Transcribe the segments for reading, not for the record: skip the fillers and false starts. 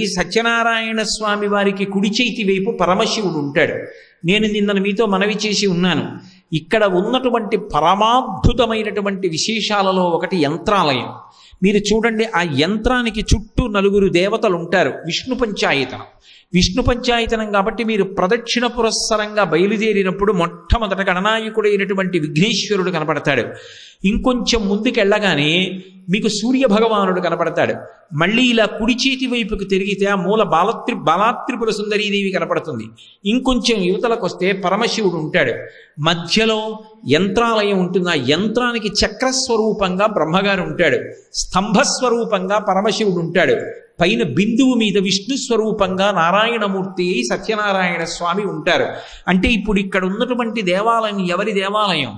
ఈ సత్యనారాయణ స్వామి వారికి కుడి చేతి వైపు పరమశివుడు ఉంటాడు. నేను నిన్న మీతో మనవి చేసి ఉన్నాను. ఇక్కడ ఉన్నటువంటి పరమాద్భుతమైనటువంటి విశేషాలలో ఒకటి యంత్రాలయం. మీరు చూడండి, ఆ యంత్రానికి చుట్టూ నలుగురు దేవతలు ఉంటారు. విష్ణు పంచాయతనం. విష్ణు పంచాయతనం కాబట్టి మీరు ప్రదక్షిణ పురస్సరంగా బయలుదేరినప్పుడు మొట్టమొదట గణనాయకుడైనటువంటి విఘ్నేశ్వరుడు కనపడతాడు. ఇంకొంచెం ముందుకెళ్ళగానే మీకు సూర్య భగవానుడు కనపడతాడు. మళ్ళీ ఇలా కుడి చేతి వైపుకి తిరిగితే ఆ మూల బాలాత్రిపుర సుందరీదేవి కనపడుతుంది. ఇంకొంచెం యువతలకు వస్తే పరమశివుడు ఉంటాడు. మధ్యలో యంత్రాలయం ఉంటుంది. ఆ యంత్రానికి చక్రస్వరూపంగా బ్రహ్మగారు ఉంటాడు. స్తంభస్వరూపంగా పరమశివుడు ఉంటాడు. పైన బిందువు మీద విష్ణు స్వరూపంగా నారాయణమూర్తి సత్యనారాయణ స్వామి ఉంటారు. అంటే ఇప్పుడు ఇక్కడ ఉన్నటువంటి దేవాలయం ఎవరి దేవాలయం?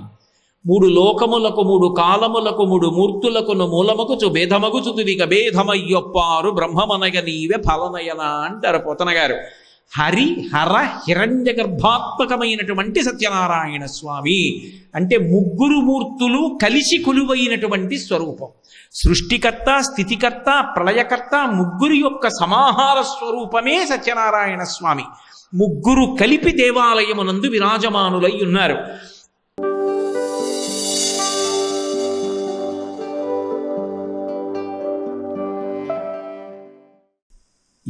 3 లోకములకు 3 కాలములకు 3 మూర్తులకును మూలమగుచు భేదమగుచుతు విక భేదమయ్యొప్పారు బ్రహ్మమనగ నీవే ఫలనయన అంటారు పోతన గారు. హరి హర హిరణ్య గర్భాత్మకమైనటువంటి సత్యనారాయణ స్వామి అంటే 3 మూర్తులు కలిసి కొలువైనటువంటి స్వరూపం. సృష్టికర్త, స్థితికర్త, ప్రళయకర్త 3 యొక్క సమాహార స్వరూపమే సత్యనారాయణ స్వామి. 3 కలిపి దేవాలయమునందు విరాజమానులై ఉన్నారు.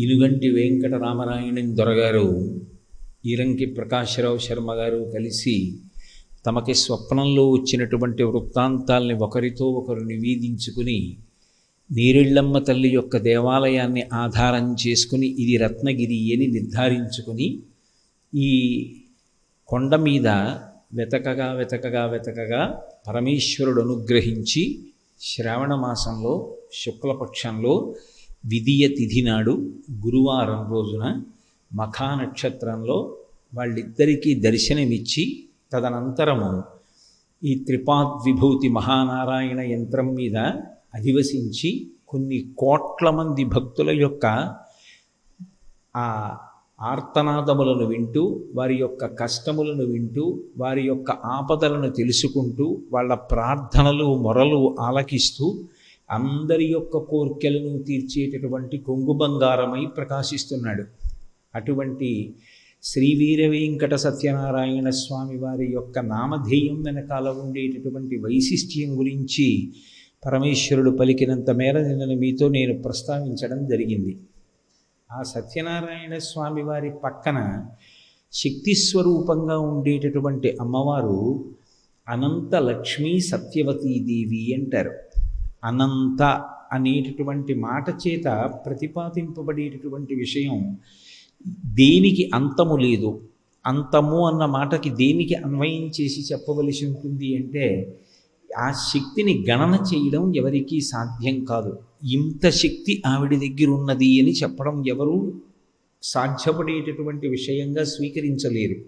ఇనుగంటి వెంకటరామరాయణన్ దొరగారు, ఈరంకి ప్రకాశరావు శర్మ గారు కలిసి తమకి స్వప్నంలో వచ్చినటువంటి వృత్తాంతాల్ని ఒకరితో ఒకరు నివేదించుకుని నీరెళ్ళమ్మ తల్లి యొక్క దేవాలయాన్ని ఆధారం చేసుకుని ఇది రత్నగిరి అని నిర్ధారించుకుని ఈ కొండ మీద వెతకగా పరమేశ్వరుడు అనుగ్రహించి శ్రావణ మాసంలో శుక్లపక్షంలో విదియ తిథి నాడు గురువారం రోజున మఖా నక్షత్రంలో వాళ్ళిద్దరికీ దర్శనమిచ్చి తదనంతరము ఈ త్రిపాద్విభూతి మహానారాయణ యంత్రం మీద అధివసించి కొన్ని కోట్ల మంది భక్తుల యొక్క ఆ ఆర్తనాదములను వింటూ, వారి యొక్క కష్టములను వింటూ, వారి యొక్క ఆపదలను తెలుసుకుంటూ, వాళ్ళ ప్రార్థనలు మొరలు ఆలకిస్తూ అందరి యొక్క కోర్కెలను తీర్చేటటువంటి కొంగు బంగారమై ప్రకాశిస్తున్నాడు. అటువంటి శ్రీ వీర వెంకట సత్యనారాయణ స్వామి వారి యొక్క నామధేయం వెనకాల ఉండేటటువంటి వైశిష్ట్యం గురించి పరమేశ్వరుడు పలికినంత మేర నిన్న మీతో నేను ప్రస్తావించడం జరిగింది. ఆ సత్యనారాయణ స్వామి వారి పక్కన శక్తి స్వరూపంగా ఉండేటటువంటి అమ్మవారు అనంత లక్ష్మీ సత్యవతీదేవి అంటారు. అనంత అనేటటువంటి మాట చేత ప్రతిపాదింపబడేటటువంటి విషయం దేనికి అంతము లేదు. అంతము అన్న మాటకి దేనికి అన్వయం చేసి చెప్పవలసి ఉంటుంది అంటే ఆ శక్తిని గణన చేయడం ఎవరికీ సాధ్యం కాదు. ఇంత శక్తి ఆవిడ దగ్గర ఉన్నది అని చెప్పడం ఎవరు సాధ్యపడేటటువంటి విషయంగా స్వీకరించలేరు.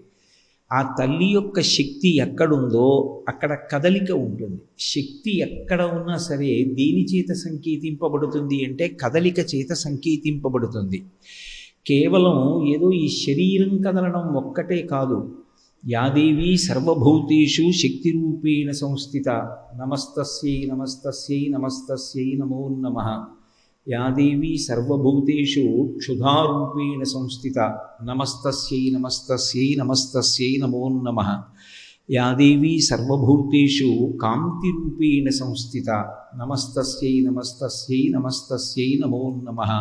ఆ తల్లి యొక్క శక్తి ఎక్కడుందో అక్కడ కదలిక ఉంటుంది. శక్తి ఎక్కడ ఉన్నా సరే దేని చేత సంకేతింపబడుతుంది అంటే కదలిక చేత సంకేతింపబడుతుంది. కేవలం ఏదో ఈ శరీరం కదలడం ఒక్కటే కాదు. యాదేవి సర్వభూతేషు శక్తిరూపేణ సంస్థిత నమస్తస్యై నమస్తస్యై నమస్తస్యై నమో నమః. యాదేవి సర్వభూతేషు క్షుధారూపేణ సంస్థిత నమస్తస్యై నమస్తస్యై నమస్తస్యై నమో నమః. యాదేవి సర్వభూతేషు కాంతిరూపేణ సంస్థిత నమస్తస్యై నమస్తస్యై నమస్తస్యై నమో నమః.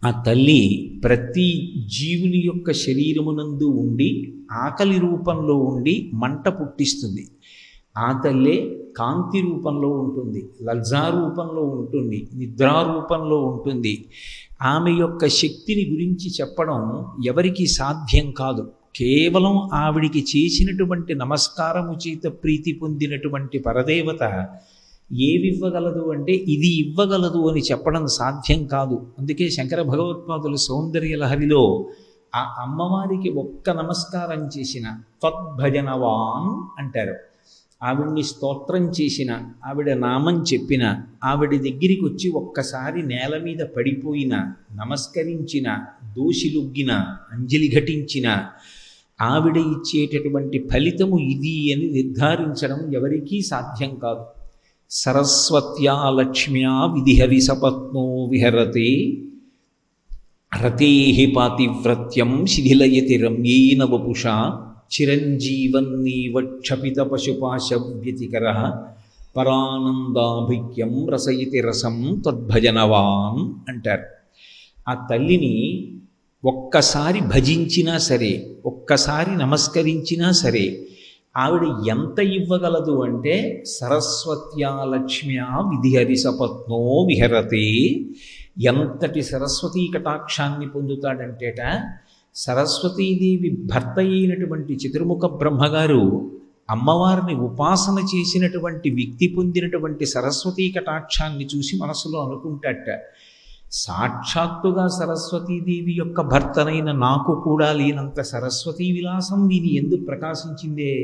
ఆ తల్లి ప్రతి జీవుని యొక్క శరీరమునందు ఉండి ఆకలి రూపంలో ఉండి మంట పుట్టిస్తుంది. ఆ తల్లే కాంతి రూపంలో ఉంటుంది, లజ్జా రూపంలో ఉంటుంది, నిద్రారూపంలో ఉంటుంది. ఆమె యొక్క శక్తిని గురించి చెప్పడం ఎవరికి సాధ్యం కాదు. కేవలం ఆవిడికి చేసినటువంటి నమస్కారము చేత ప్రీతి పొందినటువంటి పరదేవత ఏవివ్వగలదు అంటే ఇది ఇవ్వగలదు అని చెప్పడం సాధ్యం కాదు. అందుకే శంకర భగవత్పాదులు సౌందర్య లహరిలో ఆ అమ్మవారికి ఒక్క నమస్కారం చేసిన త్వద్భజనవాన్ అంటారు. ఆవిడ్ని స్తోత్రం చేసిన, ఆవిడ నామం చెప్పిన, ఆవిడ దగ్గరికి వచ్చి ఒక్కసారి నేల మీద పడిపోయిన, నమస్కరించిన, దోషిలొగ్గిన, అంజలి ఘటించిన ఆవిడ ఇచ్చేటటువంటి ఫలితము ఇది అని నిర్ధారించడం ఎవరికీ సాధ్యం కాదు. సరస్వత్యా లక్ష్మ్యా విధిహరి సపత్నో విహరతే రతేహి పాతివ్రత్యం శిథిలయతి రమ్యేన వపుషా చిరంజీవన్నీవక్షపిత పశుపాశవ్యతికర పరానందాభిక్యం రసయతి రసం తద్భజనవాన్ అంటారు. ఆ తల్లిని ఒక్కసారి భజించినా సరే, ఒక్కసారి నమస్కరించినా సరే ఆవిడ ఎంత ఇవ్వగలదు అంటే సరస్వత్యా లక్ష్మ్యా విధిహరి సపత్నో విహరతే. ఎంతటి సరస్వతీ కటాక్షాన్ని పొందుతాడంటేట, సరస్వతీదేవి భర్త అయినటువంటి చతుర్ముఖ బ్రహ్మగారు అమ్మవారిని ఉపాసన చేసినటువంటి వ్యక్తి పొందినటువంటి సరస్వతీ కటాక్షాన్ని చూసి మనసులో అనుకుంటాట, సాక్షాత్తుగా సరస్వతీదేవి యొక్క భర్తనైన నాకు కూడా లేనంత సరస్వతీ విలాసం వీని ఎందుకు ప్రకాశించిందే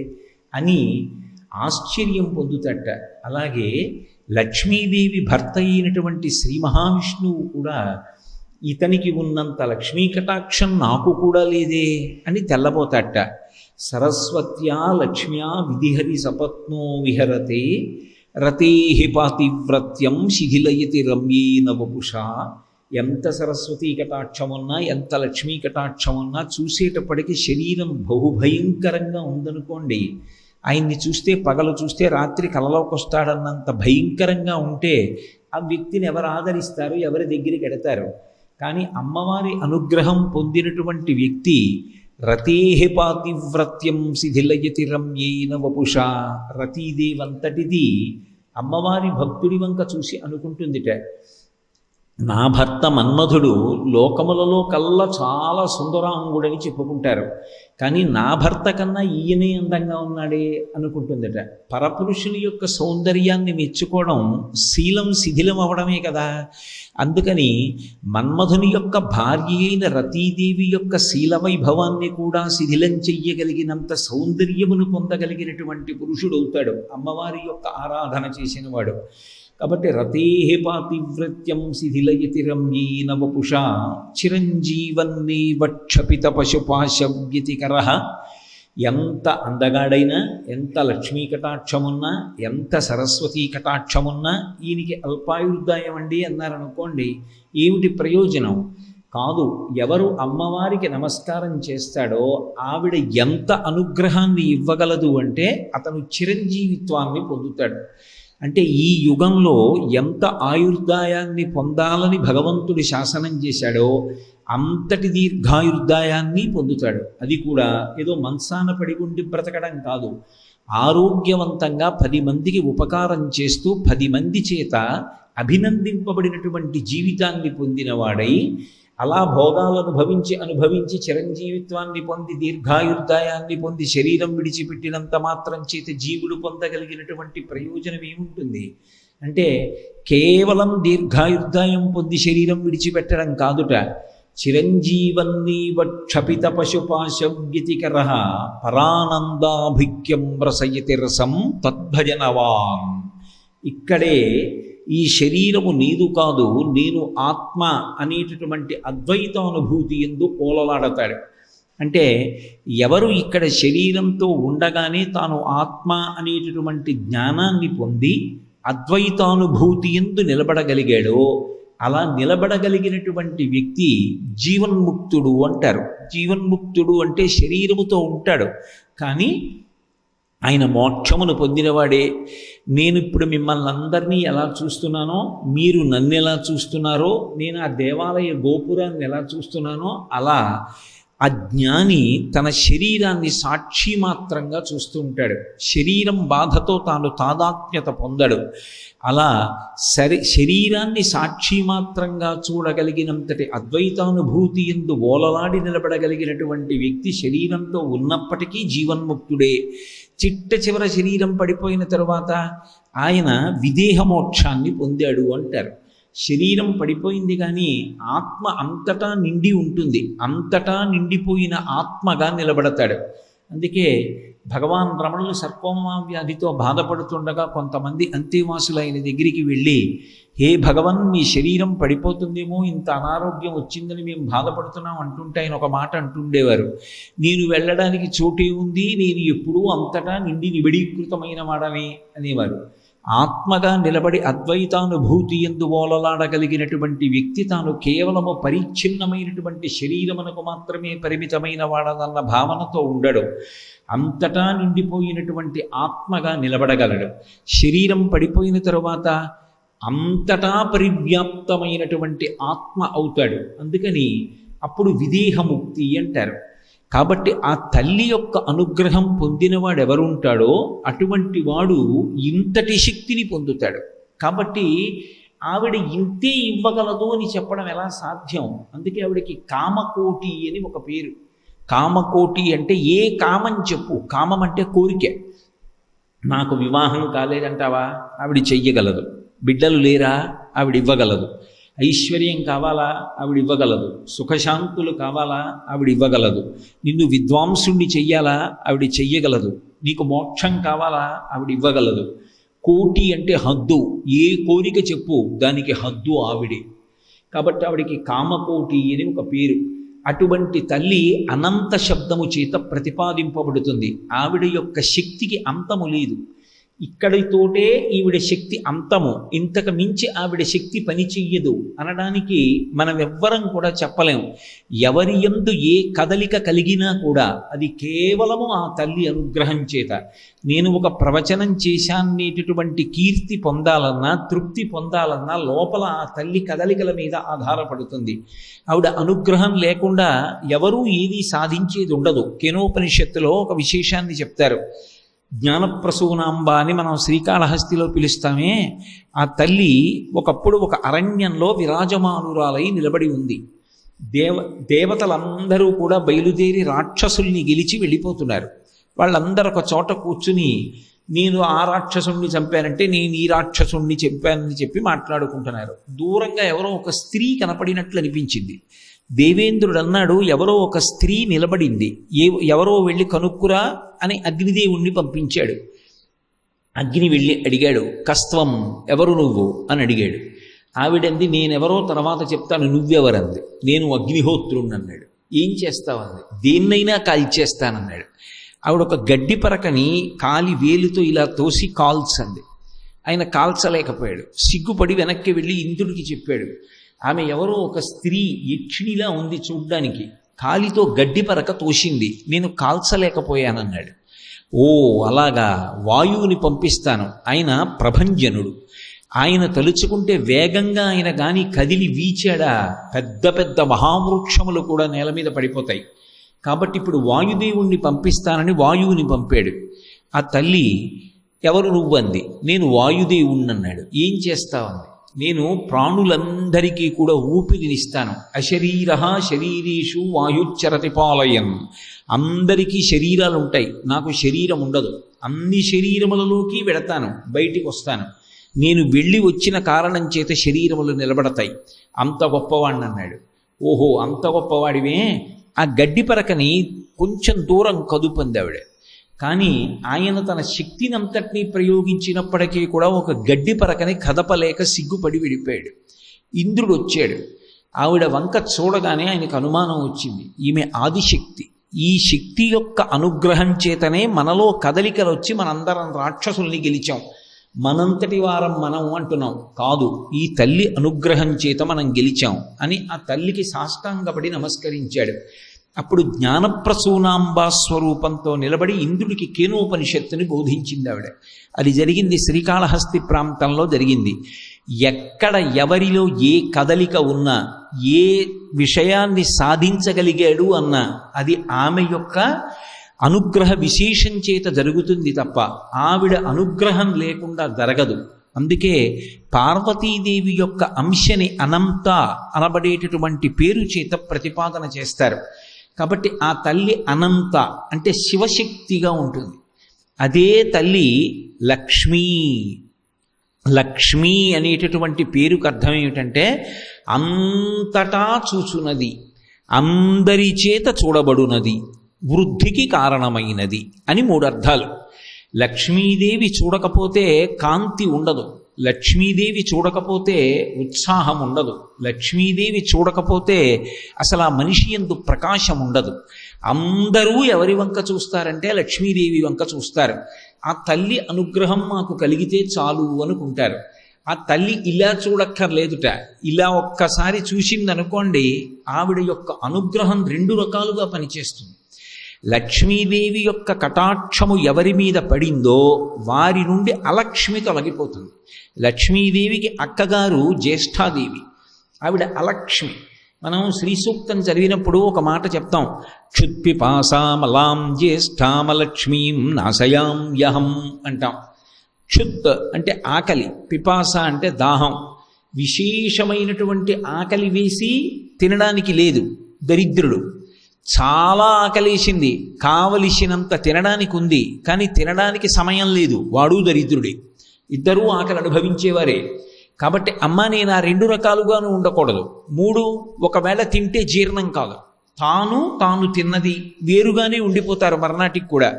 అని ఆశ్చర్యం పొందుతట. అలాగే లక్ష్మీదేవి భర్త అయినటువంటి శ్రీ మహావిష్ణువు కూడా ఇతనికి ఉన్నంత లక్ష్మీ కటాక్షం నాకు కూడా లేదే అని తెల్లబోతాట. సరస్వత్యా లక్ష్మ్యా విధిహరి సపత్నో విహరతే రతేహి పాతివ్రత్యం శిథిలయతి రమ్యేన వపుషా. ఎంత సరస్వతీ కటాక్షమున్నా, ఎంత లక్ష్మీ కటాక్షమున్నా చూసేటప్పటికి శరీరం బహుభయంకరంగా ఉందనుకోండి, ఆయన్ని చూస్తే పగలు చూస్తే రాత్రి కలలోకి వస్తాడన్నంత భయంకరంగా ఉంటే ఆ వ్యక్తిని ఎవరు ఆదరిస్తారు, ఎవరి దగ్గరికి ఎడతారు? కానీ అమ్మవారి అనుగ్రహం పొందినటువంటి వ్యక్తి రతేహి పాతివ్రత్యం శిథిలయతి రమ్యేన వపుషా, రతీదేవంతటిది అమ్మవారి భక్తుడి వంక చూసి అనుకుంటుందిట, నా భర్త మన్మధుడు లోకములలో కల్లా చాలా సుందరాంగుడని చెప్పుకుంటారు, కానీ నా భర్త కన్నా ఈయనే అందంగా ఉన్నాడే అనుకుంటుందట. పరపురుషుని యొక్క సౌందర్యాన్ని మెచ్చుకోవడం శీలం శిథిలం అవడమే కదా. అందుకని మన్మధుని యొక్క భార్య అయిన రతీదేవి యొక్క శీలవైభవాన్ని కూడా శిథిలం చెయ్యగలిగినంత సౌందర్యమును పొందగలిగినటువంటి పురుషుడవుతాడు అమ్మవారి యొక్క ఆరాధన చేసినవాడు. కాబట్టి రతేహి పాతివ్రత్యం శిథిలయతి రమ్యేన వపుషా చిరంజీవన్నీవక్షపిత పశుపాశవ్యతికర. ఎంత అందగాడైనా, ఎంత లక్ష్మీ కటాక్షమున్నా, ఎంత సరస్వతీ కటాక్షమున్నా ఈయనకి అల్పాయుర్దాయం అండి అన్నారనుకోండి, ఏమిటి ప్రయోజనం? కాదు. ఎవరు అమ్మవారికి నమస్కారం చేస్తాడో ఆవిడ ఎంత అనుగ్రహాన్ని ఇవ్వగలదు అంటే అతను చిరంజీవిత్వాన్ని పొందుతాడు. అంటే ఈ యుగంలో ఎంత ఆయుర్దాయాన్ని పొందాలని భగవంతుడి శాసనం చేశాడో అంతటి దీర్ఘాయుర్దాయాన్ని పొందుతాడు. అది కూడా ఏదో మంచాన పడి ఉండి బ్రతకడం కాదు, ఆరోగ్యవంతంగా 10 మందికి ఉపకారం చేస్తూ 10 మంది చేత అభినందింపబడినటువంటి జీవితాన్ని పొందినవాడై అలా భోగాలను అనుభవించి చిరంజీవిత్వాన్ని పొంది దీర్ఘాయుర్దాయాన్ని పొంది శరీరం విడిచిపెట్టినంత మాత్రం చేత జీవుడు పొందగలిగినటువంటి ప్రయోజనం ఏముంటుంది అంటే కేవలం దీర్ఘాయుర్దాయం పొంది శరీరం విడిచిపెట్టడం కాదుట, చిరంజీవన్నీవక్షపిత పశుపాశవ్యతికర పరానందాభిక్యం రసయతి రసం తద్భజనవాన్. ఇక్కడే ఈ శరీరము నీదు కాదు, నేను ఆత్మ అనేటటువంటి అద్వైతానుభూతి ఎందు ఓలలాడతాడు. అంటే ఎవరు ఇక్కడ శరీరంతో ఉండగానే తాను ఆత్మ అనేటటువంటి జ్ఞానాన్ని పొంది అద్వైతానుభూతి ఎందు నిలబడగలిగాడో అలా నిలబడగలిగినటువంటి వ్యక్తి జీవన్ముక్తుడు అంటారు. జీవన్ముక్తుడు అంటే శరీరముతో ఉంటాడు కానీ ఆయన మోక్షమును పొందినవాడే. నేను ఇప్పుడు మిమ్మల్ని అందరినీ ఎలా చూస్తున్నానో, మీరు నన్ను ఎలా చూస్తున్నారో, నేను ఆ దేవాలయ గోపురాన్ని ఎలా చూస్తున్నానో అలా ఆ జ్ఞాని తన శరీరాన్ని సాక్షి మాత్రంగా చూస్తూ ఉంటాడు. శరీరం బాధతో తాను తాదాత్మ్యత పొందడు. అలా శరీరాన్ని సాక్షి మాత్రంగా చూడగలిగినంతటి అద్వైతానుభూతి ఎందు ఓలలాడి నిలబడగలిగినటువంటి వ్యక్తి శరీరంతో ఉన్నప్పటికీ జీవన్ముక్తుడే. చిట్ట చివర శరీరం పడిపోయిన తరువాత ఆయన విదేహమోక్షాన్ని పొందాడు అంటారు. శరీరం పడిపోయింది కానీ ఆత్మ అంతటా నిండి ఉంటుంది, అంతటా నిండిపోయిన ఆత్మగా నిలబడతాడు. అందుకే భగవాన్ రమణులు సర్కోమా వ్యాధితో బాధపడుతుండగా కొంతమంది అంతేవాసులు ఆయన దగ్గరికి వెళ్ళి, హే భగవన్, మీ శరీరం పడిపోతుందేమో, ఇంత అనారోగ్యం వచ్చిందని మేము బాధపడుతున్నాం అంటుంటే ఆయన ఒక మాట అంటుండేవారు, నేను వెళ్ళడానికి చోటే ఉంది, నేను ఎప్పుడూ అంతటా నిండి నిబిడీకృతమైన వాడని అనేవారు. ఆత్మగా నిలబడి అద్వైతానుభూతి ఎందు ఓలలాడగలిగినటువంటి వ్యక్తి తాను కేవలము పరిచ్ఛిన్నమైనటువంటి శరీరమునకు మాత్రమే పరిమితమైన వాడదన్న భావనతో ఉండడు. అంతటా నిండిపోయినటువంటి ఆత్మగా నిలబడగలడు. శరీరం పడిపోయిన తరువాత అంతటా పరివ్యాప్తమైనటువంటి ఆత్మ అవుతాడు. అందుకని అప్పుడు విదేహముక్తి అంటారు. కాబట్టి ఆ తల్లి యొక్క అనుగ్రహం పొందినవాడు ఎవరుంటాడో అటువంటి వాడు ఇంతటి శక్తిని పొందుతాడు. కాబట్టి ఆవిడ ఇంతే ఇవ్వగలదు అని చెప్పడం ఎలా సాధ్యం? అందుకే ఆవిడకి కామకోటి అని ఒక పేరు. కామకోటి అంటే ఏ కామం చెప్పు. కామం అంటే కోరిక. నాకు వివాహం కాలేదంటావా? ఆవిడ చెయ్యగలదు. బిడ్డలు లేరా? ఆవిడ ఇవ్వగలదు. ఐశ్వర్యం కావాలా? ఆవిడ ఇవ్వగలదు. సుఖశాంతులు కావాలా? ఆవిడ ఇవ్వగలదు. నిన్ను విద్వాంసుణ్ణి చెయ్యాలా? ఆవిడ చెయ్యగలదు. నీకు మోక్షం కావాలా? ఆవిడ ఇవ్వగలదు. కోటి అంటే హద్దు. ఏ కోరిక చెప్పు, దానికి హద్దు ఆవిడే. కాబట్టి ఆవిడికి కామకోటి అని ఒక పేరు. అటువంటి తల్లి అనంత శబ్దము చేత ప్రతిపాదింపబడుతుంది. ఆవిడ యొక్క శక్తికి అంతము లేదు. ఇక్కడితోటే ఈవిడ శక్తి అంతము, ఇంతకు మించి ఆవిడ శక్తి పని చెయ్యదు అనడానికి మనం ఎవ్వరం కూడా చెప్పలేము. ఎవరి యందు ఏ కదలిక కలిగినా కూడా అది కేవలము ఆ తల్లి అనుగ్రహం చేత. నేను ఒక ప్రవచనం చేశానేటటువంటి కీర్తి పొందాలన్నా, తృప్తి పొందాలన్నా లోపల ఆ తల్లి కదలికల మీద ఆధారపడుతుంది. ఆవిడ అనుగ్రహం లేకుండా ఎవరూ ఏదీ సాధించేది ఉండదు. కేనోపనిషత్తులో ఒక విశేషాన్ని చెప్తారు. జ్ఞానప్రసూనాంబ అని మనం శ్రీకాళహస్తిలో పిలుస్తామే, ఆ తల్లి ఒకప్పుడు ఒక అరణ్యంలో విరాజమానురాలై నిలబడి ఉంది. దేవతలందరూ కూడా బయలుదేరి రాక్షసుల్ని గెలిచి వెళ్ళిపోతున్నారు. వాళ్ళందరూ ఒక చోట కూర్చుని నేను ఆ రాక్షసుణ్ణి చంపానంటే నేను ఈ రాక్షసుణ్ణి చంపానని చెప్పి మాట్లాడుకుంటున్నారు. దూరంగా ఎవరో ఒక స్త్రీ కనపడినట్లు అనిపించింది. దేవేంద్రుడు అన్నాడు, ఎవరో ఒక స్త్రీ నిలబడింది, ఎవరో వెళ్ళి కనుక్కురా అని అగ్నిదేవుణ్ణి పంపించాడు. అగ్ని వెళ్ళి అడిగాడు, కస్త్వం, ఎవరు నువ్వు అని అడిగాడు. ఆవిడంది, నేనెవరో తర్వాత చెప్తాను, నువ్వెవరంది. నేను అగ్నిహోత్రుణ్ణి అన్నాడు. ఏం చేస్తావంది. దేన్నైనా కాల్చేస్తానన్నాడు. ఆవిడ ఒక గడ్డి పరకని కాలి వేలుతో ఇలా తోసి కాల్చండి. ఆయన కాల్చలేకపోయాడు. సిగ్గుపడి వెనక్కి వెళ్ళి ఇంద్రుడికి చెప్పాడు. ఆమె ఎవరో ఒక స్త్రీ, యక్షిణిలా ఉంది చూడ్డానికి, కాలితో గడ్డి పరక తోసింది, నేను కాల్చలేకపోయానన్నాడు. ఓ అలాగా, వాయువుని పంపిస్తాను. ఆయన ప్రభంజనుడు. ఆయన తలుచుకుంటే వేగంగా ఆయన కానీ కదిలి వీచాడా పెద్ద పెద్ద మహావృక్షములు కూడా నేల మీద పడిపోతాయి. కాబట్టి ఇప్పుడు వాయుదేవుణ్ణి పంపిస్తానని వాయువుని పంపాడు. ఆ తల్లి, ఎవరు నువ్వంది. నేను వాయుదేవుణ్ణి అన్నాడు. ఏం చేస్తావంది. నేను ప్రాణులందరికీ కూడా ఊపిరినిస్తాను. అశరీర శరీరీషు వాయుచ్చరతి పాలయన్. అందరికీ శరీరాలు ఉంటాయి, నాకు శరీరం ఉండదు. అన్ని శరీరములలోకి వెడతాను, బయటికి వస్తాను. నేను వెళ్ళి వచ్చిన కారణం చేత శరీరములు నిలబడతాయి. అంత గొప్పవాడిని అన్నాడు. ఓహో అంత గొప్పవాడివే. ఆ గడ్డి పరకని కొంచెం దూరం కదుపంది ఆవిడ. కానీ ఆయన తన శక్తిని అంతటినీ ప్రయోగించినప్పటికీ కూడా ఒక గడ్డి పరకని కదపలేక సిగ్గుపడి విడిపోయాడు. ఇంద్రుడు వచ్చాడు. ఆవిడ వంక చూడగానే ఆయనకు అనుమానం వచ్చింది, ఈమె ఆదిశక్తి. ఈ శక్తి యొక్క అనుగ్రహం చేతనే మనలో కదలికలు వచ్చి మనందరం రాక్షసుల్ని గెలిచాం. మనంతటి వారం మనం అంటున్నాం, కాదు, ఈ తల్లి అనుగ్రహం చేత మనం గెలిచాం అని ఆ తల్లికి సాష్టాంగపడి నమస్కరించాడు. అప్పుడు జ్ఞానప్రసూనాంబా స్వరూపంతో నిలబడి ఇంద్రుడికి కేనోపనిషత్తుని బోధించింది ఆవిడ. అది జరిగింది శ్రీకాళహస్తి ప్రాంతంలో జరిగింది. ఎక్కడ ఎవరిలో ఏ కదలిక ఉన్నా, ఏ విషయాన్ని సాధించగలిగాడు అన్నా అది ఆమె యొక్క అనుగ్రహ విశేషం చేత జరుగుతుంది తప్ప ఆవిడ అనుగ్రహం లేకుండా జరగదు. అందుకే పార్వతీదేవి యొక్క అంశని అనంత అనబడేటటువంటి పేరు చేత ప్రతిపాదన చేస్తారు. కాబట్టి ఆ తల్లి అనంత అంటే శివశక్తిగా ఉంటుంది. అదే తల్లి లక్ష్మీ. లక్ష్మీ అనేటటువంటి పేరుకు అర్థం ఏమిటంటే అంతటా చూచున్నది, అందరి చేత చూడబడునది, వృద్ధికి కారణమైనది అని 3 అర్థాలు. లక్ష్మీదేవి చూడకపోతే కాంతి ఉండదు, లక్ష్మీదేవి చూడకపోతే ఉత్సాహం ఉండదు, లక్ష్మీదేవి చూడకపోతే అసలు ఆ మనిషి యందు ప్రకాశం ఉండదు. అందరూ ఎవరి వంక చూస్తారంటే లక్ష్మీదేవి వంక చూస్తారు. ఆ తల్లి అనుగ్రహం మాకు కలిగితే చాలు అనుకుంటారు. ఆ తల్లి ఇలా చూడక్కర్లేదుట, ఇలా ఒక్కసారి చూసిందనుకోండి, ఆవిడ యొక్క అనుగ్రహం 2 రకాలుగా పనిచేస్తుంది. లక్ష్మీదేవి యొక్క కటాక్షము ఎవరి మీద పడిందో వారి నుండి అలక్ష్మి తొలగిపోతుంది. లక్ష్మీదేవికి అక్కగారు జ్యేష్ఠాదేవి, ఆవిడ అలక్ష్మి. మనం శ్రీ సూక్తం చదివినప్పుడు ఒక మాట చెప్తాం, క్షుత్పిపాసామలాం జ్యేష్ఠామలక్ష్మీం నాశయాం యహం అంటాం. క్షుత్ అంటే ఆకలి, పిపాస అంటే దాహం. విశేషమైనటువంటి ఆకలి వేసి తినడానికి లేదు దరిద్రుడు. చాలా ఆకలేసింది, కావలసినంత తినడానికి ఉంది, కానీ తినడానికి సమయం లేదు, వాడు దరిద్రుడే. ఇద్దరూ ఆకలి అనుభవించేవారే. కాబట్టి అమ్మ నేను ఆ 2 రకాలుగాను ఉండకూడదు. 3, ఒకవేళ తింటే జీర్ణం కాదు, తాను తిన్నది వేరుగానే ఉండిపోతారు మర్నాటికి కూడా.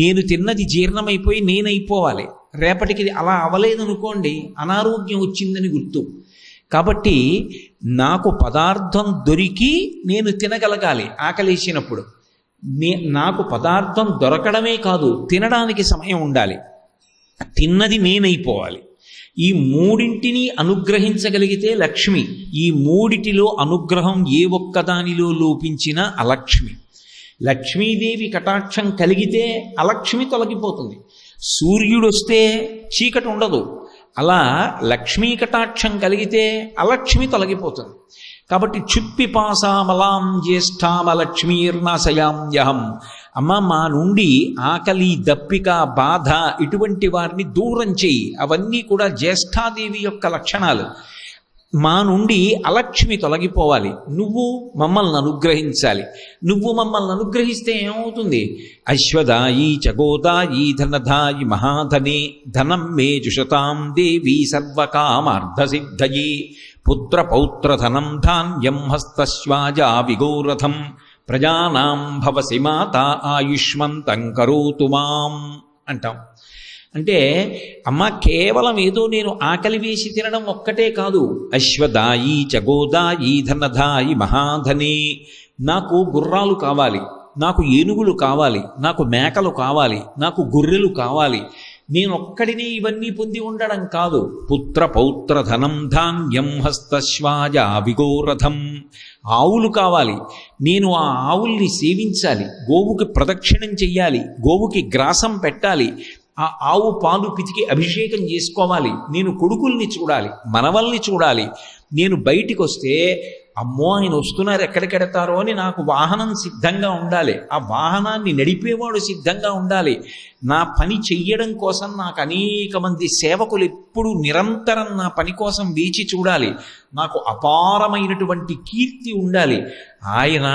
నేను తిన్నది జీర్ణమైపోయి నేనైపోవాలి. రేపటికి అలా అవ్వలేదనుకోండి, అనారోగ్యం వచ్చిందని గుర్తు. కాబట్టి నాకు పదార్థం దొరికి నేను తినగలగాలి ఆకలేసినప్పుడు. నాకు పదార్థం దొరకడమే కాదు, తినడానికి సమయం ఉండాలి, తిన్నది నేనైపోవాలి. ఈ 3ంటిని అనుగ్రహించగలిగితే లక్ష్మి. ఈ 3టిలో అనుగ్రహం ఏ ఒక్కదానిలో లోపించినా అలక్ష్మి. లక్ష్మీదేవి కటాక్షం కలిగితే అలక్ష్మి తొలగిపోతుంది. సూర్యుడు వస్తే చీకటి ఉండదు. అలా లక్ష్మీ కటాక్షం కలిగితే అలక్ష్మి తొలగిపోతుంది. కాబట్టి క్షుత్పిపాసామలాం జ్యేష్ఠామలక్ష్మీర్నాశయామ్యహం. అమ్మ మా నుండి ఆకలి, దప్పిక, బాధ ఇటువంటి వారిని దూరం చేయి. అవన్నీ కూడా జ్యేష్ఠాదేవి యొక్క లక్షణాలు. మా నుండి అలక్ష్మి తొలగిపోవాలి, నువ్వు మమ్మల్ని అనుగ్రహించాలి. నువ్వు మమ్మల్ని అనుగ్రహిస్తే ఏమవుతుంది? అశ్వదాయి చగోదాయి ధనదాయి మహాధనే ధనం మే జుషతాం దేవి సర్వకామార్థసిద్ధయే పుత్రపౌత్రధనం ధాన్యం హస్తశ్వాజా విగోరథం ప్రజానాం భవసి మాత ఆయుష్మంతం కరోతు మాం అంటాం. అంటే అమ్మ కేవలం ఏదో నేను ఆకలి వేసి తినడం ఒక్కటే కాదు. అశ్వదాయి చగోదాయి ధనదాయి మహాధనే. నాకు గుర్రాలు కావాలి, నాకు ఏనుగులు కావాలి, నాకు మేకలు కావాలి, నాకు గొర్రెలు కావాలి. నేను ఒక్కడినే ఇవన్నీ పొంది ఉండడం కాదు. పుత్ర పౌత్ర ధనం ధాన్యం హస్తశ్వాజ విగోరథం. ఆవులు కావాలి, నేను ఆ ఆవుల్ని సేవించాలి, గోవుకి ప్రదక్షిణం చెయ్యాలి, గోవుకి గ్రాసం పెట్టాలి, ఆ ఆవు పాలు పితికి అభిషేకం చేసుకోవాలి. నేను కొడుకుల్ని చూడాలి, మనవల్ని చూడాలి. నేను బయటికి వస్తే అమ్మో ఆయన వస్తున్నారు ఎక్కడికెడతారో అని నాకు వాహనం సిద్ధంగా ఉండాలి, ఆ వాహనాన్ని నడిపేవాడు సిద్ధంగా ఉండాలి. నా పని చెయ్యడం కోసం నాకు అనేక మంది సేవకులు ఎప్పుడూ నిరంతరం నా పని కోసం వేచి చూడాలి. నాకు అపారమైనటువంటి కీర్తి ఉండాలి. ఆయన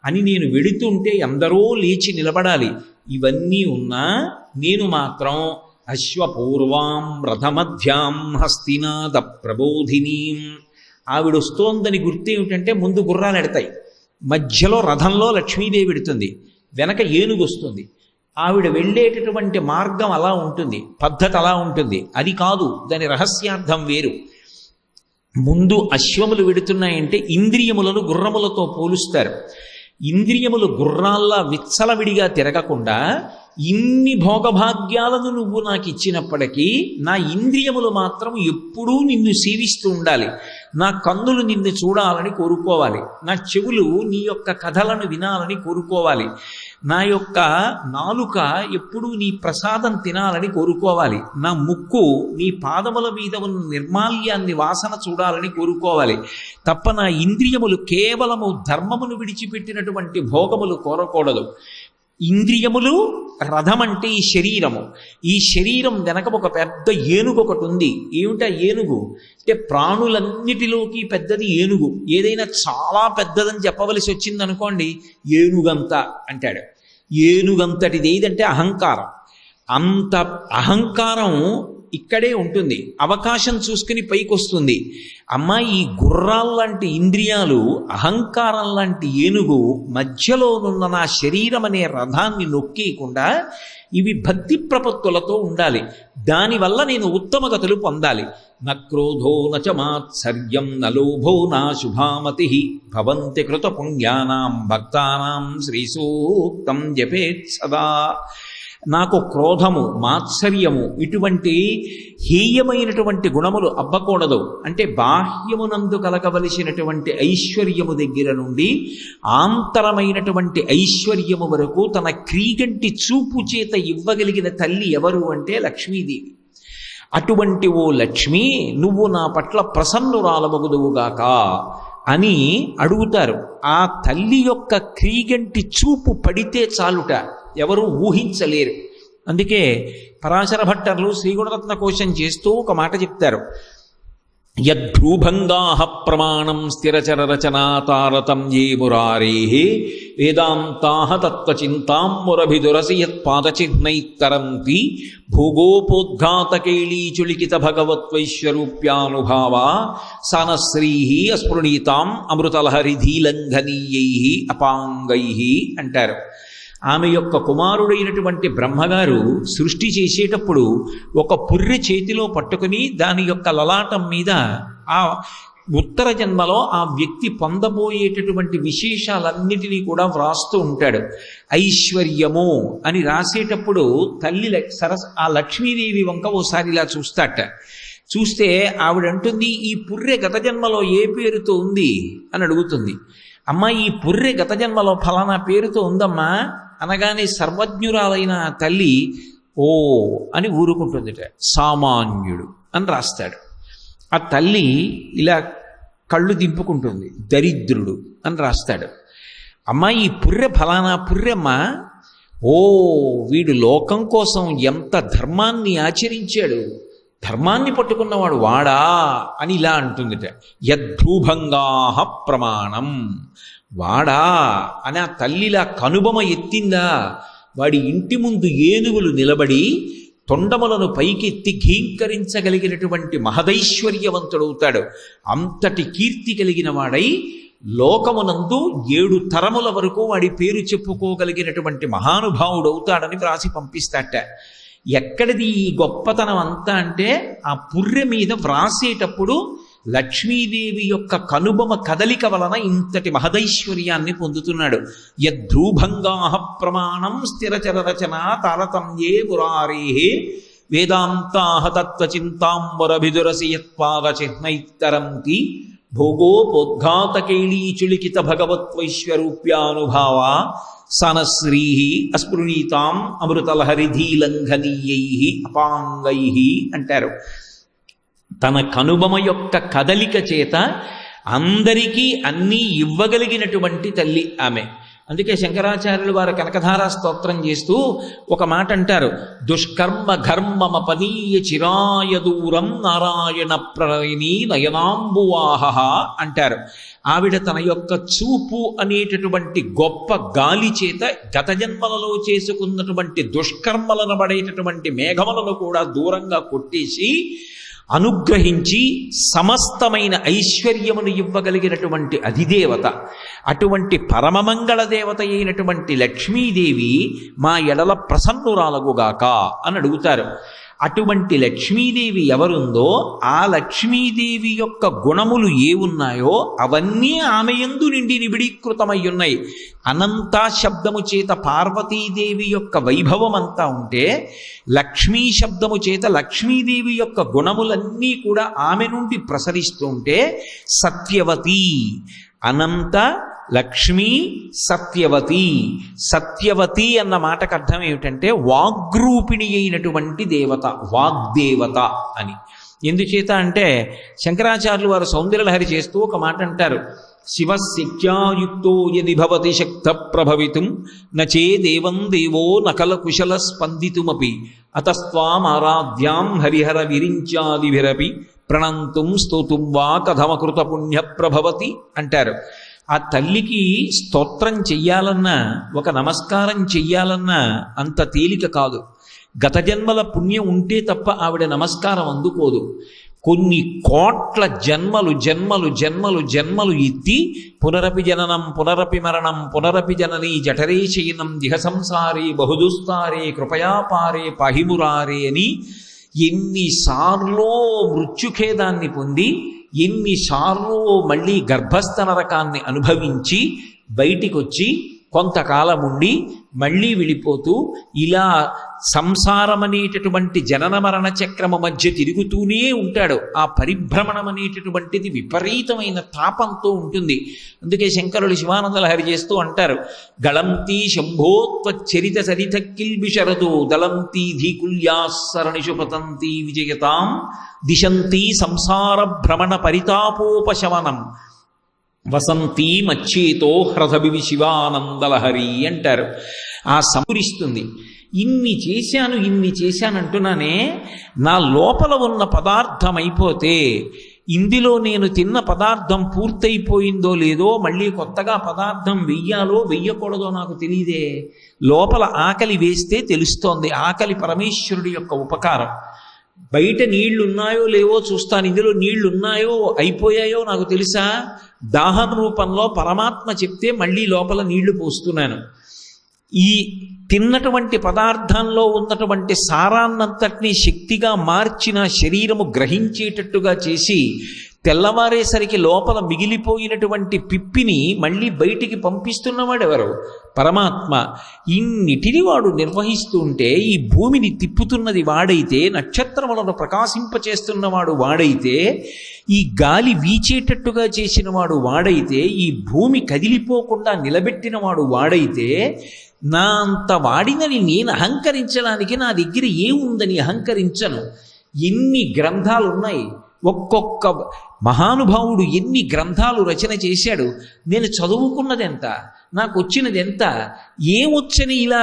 అని నేను వెడుతుంటే ఎందరో లేచి నిలబడాలి. ఇవన్నీ ఉన్నా నేను మాత్రం అశ్వపూర్వాం రథమధ్యాం హస్తినాద ప్రబోధినీం. ఆవిడొస్తోందని గుర్తేమిటంటే ముందు గుర్రాలు ఎడతాయి, మధ్యలో రథంలో లక్ష్మీదేవి ఎడుతుంది, వెనక ఏనుగు వస్తుంది. ఆవిడ వెళ్ళేటటువంటి మార్గం అలా ఉంటుంది, పద్ధతి అలా ఉంటుంది. అది కాదు, దాని రహస్యార్థం వేరు. ముందు అశ్వములు వెడుతున్నాయంటే ఇంద్రియములను గుర్రములతో పోలుస్తారు. ఇంద్రియములు గుర్రాల్లా విచ్చలవిడిగా తిరగకుండా ఇన్ని భోగభాగ్యాలను నువ్వు నాకు ఇచ్చినప్పటికీ నా ఇంద్రియములు మాత్రం ఎప్పుడూ నిన్ను సేవిస్తూ ఉండాలి. నా కన్నులు నిన్ను చూడాలని కోరుకోవాలి, నా చెవులు నీ యొక్క కథలను వినాలని కోరుకోవాలి, నా యొక్క నాలుక ఎప్పుడూ నీ ప్రసాదం తినాలని కోరుకోవాలి, నా ముక్కు నీ పాదముల మీద ఉన్న నిర్మాల్యాన్ని వాసన చూడాలని కోరుకోవాలి. తప్ప నా ఇంద్రియములు కేవలము ధర్మమును విడిచిపెట్టినటువంటి భోగములు కోరకూడదు. ఇంద్రియములు రథం అంటే ఈ శరీరము. ఈ శరీరం వెనక ఒక పెద్ద ఏనుగు ఒకటి ఉంది. ఏమిటా ఏనుగు అంటే ప్రాణులన్నిటిలోకి పెద్దది ఏనుగు. ఏదైనా చాలా పెద్దదని చెప్పవలసి వచ్చింది అనుకోండి, ఏనుగంత అంటాడు. ఏనుగంతటిది ఏదంటే అహంకారం. అంత అహంకారం ఇక్కడే ఉంటుంది, అవకాశం చూసుకుని పైకి వస్తుంది. అమ్మ ఈ గుర్రాల్లాంటి ఇంద్రియాలు, అహంకారం లాంటి ఏనుగు మధ్యలోనున్న నా శరీరం అనే రథాన్ని నొక్కేయకుండా ఇవి భక్తి ప్రపత్తులతో ఉండాలి. దానివల్ల నేను ఉత్తమ గతులు పొందాలి. న క్రోధో నచ మాత్సర్యం న లోభో నా శుభామతి భవంతి కృత పుణ్యానాం భక్తానాం శ్రీసూక్తం జపేత్ సదా. నాకు క్రోధము, మాత్సర్యము ఇటువంటి హేయమైనటువంటి గుణములు అబ్బకూడదు. అంటే బాహ్యమునందు కలగవలసినటువంటి ఐశ్వర్యము దగ్గర నుండి ఆంతరమైనటువంటి ఐశ్వర్యము వరకు తన క్రీగంటి చూపు చేత ఇవ్వగలిగిన తల్లి ఎవరు అంటే లక్ష్మీదేవి. అటువంటి ఓ లక్ష్మి, నువ్వు నా పట్ల ప్రసన్నురాలమగుదువుగాక అని అడుగుతారు. ఆ తల్లి యొక్క క్రీగంటి చూపు పడితే చాలుట, ఎవరు ఊహించలేరు. అందుకే పరాశర భట్టర్లు శ్రీగుణరత్న కోశం చేస్తూ ఒక మాట చెప్తారు. యద్భ్రూభంగాః ప్రమాణం స్థిరచరరచనా తారతమ్యే మురారేః వేదాంతాః తత్వచింతాం మురభిదురసి యత్పాదచిహ్నైత్తరంతి భోగోపోద్ఘాతకేళీచులికిత భగవత్వైశ్వరూప్యానుభావా సానశ్రీః అస్పృణీతాం అమృతలహరిధీలంఘనీయైః అపాంగైః అంటారు. ఆమె యొక్క కుమారుడైనటువంటి బ్రహ్మగారు సృష్టి చేసేటప్పుడు ఒక పుర్రె చేతిలో పట్టుకుని దాని యొక్క లలాటం మీద ఆ ఉత్తర జన్మలో ఆ వ్యక్తి పొందబోయేటటువంటి విశేషాలన్నిటినీ కూడా వ్రాస్తూ ఉంటాడు. ఐశ్వర్యము అని రాసేటప్పుడు తల్లి ఆ లక్ష్మీదేవి వంక ఓసారి ఇలా చూస్తాట. చూస్తే ఆవిడంటుంది, ఈ పుర్రె గత జన్మలో ఏ పేరుతో ఉంది అని అడుగుతుంది. అమ్మ, ఈ పుర్రె గత జన్మలో ఫలానా పేరుతో ఉందమ్మా అనగానే సర్వజ్ఞురాలైన తల్లి ఓ అని ఊరుకుంటుందిట. సామాన్యుడు అని రాస్తాడు. ఆ తల్లి ఇలా కళ్ళు దింపుకుంటుంది. దరిద్రుడు అని రాస్తాడు. అమ్మ, ఈ పుర్రె ఫలానా పుర్రెమ్మ, ఓ వీడు లోకం కోసం ఎంత ధర్మాన్ని ఆచరించాడు, ధర్మాన్ని పట్టుకున్నవాడు వాడా అని ఇలా అంటుందిట. యద్భ్రూభంగాః ప్రమాణం, వాడా అని ఆ తల్లిలా కనుబొమ ఎత్తిందా. వాడి ఇంటి ముందు ఏనుగులు నిలబడి తొండములను పైకెత్తి ఘీంకరించగలిగినటువంటి మహదైశ్వర్యవంతుడవుతాడు. అంతటి కీర్తి కలిగిన వాడై లోకమునందు 7 తరముల వరకు వాడి పేరు చెప్పుకోగలిగినటువంటి మహానుభావుడవుతాడని వ్రాసి పంపిస్తాట. ఎక్కడిది ఈ గొప్పతనం అంతా అంటే ఆ పుర్రె మీద వ్రాసేటప్పుడు లక్ష్మీదేవి యొక్క కనుబొమ కదలిక వలన ఇంతటి మహదైశ్వర్యాన్ని పొందుతున్నాడు. యద్భ్రూభంగాః ప్రమాణం స్థిరచరరచనా తారతమ్యే మురారేః వేదాంతాః తత్వచింతాం మురభిదురసి యత్పాదచిహ్నైత్తరంతి భోగోపోద్ఘాతకేళీచులికిత భగవత్వైశ్వరూప్యానుభావా సానశ్రీః అస్పృణీతాం అమృతలహరిధీలంఘనీయైః అపాంగైః అంటారు. తన కనుబొమ యొక్క కదలిక చేత అందరికీ అన్నీ ఇవ్వగలిగినటువంటి తల్లి ఆమె. అందుకే శంకరాచార్యులు వారు కనకధారా స్తోత్రం చేస్తూ ఒక మాట అంటారు. దుష్కర్మ ఘర్మమపనీయ చిరాయ దూరం నారాయణ ప్రణయిని నయనాంబువాహ అంటారు. ఆవిడ తన యొక్క చూపు అనేటటువంటి గొప్ప గాలి చేత గత జన్మలలో చేసుకున్నటువంటి దుష్కర్మలను పడేటటువంటి మేఘములను కూడా దూరంగా కొట్టేసి అనుగ్రహించి సమస్తమైన ఐశ్వర్యమును ఇవ్వగలిగినటువంటి అధిదేవత. అటువంటి పరమమంగళ దేవత అయినటువంటి లక్ష్మీదేవి మా ఎడల ప్రసన్నురాలగుగాక అని అడుగుతారు. అటువంటి లక్ష్మీదేవి ఎవరుందో ఆ లక్ష్మీదేవి యొక్క గుణములు ఏ ఉన్నాయో అవన్నీ ఆమె యందు నిండి నిబిడీకృతమై ఉన్నాయి. అనంత శబ్దము చేత పార్వతీదేవి యొక్క వైభవం అంతా ఉంటే లక్ష్మీ శబ్దము చేత లక్ష్మీదేవి యొక్క గుణములన్నీ కూడా ఆమె నుండి ప్రసరిస్తూ ఉంటే సత్యవతి, అనంత లక్ష్మీ సత్యవతి. సత్యవతి అన్న మాటకు అర్థం ఏమిటంటే వాగ్రూపిణి అయినటువంటి దేవత, వాగ్దేవత అని. ఎందుచేత అంటే శంకరాచార్యులు వారు సౌందర్యలహరి చేస్తూ ఒక మాట అంటారు. శివశక్త్యాయుక్తో యది భవతి శక్త ప్రభవితుం నచే దేవం దేవో నకల కుశల స్పందితుమపి అతస్త్వామారాధ్యాం హరిహర విరించాదిభిరపి ప్రణంతుం స్తోతుం వా కథమకృత పుణ్య ప్రభవతి అంటారు. ఆ తల్లికి స్తోత్రం చెయ్యాలన్నా, ఒక నమస్కారం చెయ్యాలన్నా అంత తేలిక కాదు. గత జన్మల పుణ్యం ఉంటే తప్ప ఆవిడ నమస్కారం అందుకోదు. కొన్ని కోట్ల జన్మలు జన్మలు జన్మలు జన్మలు ఎత్తి పునరపి జననం పునరపి మరణం పునరపి జననీ జఠరే శయనం దిహ సంసారే బహుదుస్తారే కృపయాపారే పాహిమురారే అని ఎన్నిసార్లో మృత్యుఖేదాన్ని పొంది ఎన్నిసార్లు మళ్ళీ గర్భస్థ నరకాన్ని అనుభవించి బయటికొచ్చి కొంతకాలం ఉండి మళ్ళీ వెళ్ళిపోతూ ఇలా సంసారం అనేటటువంటి జనన మరణ చక్రమ మధ్య తిరుగుతూనే ఉంటాడు. ఆ పరిభ్రమణం అనేటటువంటిది విపరీతమైన తాపంతో ఉంటుంది. అందుకే శంకరులు శివానందలహరి చేస్తూ అంటారు, గళంతి శంభోత్వచరిత సరిత కిల్బిషరదో దళంతి ధీకుల్యాసరణిషు పతంతి విజయతాం దిశంతి సంసార భ్రమణ పరితాపోపశమనం వసంతి మచ్చేతో హ్రదభివి శివానందలహరి అంటారు. ఆ సంపురిస్తుంది. ఇన్ని చేశానంటున్నానే, నా లోపల ఉన్న పదార్థం అయిపోతే, ఇందులో నేను తిన్న పదార్థం పూర్తయిపోయిందో లేదో, మళ్ళీ కొత్తగా పదార్థం వెయ్యాలో వెయ్యకూడదో నాకు తెలియదే. లోపల ఆకలి వేస్తే తెలుస్తోంది. ఆకలి పరమేశ్వరుడి యొక్క ఉపకారం. బయట నీళ్లు ఉన్నాయో లేవో చూస్తాను, ఇందులో నీళ్లు ఉన్నాయో అయిపోయాయో నాకు తెలుసా. దాహం రూపంలో పరమాత్మ చెప్తే మళ్ళీ లోపల నీళ్లు పోస్తున్నాను. ఈ తిన్నటువంటి పదార్థంలో ఉన్నటువంటి సారాన్నంతటినీ శక్తిగా మార్చిన శరీరము గ్రహించేటట్టుగా చేసి తెల్లవారేసరికి లోపల మిగిలిపోయినటువంటి పిప్పిని మళ్ళీ బయటికి పంపిస్తున్నవాడు ఎవరు? పరమాత్మ. ఇన్నిటిని వాడు నిర్వహిస్తూ ఉంటే, ఈ భూమిని తిప్పుతున్నది వాడైతే, నక్షత్రములను ప్రకాశింపచేస్తున్నవాడు వాడైతే, ఈ గాలి వీచేటట్టుగా చేసిన వాడు వాడైతే, ఈ భూమి కదిలిపోకుండా నిలబెట్టినవాడు వాడైతే, నా అంత వాడినని నేను అహంకరించడానికి నా దగ్గర ఏముందని అహంకరించను. ఎన్ని గ్రంథాలు ఉన్నాయి, ఒక్కొక్క మహానుభావుడు ఎన్ని గ్రంథాలు రచన చేశాడు. నేను చదువుకున్నది ఎంత, నాకు వచ్చినది ఎంత, ఏమొచ్చని ఇలా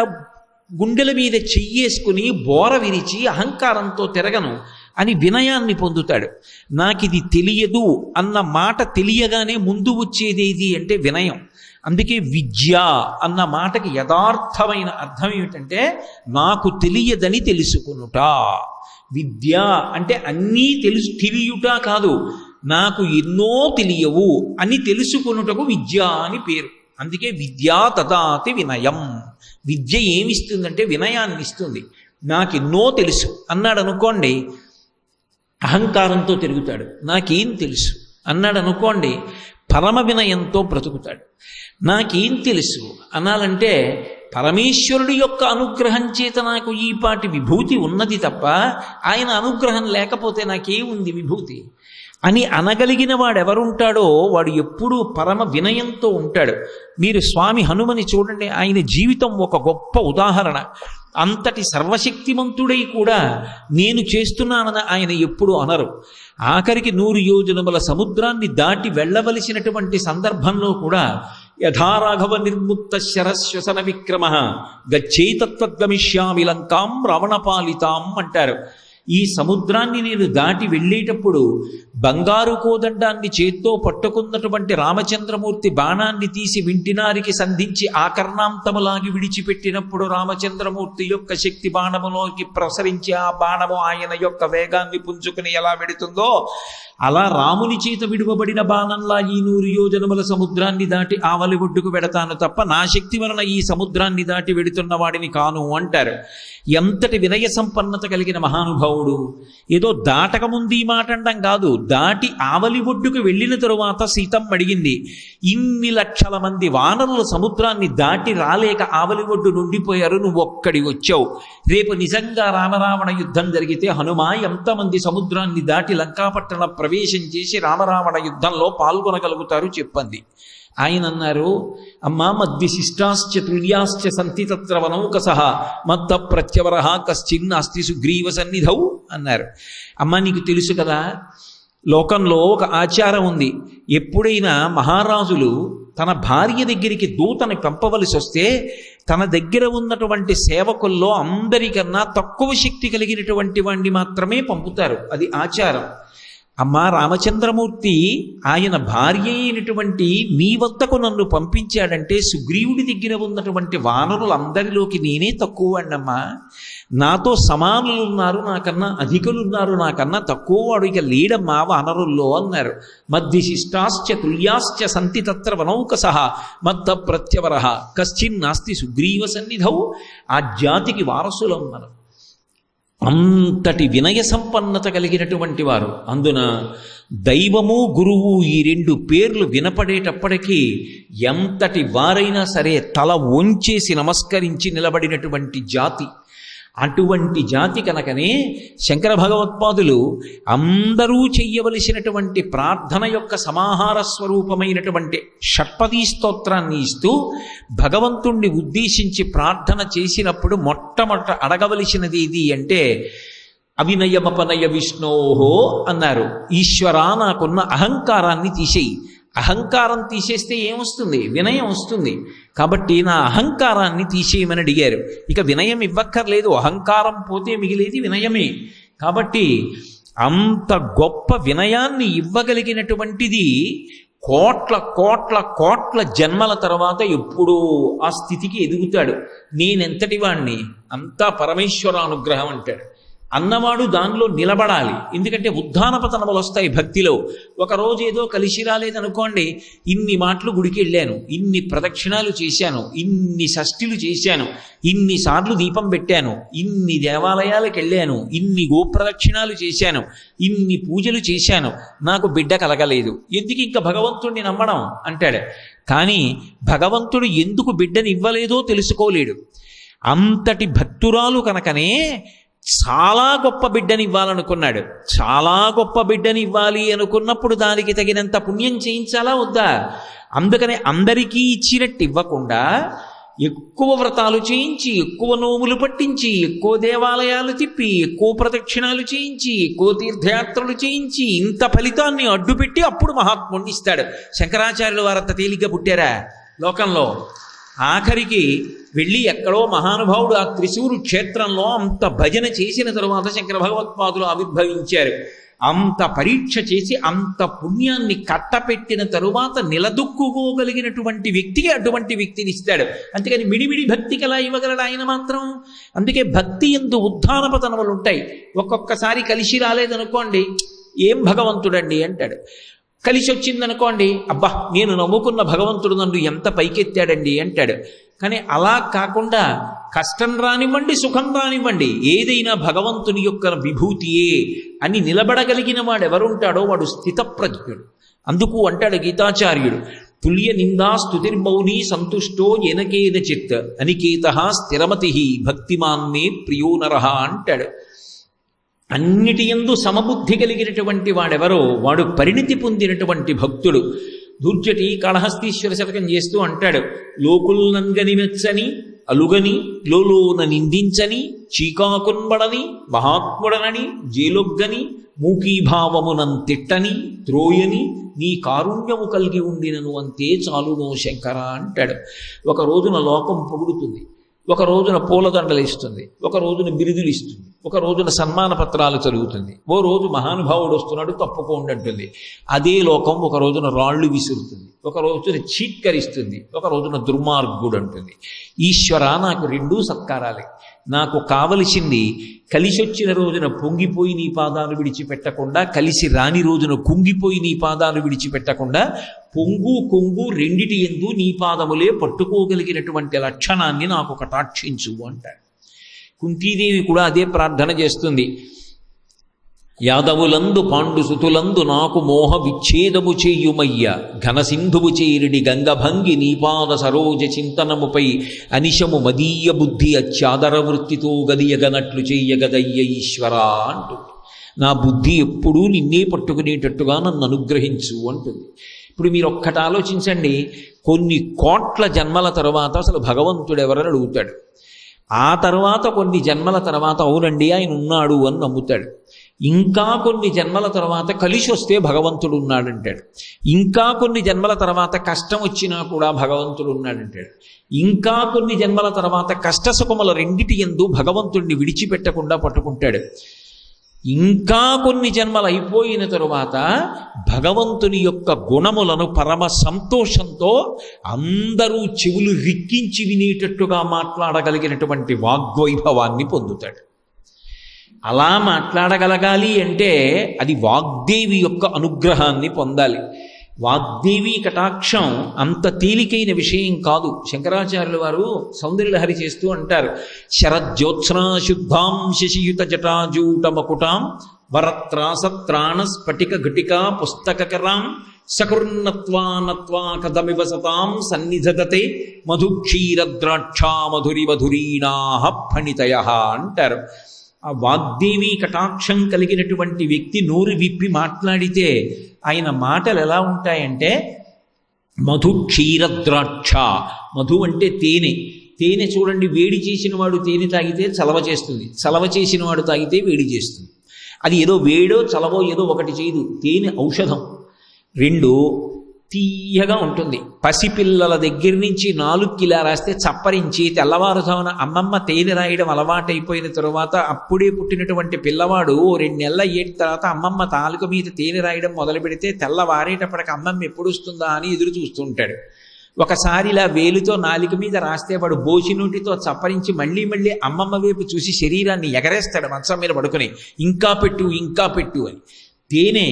గుండెల మీద చెయ్యేసుకుని బోర విరిచి అహంకారంతో తిరగను అని వినయాన్ని పొందుతాడు. నాకిది తెలియదు అన్న మాట తెలియగానే ముందు వచ్చేదేది అంటే వినయం. అందుకే విద్య అన్న మాటకి యథార్థమైన అర్థం ఏమిటంటే, నాకు తెలియదని తెలుసుకునుట. విద్య అంటే అన్నీ తెలియుట కాదు, నాకు ఎన్నో తెలియవు అని తెలుసుకునుటకు విద్య అని పేరు. అందుకే విద్యా తదాతి వినయం. విద్య ఏమిస్తుందంటే వినయాన్ని ఇస్తుంది. నాకెన్నో తెలుసు అన్నాడు అనుకోండి, అహంకారంతో తిరుగుతాడు. నాకేం తెలుసు అన్నాడు అనుకోండి, పరమ వినయంతో బ్రతుకుతాడు. నాకేం తెలుసు అనాలంటే, పరమేశ్వరుడి యొక్క అనుగ్రహం చేత నాకు ఈ పాటి విభూతి ఉన్నది తప్ప, ఆయన అనుగ్రహం లేకపోతే నాకేముంది విభూతి అని అనగలిగిన వాడెవరుంటాడో వాడు ఎప్పుడూ పరమ వినయంతో ఉంటాడు. మీరు స్వామి హనుమని చూడండి, ఆయన జీవితం ఒక గొప్ప ఉదాహరణ. అంతటి సర్వశక్తిమంతుడై కూడా నేను చేస్తున్నానని ఆయన ఎప్పుడు అనరు. ఆఖరికి 100 యోజనముల సముద్రాన్ని దాటి వెళ్ళవలసినటువంటి సందర్భంలో కూడా యథారాఘవ నిర్ముక్త శరశ్వసన విక్రమ గచ్చైతత్వద్గమిష్యామి లంకాం రావణపాలితాం అంటారు. ఈ సముద్రాన్ని నేను దాటి వెళ్ళేటప్పుడు బంగారు కోదండాన్ని చేత్తో పట్టుకున్నటువంటి రామచంద్రమూర్తి బాణాన్ని తీసి వింటినారికి సంధించి ఆకర్ణాంతములాగి విడిచిపెట్టినప్పుడు రామచంద్రమూర్తి యొక్క శక్తి బాణములోకి ప్రసరించి ఆ బాణము ఆయన యొక్క వేగాన్ని పుంజుకుని ఎలా వెడుతుందో, అలా రాముని చేత విడువబడిన బాణంలా ఈ 100 యోజనముల సముద్రాన్ని దాటి ఆవలి ఒడ్డుకు వెడతాను తప్ప నా శక్తి వలన ఈ సముద్రాన్ని దాటి వెడుతున్న వాడిని కాను అంటారు. ఎంతటి వినయ సంపన్నత కలిగిన మహానుభావుడు! ఏదో దాటక ముందు ఈ మాట అండం కాదు, దాటి ఆవలి ఒడ్డుకు వెళ్ళిన తరువాత సీతమ్మ అడిగింది, ఇన్ని లక్షల మంది వానరులు సముద్రాన్ని దాటి రాలేక ఆవలి ఒడ్డు నుండిపోయారు, నువ్వు ఒక్కడి వచ్చావు. రేపు నిజంగా రామరావణ యుద్ధం జరిగితే హనుమా ఎంతమంది సముద్రాన్ని దాటి లంకాపట్టణ ప్రవేశం చేసి రామరావణ యుద్ధంలో పాల్గొనగలుగుతారు చెప్పండి. ఆయన అన్నారు, అమ్మా మద్విశిష్టాశ్చ తుల్యాశ్చ సంతి తత్ర వనౌకసః మత్త ప్రత్యవరః కశ్చిన్నాస్తి సుగ్రీవ సన్నిధౌ అన్నారు. అమ్మా నీకు తెలుసు కదా, లోకంలో ఒక ఆచారం ఉంది. ఎప్పుడైనా మహారాజులు తన భార్య దగ్గరికి దూతని పంపవలసి వస్తే తన దగ్గర ఉన్నటువంటి సేవకుల్లో అందరికన్నా తక్కువ శక్తి కలిగినటువంటి వాడిని మాత్రమే పంపుతారు. అది ఆచారం. అమ్మా రామచంద్రమూర్తి ఆయన భార్య అయినటువంటి నీ వద్దకు నన్ను పంపించాడంటే సుగ్రీవుడి దగ్గర ఉన్నటువంటి వానరులందరిలోకి నేనే తక్కువ వాడినమ్మా. నాతో సమానులు ఉన్నారు, నాకన్నా అధికులు ఉన్నారు, నాకన్నా తక్కువ వాడు ఇక లేడమ్మా వానరుల్లో అన్నారు. మద్విశిష్టాశ్చ తుల్యాశ్చ సంతి తత్ర వనౌకసః మత్త ప్రత్యవరః కశ్చిన్నాస్తి సుగ్రీవ సన్నిధౌ. ఆ జాతికి వారసులం మనం. అంతటి వినయ సంపన్నత కలిగినటువంటి వారు. అందున దైవము గురువు ఈ రెండు పేర్లు వినపడేటప్పటికీ ఎంతటి వారైనా సరే తల వంచేసి నమస్కరించి నిలబడినటువంటి జాతి. అటువంటి జాతి కనుకనే శంకర భగవత్పాదులు అందరూ చెయ్యవలసినటువంటి ప్రార్థన యొక్క సమాహార స్వరూపమైనటువంటి షట్పదీ స్తోత్రాన్ని ఇస్తూ భగవంతుణ్ణి ఉద్దేశించి ప్రార్థన చేసినప్పుడు మొట్టమొదట అడగవలసినది ఇది అంటే అవినయమపనయ విష్ణోహో అన్నారు. ఈశ్వరా, నాకున్న అహంకారాన్ని తీసేయి. అహంకారం తీసేస్తే ఏమొస్తుంది? వినయం వస్తుంది. కాబట్టి నా అహంకారాన్ని తీసేయమని అడిగారు. ఇక వినయం ఇవ్వక్కర్లేదు, అహంకారం పోతే మిగిలేది వినయమే. కాబట్టి అంత గొప్ప వినయాన్ని ఇవ్వగలిగినటువంటిది కోట్ల కోట్ల కోట్ల జన్మల తర్వాత ఎప్పుడూ ఆ స్థితికి ఎదుగుతాడు. నేనెంతటి వాణ్ణి, అంతా పరమేశ్వరానుగ్రహం అంటాడు. అన్నవాడు దానిలో నిలబడాలి. ఎందుకంటే ఉద్ధాన పతనములు వస్తాయి భక్తిలో. ఒకరోజు ఏదో కలిసి రాలేదనుకోండి, ఇన్ని మాటలు గుడికి వెళ్ళాను, ఇన్ని ప్రదక్షిణాలు చేశాను, ఇన్ని షష్ఠులు చేశాను, ఇన్నిసార్లు దీపం పెట్టాను, ఇన్ని దేవాలయాలకు వెళ్ళాను, ఇన్ని గోప్రదక్షిణాలు చేశాను, ఇన్ని పూజలు చేశాను, నాకు బిడ్డ కలగలేదు, ఎందుకు ఇంకా భగవంతుణ్ణి నమ్మడం అంటాడు. కానీ భగవంతుడు ఎందుకు బిడ్డని ఇవ్వలేదో తెలుసుకోలేడు. అంతటి భక్తురాలు కనుకనే చాలా గొప్ప బిడ్డని ఇవ్వాలనుకున్నాడు. చాలా గొప్ప బిడ్డని ఇవ్వాలి అనుకున్నప్పుడు దానికి తగినంత పుణ్యం చేయించాలా వద్దా? అందుకనే అందరికీ ఇచ్చినట్టు ఇవ్వకుండా ఎక్కువ వ్రతాలు చేయించి, ఎక్కువ నోములు పట్టించి, ఎక్కువ దేవాలయాలు తిప్పి, ఎక్కువ ప్రదక్షిణాలు చేయించి, ఎక్కువ తీర్థయాత్రలు చేయించి, ఇంత ఫలితాన్ని అడ్డుపెట్టి అప్పుడు మహాత్ముడిని ఇస్తాడు. శంకరాచార్యులు వారంత తేలిగ్గా పుట్టారా లోకంలో? ఆఖరికి వెళ్ళి ఎక్కడో మహానుభావుడు ఆ త్రిశూరు క్షేత్రంలో అంత భజన చేసిన తరువాత శంకర భగవత్పాదులు ఆవిర్భవించారు. అంత పరీక్ష చేసి అంత పుణ్యాన్ని కట్టపెట్టిన తరువాత నిలదొక్కుకోగలిగినటువంటి వ్యక్తికి అటువంటి వ్యక్తిని ఇస్తాడు. అంతేకాని మిడిమిడి భక్తికి ఎలా ఇవ్వగలడు ఆయన మాత్రం? అందుకే భక్తి యందు ఉద్ధాన పతనములు ఉంటాయి. ఒక్కొక్కసారి కలిసి రాలేదనుకోండి, ఏం భగవంతుడండి అంటాడు. కలిసి వచ్చిందనుకోండి, అబ్బా నేను నమ్ముకున్న భగవంతుడు నన్ను ఎంత పైకెత్తాడండి అంటాడు. కానీ అలా కాకుండా కష్టం రానివ్వండి, సుఖం రానివ్వండి, ఏదైనా భగవంతుని యొక్క విభూతియే అని నిలబడగలిగిన వాడు ఎవరుంటాడో వాడు స్థితప్రజ్ఞుడు. అందుకు అంటాడు గీతాచార్యుడు, తుల్య నిందా స్తుతిర్మౌని సంతుష్టో ఎనకేన చిత్ అనికేత స్థిరమతి భక్తిమాన్మే ప్రియో నరః అంటాడు. అన్నిటి యందు సమబుద్ధి కలిగినటువంటి వాడెవరో వాడు పరిణితి పొందినటువంటి భక్తుడు. దూర్జటి కాళహస్తీశ్వర శతకం చేస్తూ అంటాడు, లోకుల్నంగని మెచ్చని అలుగని లోలోన నిందించని చీకాకున్బడని మహాత్ముడనని జేలొగ్గని మూకీభావమునం తిట్టని త్రోయని నీ కారుణ్యము కలిగి ఉండినను అంతే చాలునో శంకర అంటాడు. ఒక రోజున లోకం పొగుడుతుంది, ఒక రోజున పూలదండలు ఇస్తుంది, ఒక రోజున బిరుదులు ఇస్తుంది, ఒక రోజున సన్మాన పత్రాలు చదువుతుంది, ఓ రోజు మహానుభావుడు వస్తున్నాడు తప్పుకోండి అంటుంది. అదే లోకం ఒక రోజున రాళ్ళు విసురుతుంది, ఒక రోజున చీత్కరిస్తుంది, ఒక రోజున దుర్మార్గుడు అంటుంది. ఈశ్వర, నాకు రెండూ సత్కారాలే. నాకు కావలసింది కలిసి వచ్చిన రోజున పొంగిపోయి నీ పాదాలు విడిచిపెట్టకుండా, కలిసి రాని రోజున కుంగిపోయి నీ పాదాలు విడిచిపెట్టకుండా, పొంగు కొంగు రెండిటి యందు నీ పాదములే పట్టుకోగలిగినటువంటి లక్షణాన్ని నాకు కటాక్షించు అంటాడు. కుంతీదేవి కూడా అదే ప్రార్థన చేస్తుంది. యాదవులందు పాండు సుతులందు నాకు మోహ విచ్ఛేదము చేయుమయ్య, ఘనసింధువు చేరిడి గంగభంగి నీపాద సరోజ చింతనముపై అనిశము మదీయ బుద్ధి అత్యాదర వృత్తితో గదియగనట్లు చెయ్యగదయ్య ఈశ్వరా అంటుంది. నా బుద్ధి ఎప్పుడూ నిన్నే పట్టుకునేటట్టుగా నన్ను అనుగ్రహించు అంటుంది. ఇప్పుడు మీరు ఒక్కటి ఆలోచించండి, కొన్ని కోట్ల జన్మల తర్వాత అసలు భగవంతుడు ఎవరని అడుగుతాడు. ఆ తర్వాత కొన్ని జన్మల తర్వాత అవునండి ఆయన ఉన్నాడు అని నమ్ముతాడు. ఇంకా కొన్ని జన్మల తర్వాత కలిసి వస్తే భగవంతుడు ఉన్నాడంటాడు. ఇంకా కొన్ని జన్మల తర్వాత కష్టం వచ్చినా కూడా భగవంతుడు ఉన్నాడంటాడు. ఇంకా కొన్ని జన్మల తర్వాత కష్టసుఖముల రెండిటి యందు భగవంతుడిని విడిచిపెట్టకుండా పట్టుకుంటాడు. ఇంకా కొన్ని జన్మలు అయిపోయిన తరువాత భగవంతుని యొక్క గుణములను పరమ సంతోషంతో అందరూ చెవులు రిక్కించి వినేటట్టుగా మాట్లాడగలిగినటువంటి వాగ్వైభవాన్ని పొందుతాడు. అలా మాట్లాడగలగాలి అంటే అది వాగ్దేవి యొక్క అనుగ్రహాన్ని పొందాలి. వాగ్దేవి కటాక్షం అంత తేలికైన విషయం కాదు. శంకరాచార్యుల వారు సౌందర్యలహరి చేస్తూ అంటారు, శరజ్యోత్స్నా శుద్ధాం శశియుత జటాజూట మకుటాం వరత్రాసత్రాణ స్ఫటిక ఘటికా పుస్తకరాం సకృన్నత్వా కథమివ సతాం సన్నిధదతే మధుక్షీరద్రాక్షా మధురి మధురీణాః ఫణితయ అంటారు. ఆ వాగ్దేవి కటాక్షం కలిగినటువంటి వ్యక్తి నోరు విప్పి మాట్లాడితే ఆయన మాటలు ఎలా ఉంటాయంటే మధు క్షీరద్రాక్ష. మధు అంటే తేనె. తేనె చూడండి, వేడి చేసిన వాడు తేనె తాగితే చలవ చేస్తుంది, చలవ చేసిన వాడు తాగితే వేడి చేస్తుంది. అది ఏదో వేడో చలవో ఏదో ఒకటి చేయదు. తేనె ఔషధం. రెండు, తీయగా ఉంటుంది. పసిపిల్లల దగ్గర నుంచి 4 కిలా రాస్తే చప్పరించి తెల్లవారుజామున అమ్మమ్మ తేనె రాయడం అలవాటైపోయిన తరువాత అప్పుడే పుట్టినటువంటి పిల్లవాడు 2 నెలల ఏటి తర్వాత అమ్మమ్మ తాలూక మీద తేనె రాయడం మొదలు పెడితే తెల్లవారేటప్పటికి అమ్మమ్మ ఎప్పుడు వస్తుందా అని ఎదురు చూస్తుంటాడు. ఒకసారి ఇలా వేలుతో నాలుక మీద రాస్తే వాడు బోసి నోటితో చప్పరించి మళ్ళీ మళ్ళీ అమ్మమ్మ వైపు చూసి శరీరాన్ని ఎగరేస్తాడు మంచం మీద పడుకుని, ఇంకా పెట్టు ఇంకా పెట్టు అని. తేనె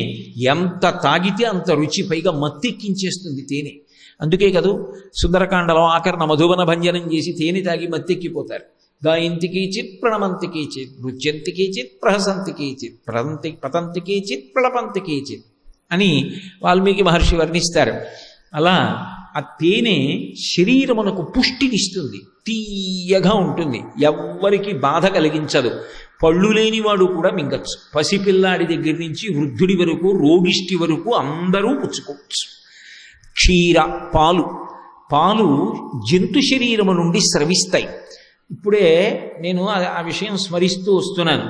ఎంత తాగితే అంత రుచి, పైగా మత్తెక్కించేస్తుంది తేనె. అందుకే కదూ సుందరకాండలో ఆకరణ మధువన భంజనం చేసి తేనె తాగి మత్తెక్కిపోతారు. గాయంతికి చిత్ ప్రణమంతికి చిత్ నృత్యంతికి చిత్ ప్రహసంతికి చిత్ పతంతికి చిత్ ప్రళపంతికి చిత్ అని వాల్మీకి మహర్షి వర్ణిస్తారు. అలా ఆ తేనె శరీరమునకు పుష్టినిస్తుంది, తీయగా ఉంటుంది, ఎవ్వరికి బాధ కలిగించదు. పళ్ళు లేనివాడు కూడా మింగచ్చు. పసిపిల్లాడి దగ్గర నుంచి వృద్ధుడి వరకు, రోగిష్టి వరకు అందరూ పుచ్చుకోవచ్చు. క్షీర, పాలు. పాలు జంతు శరీరము నుండి స్రవిస్తాయి. ఇప్పుడే నేను ఆ విషయం స్మరిస్తూ వస్తున్నాను.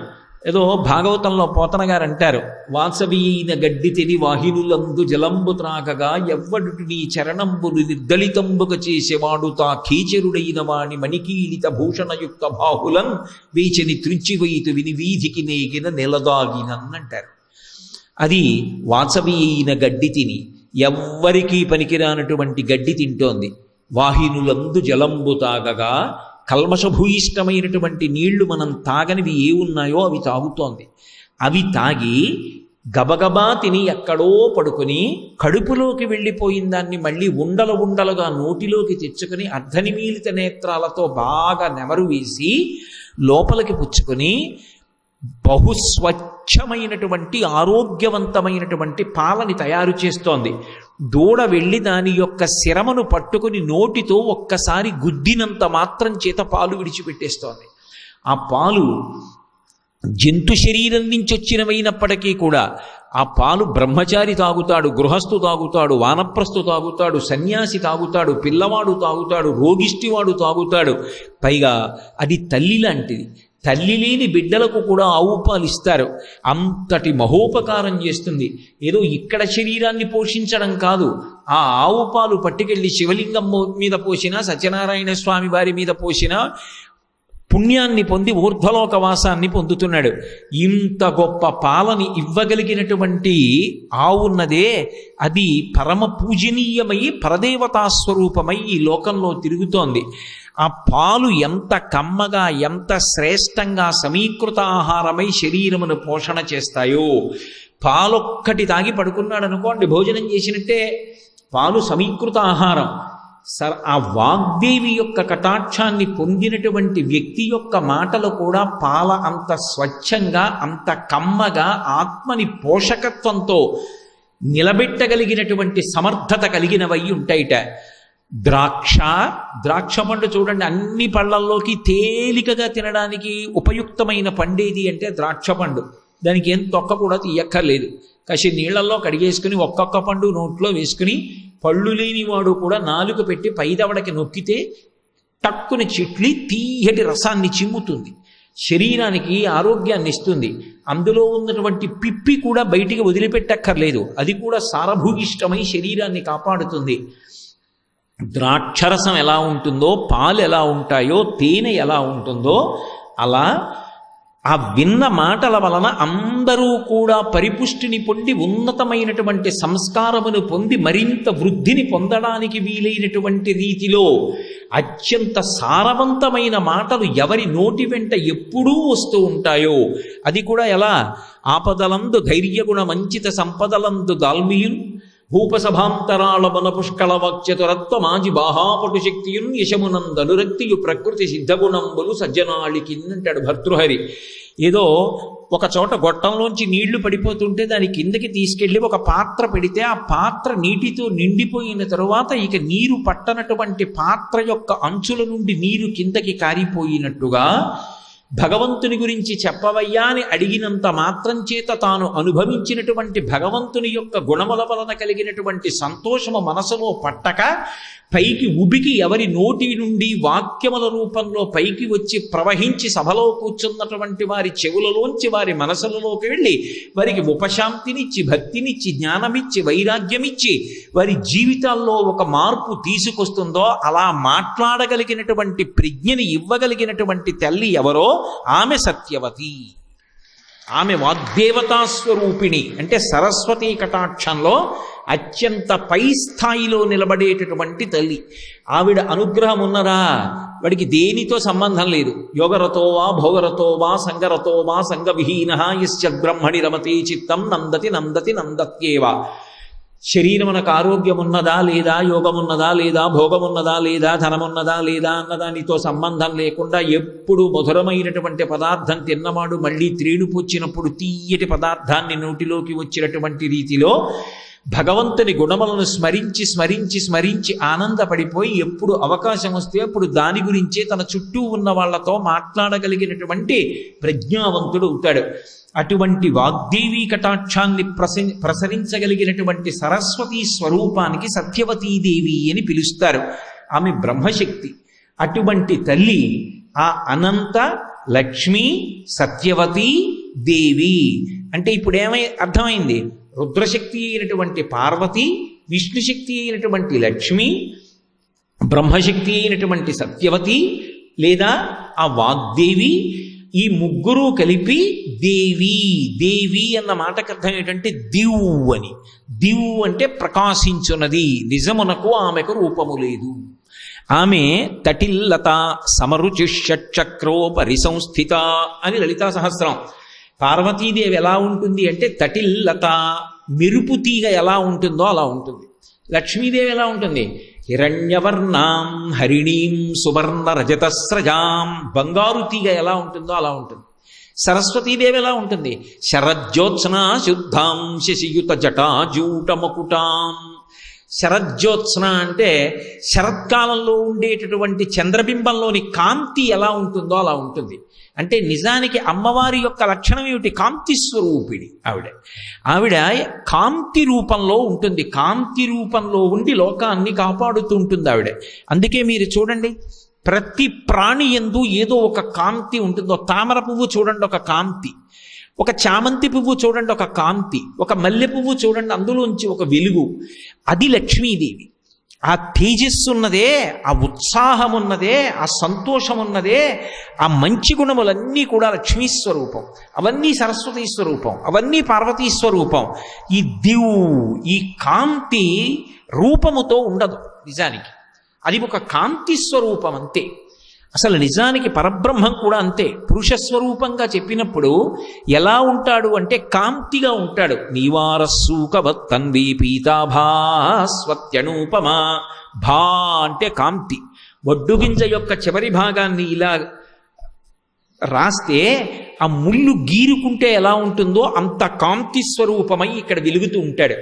ఏదో భాగవతంలో పోతన గారు అంటారు, వాసవీన గడ్డి తెని వాహినులందు జలంబు త్రాగగా ఎవ్వడుటు నీ చరణంబులు నిర్దళితంబుక చేసేవాడు తా కీచరుడైన వాణి మణికీలిత భూషణయుక్త బాహులన్ వేచని త్రుంచివైతు విని వీధికి నేగిన నెలదాగినంటారు. అది వాసవీన గడ్డి తిని ఎవ్వరికీ పనికిరానటువంటి గడ్డి తింటోంది. వాహినులందు జలంబు తాగగా, కల్మషభూయిష్టమైనటువంటి నీళ్లు మనం తాగనివి ఏ ఉన్నాయో అవి తాగుతోంది. అవి తాగి గబగబా తిని ఎక్కడో పడుకొని కడుపులోకి వెళ్ళిపోయిన దాన్ని మళ్ళీ ఉండలుగా నోటిలోకి తెచ్చుకొని అర్ధనిమీలిత నేత్రాలతో బాగా నెమరు వేసి లోపలికి పుచ్చుకొని బహుస్వచ్ఛమైనటువంటి ఆరోగ్యవంతమైనటువంటి పాలని తయారు చేస్తోంది. దూడ వెళ్ళి దాని యొక్క శిరమును పట్టుకుని నోటితో ఒక్కసారి గుద్దినంత మాత్రం చేత పాలు విడిచిపెట్టేస్తోంది. ఆ పాలు జంతు శరీరం నుంచి వచ్చినవైనప్పటికీ కూడా ఆ పాలు బ్రహ్మచారి తాగుతాడు, గృహస్థు తాగుతాడు, వానప్రస్థు తాగుతాడు, సన్యాసి తాగుతాడు, పిల్లవాడు తాగుతాడు, రోగిష్టివాడు తాగుతాడు. పైగా అది తల్లి లాంటిది. తల్లి లేని బిడ్డలకు కూడా ఆవు పాలు ఇస్తారు. అంతటి మహోపకారం చేస్తుంది. ఏదో ఇక్కడ శరీరాన్ని పోషించడం కాదు, ఆ ఆవు పాలు పట్టుకెళ్ళి శివలింగం మీద పోసినా, సత్యనారాయణ స్వామి వారి మీద పోసినా పుణ్యాన్ని పొంది ఊర్ధ్వలోక వాసాన్ని పొందుతున్నాడు. ఇంత గొప్ప పాలని ఇవ్వగలిగినటువంటి ఆవున్నదే, అది పరమ పూజనీయమై పరదేవతాస్వరూపమై ఈ లోకంలో తిరుగుతోంది. ఆ పాలు ఎంత కమ్మగా, ఎంత శ్రేష్టంగా సమీకృత ఆహారమై శరీరమును పోషణ చేస్తాయో. పాలొక్కటి తాగి పడుకున్నాడు అనుకోండి, భోజనం చేసినట్టే. పాలు సమీకృత ఆహారం. ఆ వాగ్దేవి యొక్క కటాక్షాన్ని పొందినటువంటి వ్యక్తి యొక్క మాటలు కూడా పాల అంత స్వచ్ఛంగా, అంత కమ్మగా, ఆత్మని పోషకత్వంతో నిలబెట్టగలిగినటువంటి సమర్థత కలిగినవై ఉంటాయిట. ద్రాక్ష పండు చూడండి, అన్ని పళ్ళల్లోకి తేలికగా తినడానికి ఉపయుక్తమైన పండేది అంటే ద్రాక్ష పండు. దానికి ఏం తొక్క కూడా తీయక్కర్లేదు. కాసి నీళ్లలో కడిగేసుకుని ఒక్కొక్క పండు నోట్లో వేసుకుని, పళ్ళు లేనివాడు కూడా నాలుక పెట్టి పైదవడకి నొక్కితే టక్కుని చిట్లి తీయటి రసాన్ని చిమ్ముతుంది, శరీరానికి ఆరోగ్యాన్ని ఇస్తుంది. అందులో ఉన్నటువంటి పిప్పి కూడా బయటికి వదిలిపెట్టక్కర్లేదు, అది కూడా సారభూయిష్టమై శరీరాన్ని కాపాడుతుంది. ద్రాక్షరసం ఎలా ఉంటుందో, పాలు ఎలా ఉంటాయో, తేనె ఎలా ఉంటుందో, అలా ఆ విన్న మాటల వలన అందరూ కూడా పరిపుష్టిని పొంది ఉన్నతమైనటువంటి సంస్కారమును పొంది మరింత వృద్ధిని పొందడానికి వీలైనటువంటి రీతిలో అత్యంత సారవంతమైన మాటలు ఎవరి నోటి వెంట ఎప్పుడూ వస్తూ ఉంటాయో, అది కూడా ఎలా? ఆపదలందు ధైర్యగుణ మంచిత సంపదలందు దాల్మియున్ భూపసభాంతరాళమన పుష్కళ వాక్యతురత్వ మాజి బాహాపటు శక్తియున్ యశమునందనురక్తియు ప్రకృతి సిద్ధగుణంబులు సజ్జనాళికి అంటాడు భర్తృహరి. ఏదో ఒక చోట గొట్టంలోంచి నీళ్లు పడిపోతుంటే దాని కిందకి తీసుకెళ్ళి ఒక పాత్ర పెడితే ఆ పాత్ర నీటితో నిండిపోయిన తరువాత ఇక నీరు పట్టనటువంటి పాత్ర యొక్క అంచుల నుండి నీరు కిందకి కారిపోయినట్టుగా భగవంతుని గురించి చెప్పవయ్యా అని అడిగినంత మాత్రం చేత తాను అనుభవించినటువంటి భగవంతుని యొక్క గుణముల వలన కలిగినటువంటి సంతోషము మనసులో పట్టక పైకి ఉబికి ఎవరి నోటి నుండి వాక్యముల రూపంలో పైకి వచ్చి ప్రవహించి సభలో కూర్చున్నటువంటి వారి చెవులలోంచి వారి మనసులలోకి వెళ్ళి వారికి ఉపశాంతినిచ్చి భక్తినిచ్చి జ్ఞానమిచ్చి వైరాగ్యమిచ్చి వారి జీవితాల్లో ఒక మార్పు తీసుకొస్తుందో అలా మాట్లాడగలిగినటువంటి ప్రజ్ఞని ఇవ్వగలిగినటువంటి తల్లి ఎవరో ఆమె సత్యవతి. ఆమె వాగ్దేవతా స్వరూపిణి అంటే సరస్వతీ కటాక్షంలో అత్యంత పై స్థాయిలో నిలబడేటటువంటి తల్లి. ఆవిడ అనుగ్రహం ఉన్నరా వాడికి దేనితో సంబంధం లేదు. యోగరతో వా భోగరతో వా సంగరతో వా సంగవిహీన యశ్చ బ్రహ్మణి రమతే చిత్తం నందతి నందతి నందత్యేవా. శరీరమునకు ఆరోగ్యం ఉన్నదా లేదా, యోగం ఉన్నదా లేదా, భోగం ఉన్నదా లేదా, ధనమున్నదా లేదా అన్నదానితో సంబంధం లేకుండా ఎప్పుడు మధురమైనటువంటి పదార్థం తిన్నవాడు మళ్ళీ త్రేణుపు వచ్చినప్పుడు తీయటి పదార్థాన్ని నోటిలోకి వచ్చినటువంటి రీతిలో భగవంతుని గుణములను స్మరించి స్మరించి స్మరించి ఆనందపడిపోయి ఎప్పుడు అవకాశం వస్తే అప్పుడు దాని గురించే తన చుట్టూ ఉన్న వాళ్లతో మాట్లాడగలిగినటువంటి ప్రజ్ఞావంతుడు అవుతాడు. అటువంటి వాగ్దేవీ కటాక్షాన్ని ప్రసరించగలిగినటువంటి సరస్వతీ స్వరూపానికి సత్యవతీదేవి అని పిలుస్తారు. ఆమె బ్రహ్మశక్తి. అటువంటి తల్లి ఆ అనంత లక్ష్మీ సత్యవతీ దేవి అంటే ఇప్పుడు అర్థమైంది. రుద్రశక్తి అయినటువంటి పార్వతి, విష్ణుశక్తి అయినటువంటి లక్ష్మి, బ్రహ్మశక్తి అయినటువంటి సత్యవతి లేదా ఆ వాగ్దేవి, ఈ ముగ్గురు కలిపి దేవి. దేవి అన్న మాటకు అర్థం ఏంటంటే దివ్ అని. దివ్ అంటే ప్రకాశించున్నది. నిజమునకు ఆమెకు రూపము లేదు. ఆమె తటిల్లత సమరుచి షట్చక్రో పరిసంస్థిత అని లలితా సహస్రం. పార్వతీదేవి ఎలా ఉంటుంది అంటే తటిల్లత, మెరుపు తీగ ఎలా ఉంటుందో అలా ఉంటుంది. లక్ష్మీదేవి ఎలా ఉంటుంది? హిరణ్యవర్ణాం హరిణీం సువర్ణ రజతస్రజాం, బంగారు తీగ ఎలా ఉంటుందో అలా ఉంటుంది. సరస్వతీదేవి ఎలా ఉంటుంది? శరజ్యోత్స్నా శుద్ధాం శశియుత జటాజూట మకుటాం. శరజ్యోత్స్న అంటే శరత్కాలంలో ఉండేటటువంటి చంద్రబింబంలోని కాంతి ఎలా ఉంటుందో అలా ఉంటుంది. అంటే నిజానికి అమ్మవారి యొక్క లక్షణం ఏమిటి? కాంతి స్వరూపిణి. ఆవిడ కాంతి రూపంలో ఉంటుంది. కాంతి రూపంలో ఉండి లోకాన్ని కాపాడుతూ ఉంటుంది ఆవిడ. అందుకే మీరు చూడండి, ప్రతి ప్రాణి యందు ఏదో ఒక కాంతి ఉంటుందో. తామర పువ్వు చూడండి ఒక కాంతి, ఒక చామంతి పువ్వు చూడండి ఒక కాంతి, ఒక మల్లె పువ్వు చూడండి అందులోంచి ఒక వెలుగు. అది లక్ష్మీదేవి. ఆ తేజస్సు ఉన్నదే, ఆ ఉత్సాహం ఉన్నదే, ఆ సంతోషం ఉన్నదే, ఆ మంచి గుణములన్నీ కూడా లక్ష్మీ స్వరూపం. అవన్నీ సరస్వతీ స్వరూపం, అవన్నీ పార్వతీ స్వరూపం. ఈ దివ్, ఈ కాంతి రూపముతో ఉండదు. నిజానికి అది ఒక కాంతి స్వరూపం అంతే. అసలు నిజానికి పరబ్రహ్మం కూడా అంతే. పురుష స్వరూపంగా చెప్పినప్పుడు ఎలా ఉంటాడు అంటే కాంతిగా ఉంటాడు. నీవారస్సూకవత్తన్వీ పీతాభాస్వత్యనూపమా. భా అంటే కాంతి. వడ్డుగింజ యొక్క చివరి భాగాన్ని ఇలా రాస్తే ఆ ముళ్ళు గీరుకుంటే ఎలా ఉంటుందో అంత కాంతి స్వరూపమై ఇక్కడ వెలుగుతూ ఉంటాడు.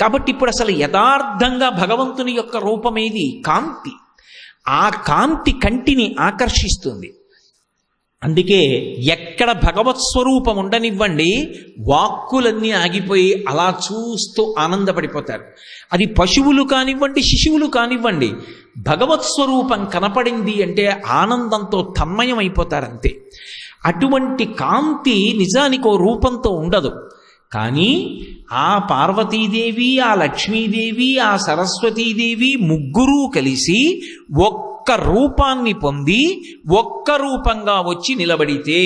కాబట్టి ఇప్పుడు అసలు యథార్థంగా భగవంతుని యొక్క రూపమేది? కాంతి. ఆ కాంతి కంటిని ఆకర్షిస్తుంది. అందుకే ఎక్కడ భగవత్ స్వరూపం ఉండనివ్వండి, వాక్కులన్నీ ఆగిపోయి అలా చూస్తూ ఆనందపడిపోతారు. అది పశువులు కానివ్వండి, శిశువులు కానివ్వండి, భగవత్ స్వరూపం కనపడింది అంటే ఆనందంతో తన్మయం అయిపోతారంతే. అటువంటి కాంతి నిజానికి ఓ రూపంతో ఉండదు. కానీ ఆ పార్వతీదేవి, ఆ లక్ష్మీదేవి, ఆ సరస్వతీదేవి ముగ్గురూ కలిసి ఒక్క రూపాన్ని పొంది ఒక్క రూపంగా వచ్చి నిలబడితే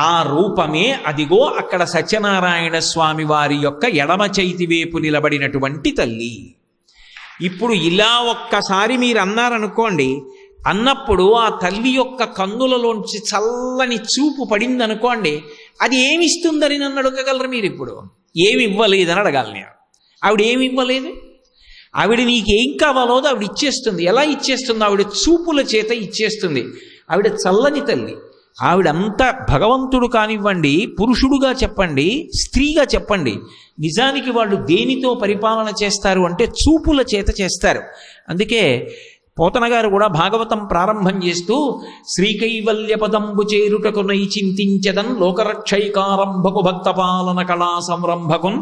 ఆ రూపమే అదిగో అక్కడ సత్యనారాయణ స్వామి వారి యొక్క ఎడమ చేతివైపు నిలబడినటువంటి తల్లి. ఇప్పుడు ఇలా ఒక్కసారి మీరు అన్నారనుకోండి, అన్నప్పుడు ఆ తల్లి యొక్క కన్నులలోంచి చల్లని చూపు పడింది అనుకోండి, అది ఏమిస్తుందని నన్ను అడగగలరు మీరు? ఇప్పుడు ఏమి ఇవ్వలేదని అడగాలి నేను. ఆవిడ ఏమి ఇవ్వలేదు. ఆవిడ నీకేం కావాలో ఆవిడ ఇచ్చేస్తుంది. ఎలా ఇచ్చేస్తుంది? ఆవిడ చూపుల చేత ఇచ్చేస్తుంది. ఆవిడ చల్లని తల్లి, ఆవిడంతా భగవంతుడు కానివ్వండి, పురుషుడుగా చెప్పండి, స్త్రీగా చెప్పండి, నిజానికి వాళ్ళు దేనితో పరిపాలన చేస్తారు అంటే చూపుల చేత చేస్తారు. అందుకే పోతన గారు కూడా భాగవతం ప్రారంభం చేస్తూ శ్రీకైవల్య పదంబు చేరుటకు నై చింతించదన్ లోకరక్షైకారంభకు భక్తపాలన కళా సంరంభకున్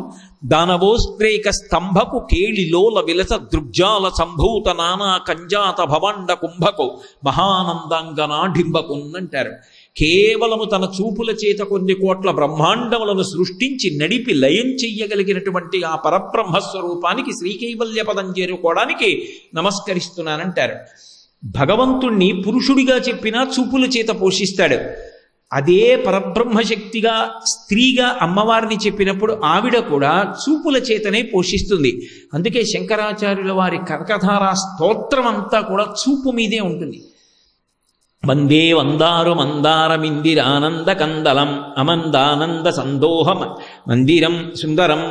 దానవోస్త్రేక స్తంభకు కేళిలోల విలస దృగ్జాల సంభూత నానా కంజాత భవండ కుంభకు మహానందాంగనాఢింబకున్ అంటారు. కేవలము తన చూపుల చేత కొన్ని కోట్ల బ్రహ్మాండములను సృష్టించి నడిపి లయం చెయ్యగలిగినటువంటి ఆ పరబ్రహ్మస్వరూపానికి శ్రీకైవల్య పదం చేరుకోవడానికి నమస్కరిస్తున్నానంటారు. భగవంతుణ్ణి పురుషుడిగా చెప్పినా చూపుల చేత పోషిస్తాడు. అదే పరబ్రహ్మశక్తిగా స్త్రీగా అమ్మవారిని చెప్పినప్పుడు ఆవిడ కూడా చూపుల చేతనే పోషిస్తుంది. అందుకే శంకరాచార్యుల వారి కనకధారా స్తోత్రం అంతా కూడా చూపు మీదే ఉంటుంది. వందే వందారు మందారమిందిరానంద కందలం అమందానంద సందోహం మందిరం సుందరం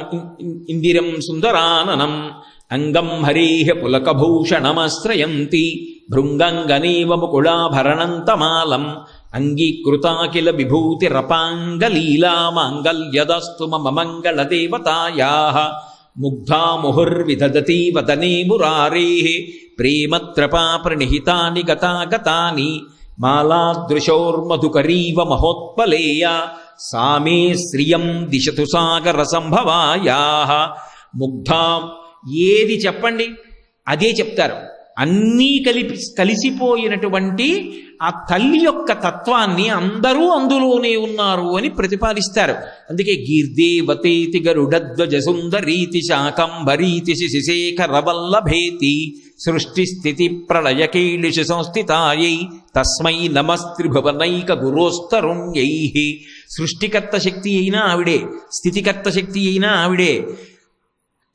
ఇందిరం సుందరాననం అంగం హరేహ పులకభూషణమశ్రయంతి భృంగంగనేవ ముకుళాభరణంతమాలం అంగీకృతాఖిల విభూతిరపాంగలీలా మాంగల్యదస్తు మమ మంగళదేవతాయాః ముగ్ధా ముహుర్విదదతి వదనే మురారేః ప్రేమత్రపా ప్రణిహితాని గతాగతాని మాలాదృశోర్మధుకరీవ మహోత్పలేయ సామే శ్రియం దిశతు సాగర సంభవాయాః. ముగ్ధాం ఏది చెప్పండి అదే చెప్తారు. అన్నీ కలిసిపోయినటువంటి ఆ తల్లి యొక్క తత్వాన్ని అందరూ అందులోనే ఉన్నారు అని ప్రతిపాదిస్తారు. అందుకే గీర్దేవతేతి గరుడధ్వజ సుందరీతి శాకంభరీతి శిశిశేఖరవల్లభేతి సృష్టి స్థితి ప్రళయకైళిష సంస్థితాయై తస్మై నమస్త్రిభువనైక గురోస్తరుణ్యై. సృష్టికర్త శక్తి అయినా ఆవిడే, స్థితికర్త శక్తి అయినా ఆవిడే,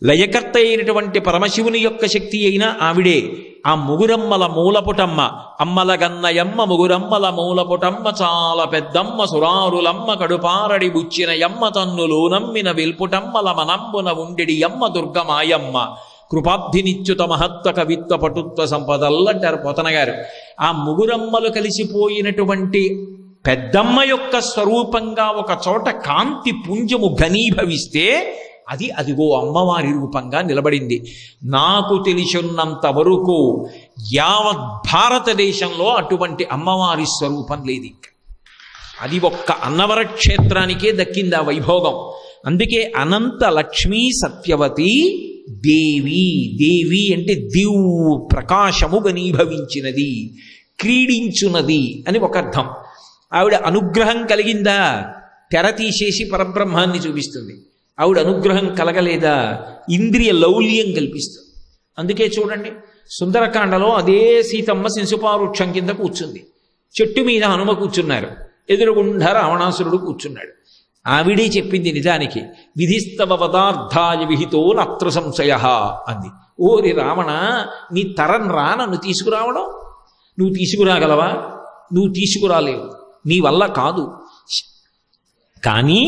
లయకర్త అయినటువంటి పరమశివుని యొక్క శక్తి అయినా ఆవిడే. ఆ ముగురమ్మల మూలపుటమ్మ, అమ్మల గన్నయమ్మ ముగురమ్మల మూలపుటమ్మ చాలా పెద్దమ్మ సురారులమ్మ కడుపారడి బుచ్చిన యమ్మ తన్నులు నమ్మిన వెల్పుటమ్మల మనంబున ఉండిడి యమ్మ దుర్గమాయమ్మ కృపాబ్ధినిచ్యుత మహత్వ కవిత్వ పటుత్వ సంపదల్లంటారు పోతన గారు. ఆ ముగురమ్మలు కలిసిపోయినటువంటి పెద్దమ్మ యొక్క స్వరూపంగా ఒక చోట కాంతి పుంజము ఘనీభవిస్తే అది అదిగో అమ్మవారి రూపంగా నిలబడింది. నాకు తెలిసినంత వరకు యావత్ భారతదేశంలో అటువంటి అమ్మవారి స్వరూపం లేదు ఇంకా. అది ఒక్క అన్నవర క్షేత్రానికే దక్కింది ఆ వైభోగం. అందుకే అనంత లక్ష్మీ సత్యవతి దేవి. దేవి అంటే దివ్ ప్రకాశము గనీభవించినది, క్రీడించున్నది అని ఒక అర్థం. ఆవిడ అనుగ్రహం కలిగిందా, తెర తీసేసి పరబ్రహ్మాన్ని చూపిస్తుంది. ఆవిడ అనుగ్రహం కలగలేదా, ఇంద్రియ లౌల్యం కల్పిస్తుంది. అందుకే చూడండి సుందరకాండలో అదే సీతమ్మ శిశుపారుక్షం కింద కూర్చుంది, చెట్టు మీద హనుమ కూర్చున్నారు, ఎదురుగుండా రావణాసురుడు కూర్చున్నాడు. ఆవిడే చెప్పింది నిజానికి విధిస్తవ పదార్థాయ విహితో నత్ర సంశయ అంది. ఓరి రావణ, నీ తరం రా నన్ను తీసుకురావడం, నువ్వు తీసుకురాగలవా? నువ్వు తీసుకురాలేవు, నీ వల్ల కాదు. కానీ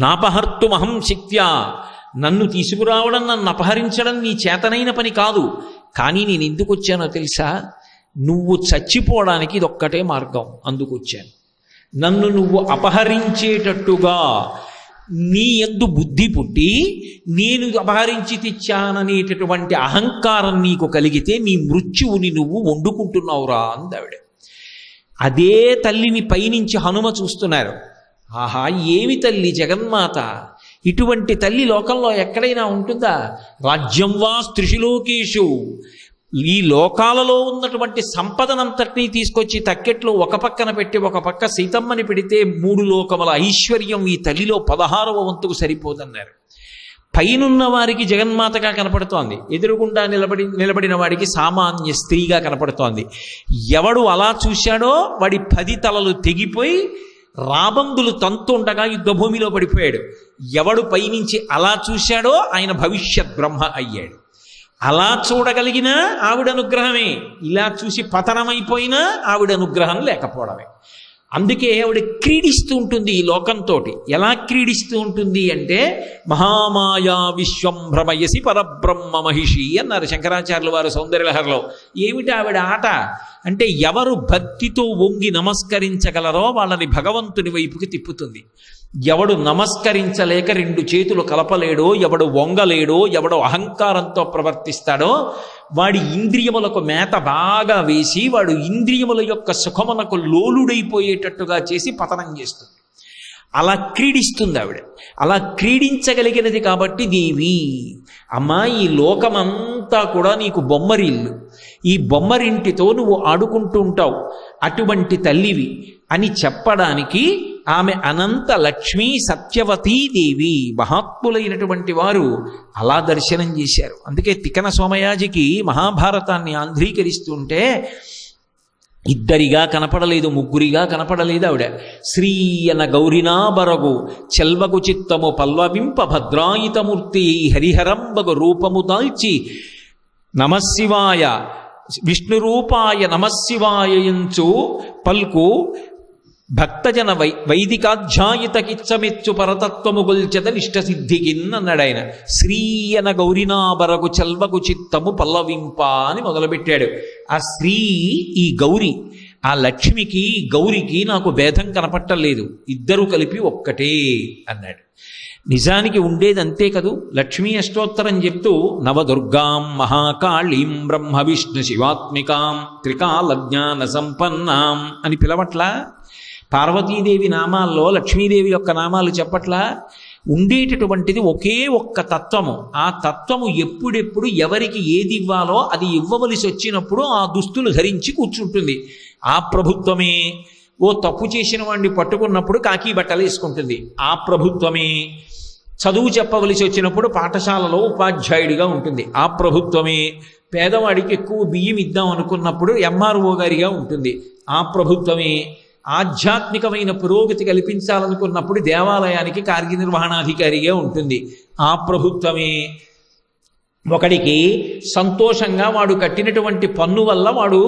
నాపహర్తుమహం శక్త్యా, నన్ను తీసుకురావడం, నన్ను అపహరించడం నీ చేతనైన పని కాదు. కానీ నేను ఎందుకు వచ్చానో తెలుసా? నువ్వు చచ్చిపోవడానికి ఇదొక్కటే మార్గం, అందుకు వచ్చాను. నన్ను నువ్వు అపహరించేటట్టుగా నీ యందు బుద్ధి పుట్టి నేను అపహరించి తెచ్చాననేటటువంటి అహంకారం నీకు కలిగితే నీ మృత్యువుని నువ్వు వండుకుంటున్నావురా అందావిడ. అదే తల్లిని పైనుంచి హనుమ చూస్తున్నారు. ఆహా, ఏమి తల్లి జగన్మాత! ఇటువంటి తల్లి లోకంలో ఎక్కడైనా ఉంటుందా? రాజ్యం వా స్త్రిశులోకేషు, ఈ లోకాలలో ఉన్నటువంటి సంపదనంతటినీ తీసుకొచ్చి తక్కెట్లో ఒక పక్కన పెట్టి ఒక పక్క సీతమ్మని పెడితే 3 లోకముల ఐశ్వర్యం ఈ తల్లిలో 16వ వంతుకు సరిపోదన్నారు. పైనున్న వారికి జగన్మాతగా కనపడుతోంది, ఎదురుగుండా నిలబడిన వాడికి సామాన్య స్త్రీగా కనపడుతోంది. ఎవడు అలా చూశాడో వాడి 10 తలలు తెగిపోయి రాబందులు తంతుండగా యుద్ధభూమిలో పడిపోయాడు. ఎవడు పైనుంచి అలా చూశాడో ఆయన భవిష్యత్ బ్రహ్మ అయ్యాడు. అలా చూడగలిగినా ఆవిడ అనుగ్రహమే, ఇలా చూసి పతనమైపోయినా ఆవిడ అనుగ్రహం లేకపోవడమే. అందుకే ఆవిడ క్రీడిస్తూ ఉంటుంది ఈ లోకంతో. ఎలా క్రీడిస్తూ ఉంటుంది అంటే మహామాయా విశ్వం భ్రమయసి పరబ్రహ్మ మహిషి అన్నారు శంకరాచార్యుల వారు సౌందర్యలహరిలో. ఏమిటి ఆవిడ ఆట అంటే ఎవరు భక్తితో వంగి నమస్కరించగలరో వాళ్ళని భగవంతుని వైపుకి తిప్పుతుంది. ఎవడు నమస్కరించలేక రెండు చేతులు కలపలేడో, ఎవడు వంగలేడో, ఎవడు అహంకారంతో ప్రవర్తిస్తాడో వాడి ఇంద్రియములకు మేత బాగా వేసి వాడు ఇంద్రియముల యొక్క సుఖమునకు లోలుడైపోయేటట్టుగా చేసి పతనం చేస్తుంది. అలా క్రీడిస్తుంది ఆవిడ. అలా క్రీడించగలిగినది కాబట్టి దేవి అమ్మా ఈ లోకమంతా కూడా నీకు బొమ్మరిల్లు, ఈ బొమ్మరింటితో నువ్వు ఆడుకుంటూ ఉంటావు, అటువంటి తల్లివి అని చెప్పడానికి ఆమె అనంత లక్ష్మీ సత్యవతీదేవి. మహాత్ములైనటువంటి వారు అలా దర్శనం చేశారు. అందుకే తిక్కన సోమయాజికి మహాభారతాన్ని ఆంధ్రీకరిస్తుంటే ఇద్దరిగా కనపడలేదు, ముగ్గురిగా కనపడలేదు ఆవిడ. శ్రీయన గౌరినాబరగు చెల్వగు చిత్తము పల్వవింప భద్రాయితమూర్తి హరిహరంబగు రూపము దాల్చి నమశివాయ విష్ణురూపాయ నమశివాయయంచు పల్కు భక్తజన వైదికాధ్యాయితకిచ్చమెచ్చు పరతత్వము గొల్చెద నిష్టసిద్ధికిన్ అన్నాడు ఆయన. శ్రీయన గౌరినాబరగు చల్వగు చిత్తము పల్లవింప అని మొదలుపెట్టాడు. ఆ శ్రీ ఈ గౌరి, ఆ లక్ష్మికి గౌరికి నాకు భేదం కనపట్టలేదు, ఇద్దరు కలిపి ఒక్కటే అన్నాడు. నిజానికి ఉండేది అంతే కదూ. లక్ష్మీ అష్టోత్తరం చెప్తూ నవదుర్గాం మహాకాళీం బ్రహ్మ విష్ణు శివాత్మికాం త్రికాల జ్ఞాన సంపన్నాం అని పిలవట్లా? పార్వతీదేవి నామాల్లో లక్ష్మీదేవి యొక్క నామాలు చెప్పట్లా? ఉండేటటువంటిది ఒకే ఒక్క తత్వము. ఆ తత్వము ఎప్పుడెప్పుడు ఎవరికి ఏది ఇవ్వాలో అది ఇవ్వవలసి వచ్చినప్పుడు ఆ దుస్తులు ధరించి కూర్చుంటుంది. ఆ ప్రభుత్వమే ఓ తప్పు చేసిన వాడిని పట్టుకున్నప్పుడు కాకి బట్టలు వేసుకుంటుంది. ఆ ప్రభుత్వమే చదువు చెప్పవలసి వచ్చినప్పుడు పాఠశాలలో ఉపాధ్యాయుడిగా ఉంటుంది. ఆ ప్రభుత్వమే పేదవాడికి ఎక్కువ బియ్యం ఇద్దాం అనుకున్నప్పుడు ఎంఆర్ఓ గారిగా ఉంటుంది. ఆ ప్రభుత్వమే ఆధ్యాత్మికమైన పురోగతి కల్పించాలనుకున్నప్పుడు దేవాలయానికి కార్యనిర్వహణాధికారిగా ఉంటుంది. ఆ ప్రభుత్వమే ఒకడికి సంతోషంగా వాడు కట్టినటువంటి పన్ను వల్ల వాడు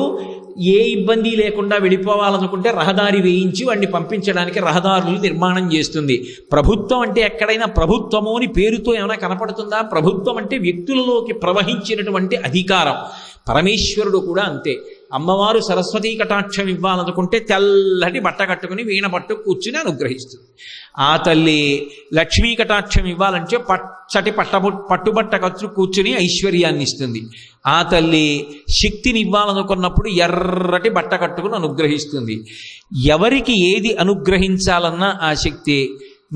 ఏ ఇబ్బంది లేకుండా వెళ్ళిపోవాలనుకుంటే రహదారి వేయించి వాడిని పంపించడానికి రహదారులు నిర్మాణం చేస్తుంది. ప్రభుత్వం అంటే ఎక్కడైనా ప్రభుత్వము అని పేరుతో ఏమైనా కనపడుతుందా? ప్రభుత్వం అంటే వ్యక్తులలోకి ప్రవహించినటువంటి అధికారం. పరమేశ్వరుడు కూడా అంతే. అమ్మవారు సరస్వతీ కటాక్షం ఇవ్వాలనుకుంటే తెల్లటి బట్ట కట్టుకుని వీణ పట్టు కూర్చుని అనుగ్రహిస్తుంది. ఆ తల్లి లక్ష్మీ కటాక్షం ఇవ్వాలంటే పచ్చటి పట్టుబట్ట కచ్చు కూర్చుని ఐశ్వర్యాన్ని ఇస్తుంది. ఆ తల్లి శక్తిని ఇవ్వాలనుకున్నప్పుడు ఎర్రటి బట్ట కట్టుకుని అనుగ్రహిస్తుంది. ఎవరికి ఏది అనుగ్రహించాలన్నా ఆ శక్తి.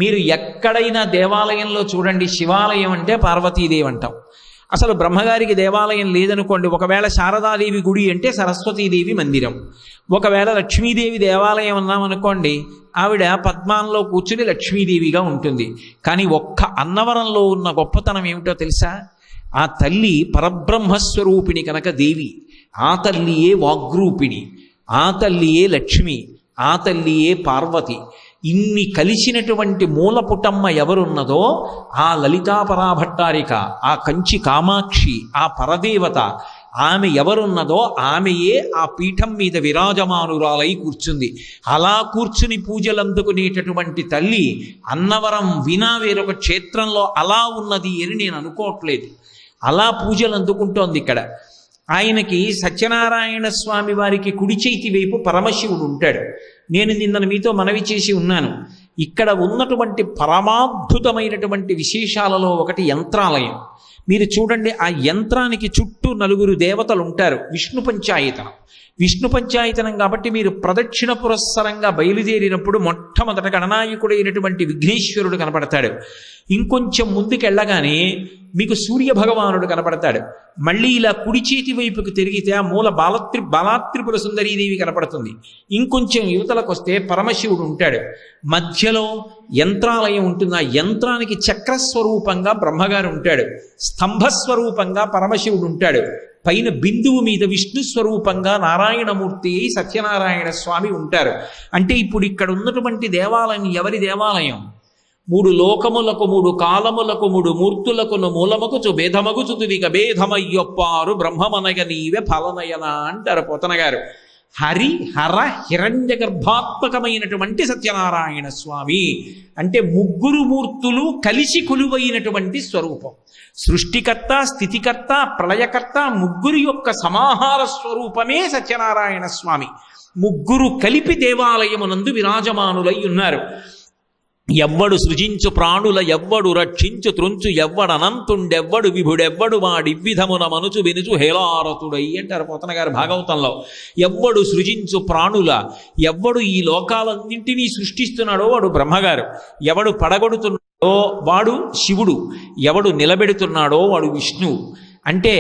మీరు ఎక్కడైనా దేవాలయంలో చూడండి, శివాలయం అంటే పార్వతీదేవి అంటాం. అసలు బ్రహ్మగారికి దేవాలయం లేదనుకోండి, ఒకవేళ శారదాదేవి గుడి అంటే సరస్వతీదేవి మందిరం. ఒకవేళ లక్ష్మీదేవి దేవాలయం అన్నామనుకోండి, ఆవిడ పద్మాంలో కూర్చుని లక్ష్మీదేవిగా ఉంటుంది. కానీ ఒక్క అన్నవరంలో ఉన్న గొప్పతనం ఏమిటో తెలుసా? ఆ తల్లి పరబ్రహ్మస్వరూపిణి కనుక దేవి. ఆ తల్లియే వాగ్రూపిణి, ఆ తల్లియే లక్ష్మి, ఆ తల్లియే పార్వతి. ఇన్ని కలిసినటువంటి మూలపుటమ్మ ఎవరున్నదో ఆ లలితాపరాభట్టారిక, ఆ కంచి కామాక్షి, ఆ పరదేవత, ఆమె ఎవరున్నదో ఆమెయే ఆ పీఠం మీద విరాజమానురాలై కూర్చుంది. అలా కూర్చుని పూజలు అందుకునేటటువంటి తల్లి అన్నవరం వినా వేరొక క్షేత్రంలో అలా ఉన్నది అని నేను అనుకోవట్లేదు. అలా పూజలు అందుకుంటోంది ఇక్కడ. ఆయనకి సత్యనారాయణ స్వామి వారికి కుడి చేతి వైపు పరమశివుడు ఉంటాడు. నేను నిన్న మీతో మనవి చేసి ఉన్నాను. ఇక్కడ ఉన్నటువంటి పరమాద్భుతమైనటువంటి విశేషాలలో ఒకటి యంత్రాలయం. మీరు చూడండి, ఆ యంత్రానికి చుట్టూ 4 దేవతలు ఉంటారు. విష్ణు పంచాయతనం. విష్ణు పంచాయతనం కాబట్టి మీరు ప్రదక్షిణ పురస్సరంగా బయలుదేరినప్పుడు మొట్టమొదట గణనాయకుడైనటువంటి విఘ్నేశ్వరుడు కనపడతాడు. ఇంకొంచెం ముందుకెళ్ళగానే మీకు సూర్య భగవానుడు కనపడతాడు. మళ్ళీ ఇలా కుడి చేతి వైపుకి తిరిగితే ఆ మూల బాలాత్రిపుర సుందరీదేవి కనపడుతుంది. ఇంకొంచెం యువతలకు వస్తే పరమశివుడు ఉంటాడు. మధ్యలో యంత్రాలయం ఉంటుంది. ఆ యంత్రానికి చక్రస్వరూపంగా బ్రహ్మగారు ఉంటాడు. స్తంభస్వరూపంగా పరమశివుడు ఉంటాడు. పైన బిందువు మీద విష్ణు స్వరూపంగా నారాయణమూర్తి సత్యనారాయణ స్వామి ఉంటారు. అంటే ఇప్పుడు ఇక్కడ ఉన్నటువంటి దేవాలయం ఎవరి దేవాలయం? 3 లోకములకు 3 కాలములకు 3 మూర్తులకును మూలమగుచు భేదమగుచుతువిక భేదమయ్యొప్పారు బ్రహ్మమనగ నీవే ఫలనయన అంటారు పోతన గారు. హరి హర హిరణ్య గర్భాత్మకమైనటువంటి సత్యనారాయణ స్వామి అంటే ముగ్గురు మూర్తులు కలిసి కొలువైనటువంటి స్వరూపం. సృష్టికర్త, స్థితికర్త, ప్రళయకర్త ముగ్గురు యొక్క సమాహార స్వరూపమే సత్యనారాయణ స్వామి. ముగ్గురు కలిపి దేవాలయమునందు విరాజమానులై ఉన్నారు. ఎవ్వడు సృజించు ప్రాణుల ఎవ్వడు రక్షించు త్రుంచు ఎవ్వడనంతుండెవ్వడు విభుడెవ్వడు వాడివ్విధమున మనుచు వెనుచు హేళారతుడై అంటారు పోతన గారు భాగవతంలో. ఎవ్వడు సృజించు ప్రాణుల, ఎవ్వడు ఈ లోకాలన్నింటినీ సృష్టిస్తున్నాడో వాడు బ్రహ్మగారు, ఎవడు పడగొడుతున్నాడో వాడు శివుడు, ఎవడు నిలబెడుతున్నాడో వాడు విష్ణువు. అంటే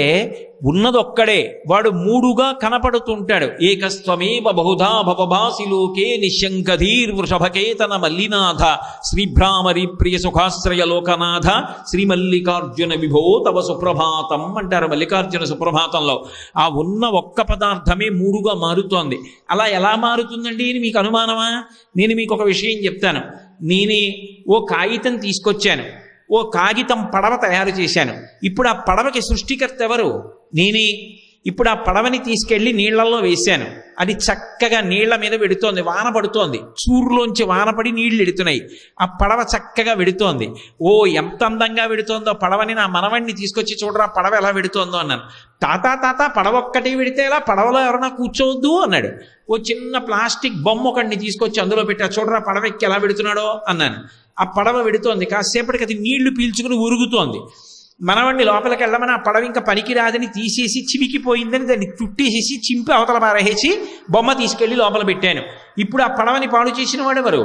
ఉన్నదొక్కడే, వాడు మూడుగా కనపడుతుంటాడు. ఏకస్త్వమేవ బహుధా భవభాసి లోకే నిశంకధీర్ వృషభకేతన మల్లినాథ శ్రీభ్రామరి ప్రియ సుఖాశ్రయ లోకనాథ శ్రీమల్లికార్జున విభో తవ సుప్రభాతం అంటారు మల్లికార్జున సుప్రభాతంలో. ఆ ఉన్న ఒక్క పదార్థమే మూడుగా మారుతోంది. అలా ఎలా మారుతుందండి అని మీకు అనుమానమా? నేను మీకు ఒక విషయం చెప్తాను. నేనే ఓ కాగితం తీసుకొచ్చాను, ఓ కాగితం పడవ తయారు చేశాను. ఇప్పుడు ఆ పడవకి సృష్టికర్త ఎవరు? నేనే. ఇప్పుడు ఆ పడవని తీసుకెళ్లి నీళ్లలో వేశాను. అది చక్కగా నీళ్ల మీద వెడుతోంది, వాన పడుతోంది, చూరులోంచి వానపడి నీళ్లు ఎడుతున్నాయి. ఆ పడవ చక్కగా వెడుతోంది. ఓ ఎంత అందంగా వెడుతోందో పడవని నా మనవణ్ణి తీసుకొచ్చి చూడరా పడవ ఎలా వెడుతోందో అన్నాను. తాత పడవ ఒక్కటి వెడితే ఎలా, పడవలో ఎవరన్నా కూర్చోవద్దు అన్నాడు. ఓ చిన్న ప్లాస్టిక్ బొమ్మ ఒకడిని తీసుకొచ్చి అందులో పెట్టా, చూడరా పడవ ఎక్కి ఎలా వెడుతున్నాడో అన్నాను. ఆ పడవ వెడుతోంది. కాసేపటికి అది నీళ్లు పీల్చుకుని ఉరుగుతోంది. మనవాడిని లోపలికి వెళ్ళమని ఆ పడవ ఇంకా పనికి రాదని తీసేసి చివికిపోయిందని దాన్ని చుట్టేసేసి చింపి అవతల పారేసి బొమ్మ తీసుకెళ్లి లోపల పెట్టాను. ఇప్పుడు ఆ పడవని పాడు చేసిన వాడెవరు?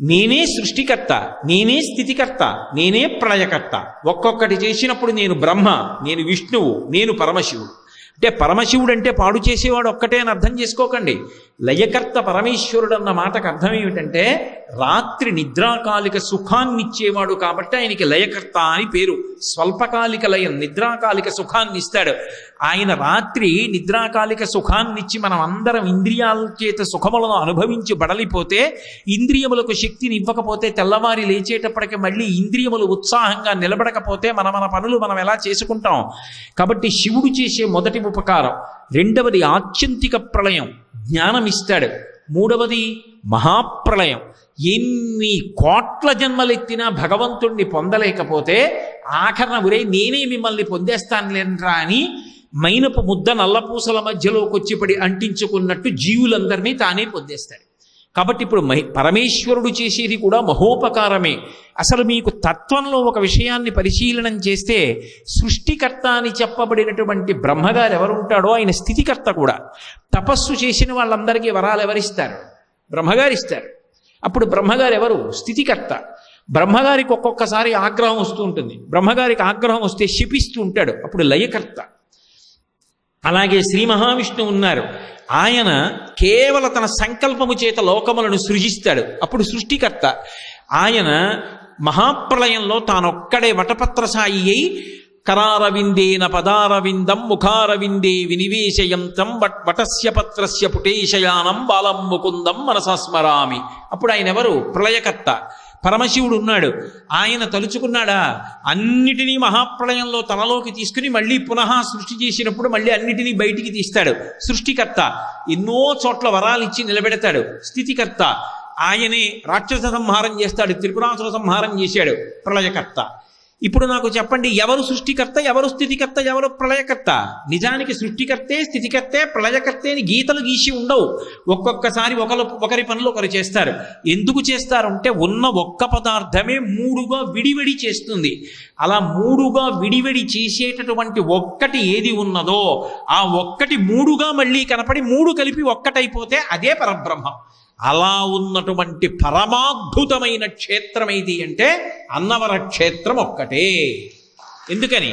నేనే సృష్టికర్త, నేనే స్థితికర్త, నేనే ప్రళయకర్త. ఒక్కొక్కటి చేసినప్పుడు నేను బ్రహ్మ, నేను విష్ణువు, నేను పరమశివుడు. అంటే పరమశివుడు అంటే పాడు చేసేవాడు ఒక్కటే అని అర్థం చేసుకోకండి. లయకర్త పరమేశ్వరుడు అన్న మాటకు అర్థం ఏమిటంటే రాత్రి నిద్రాకాలిక సుఖాన్ని ఇచ్చేవాడు కాబట్టి ఆయనకి లయకర్త అని పేరు. స్వల్పకాలిక లయం, నిద్రాకాలిక సుఖాన్ని ఇస్తాడు ఆయన. రాత్రి నిద్రాకాలిక సుఖాన్ని ఇచ్చి మనం అందరం ఇంద్రియాల చేత సుఖములను అనుభవించి బడలిపోతే, ఇంద్రియములకు శక్తిని ఇవ్వకపోతే, తెల్లవారి లేచేటప్పటికి మళ్ళీ ఇంద్రియములు ఉత్సాహంగా నిలబడకపోతే మన పనులు మనం ఎలా చేసుకుంటాం? కాబట్టి శివుడు చేసే మొదటి ఉపకారం. రెండవది ఆత్యంతిక ప్రళయం, జ్ఞానం ఇస్తాడు. మూడవది మహాప్రళయం. ఎన్ని కోట్ల జన్మలెత్తినా భగవంతుణ్ణి పొందలేకపోతే ఆఖరణ ఉరే నేనే మిమ్మల్ని పొందేస్తానులేనరా అని మైనపు ముద్ద నల్లపూసల మధ్యలోకి వచ్చి పడి అంటించుకున్నట్టు జీవులందరినీ తానే పొందేస్తాడు. కాబట్టి ఇప్పుడు పరమేశ్వరుడు చేసేది కూడా మహోపకారమే. అసలు మీకు తత్వంలో ఒక విషయాన్ని పరిశీలనం చేస్తే సృష్టికర్త అని చెప్పబడినటువంటి బ్రహ్మగారు ఎవరుంటాడో ఆయన స్థితికర్త కూడా. తపస్సు చేసిన వాళ్ళందరికీ వరాలు ఎవరిస్తారు? బ్రహ్మగారు ఇస్తారు. అప్పుడు బ్రహ్మగారు ఎవరు? స్థితికర్త. బ్రహ్మగారికి ఒక్కొక్కసారి ఆగ్రహం వస్తూ ఉంటుంది. బ్రహ్మగారికి ఆగ్రహం వస్తే శపిస్తూ ఉంటాడు, అప్పుడు లయకర్త. అలాగే శ్రీ మహావిష్ణువు ఉన్నారు, ఆయన కేవలం తన సంకల్పము చేత లోకములను సృజిస్తాడు, అప్పుడు సృష్టికర్త. ఆయన మహాప్రళయంలో తానొక్కడే వటపత్రసాయి అయి కరారవిందేన పదారవిందం ముఖారవిందే వినివేశయంతం వటస్య పత్రస్య పుటేశయానం బాలం ముకుందం మనసస్మరామి. అప్పుడు ఆయన ఎవరు? ప్రళయకర్త. పరమశివుడు ఉన్నాడు, ఆయన తలుచుకున్నాడా అన్నిటినీ మహాప్రళయంలో తనలోకి తీసుకుని మళ్ళీ పునః సృష్టి చేసినప్పుడు మళ్ళీ అన్నిటినీ బయటికి తీస్తాడు. సృష్టికర్త ఎన్నో చోట్ల వరాలు ఇచ్చి నిలబెడతాడు. స్థితికర్త ఆయనే రాక్షస సంహారం చేస్తాడు, త్రిపురాసుర సంహారం చేశాడు. ప్రళయకర్త. ఇప్పుడు నాకు చెప్పండి, ఎవరు సృష్టికర్త, ఎవరు స్థితికర్త, ఎవరు ప్రళయకర్త? నిజానికి సృష్టికర్తే, స్థితికర్తే, ప్రళయకర్తే అని గీతలు గీసి ఉండవు. ఒక్కొక్కసారి ఒకరి పనులు ఒకరు చేస్తారు. ఎందుకు చేస్తారు అంటే ఉన్న ఒక్క పదార్థమే మూడుగా విడివిడి చేస్తుంది. అలా మూడుగా విడివిడి చేసేటటువంటి ఒక్కటి ఏది ఉన్నదో ఆ ఒక్కటి మూడుగా మళ్ళీ కనపడి మూడు కలిపి ఒక్కటైపోతే అదే పరబ్రహ్మం. అలా ఉన్నటువంటి పరమాద్భుతమైన క్షేత్రం ఏది అంటే అన్నవర క్షేత్రం ఒక్కటే. ఎందుకని?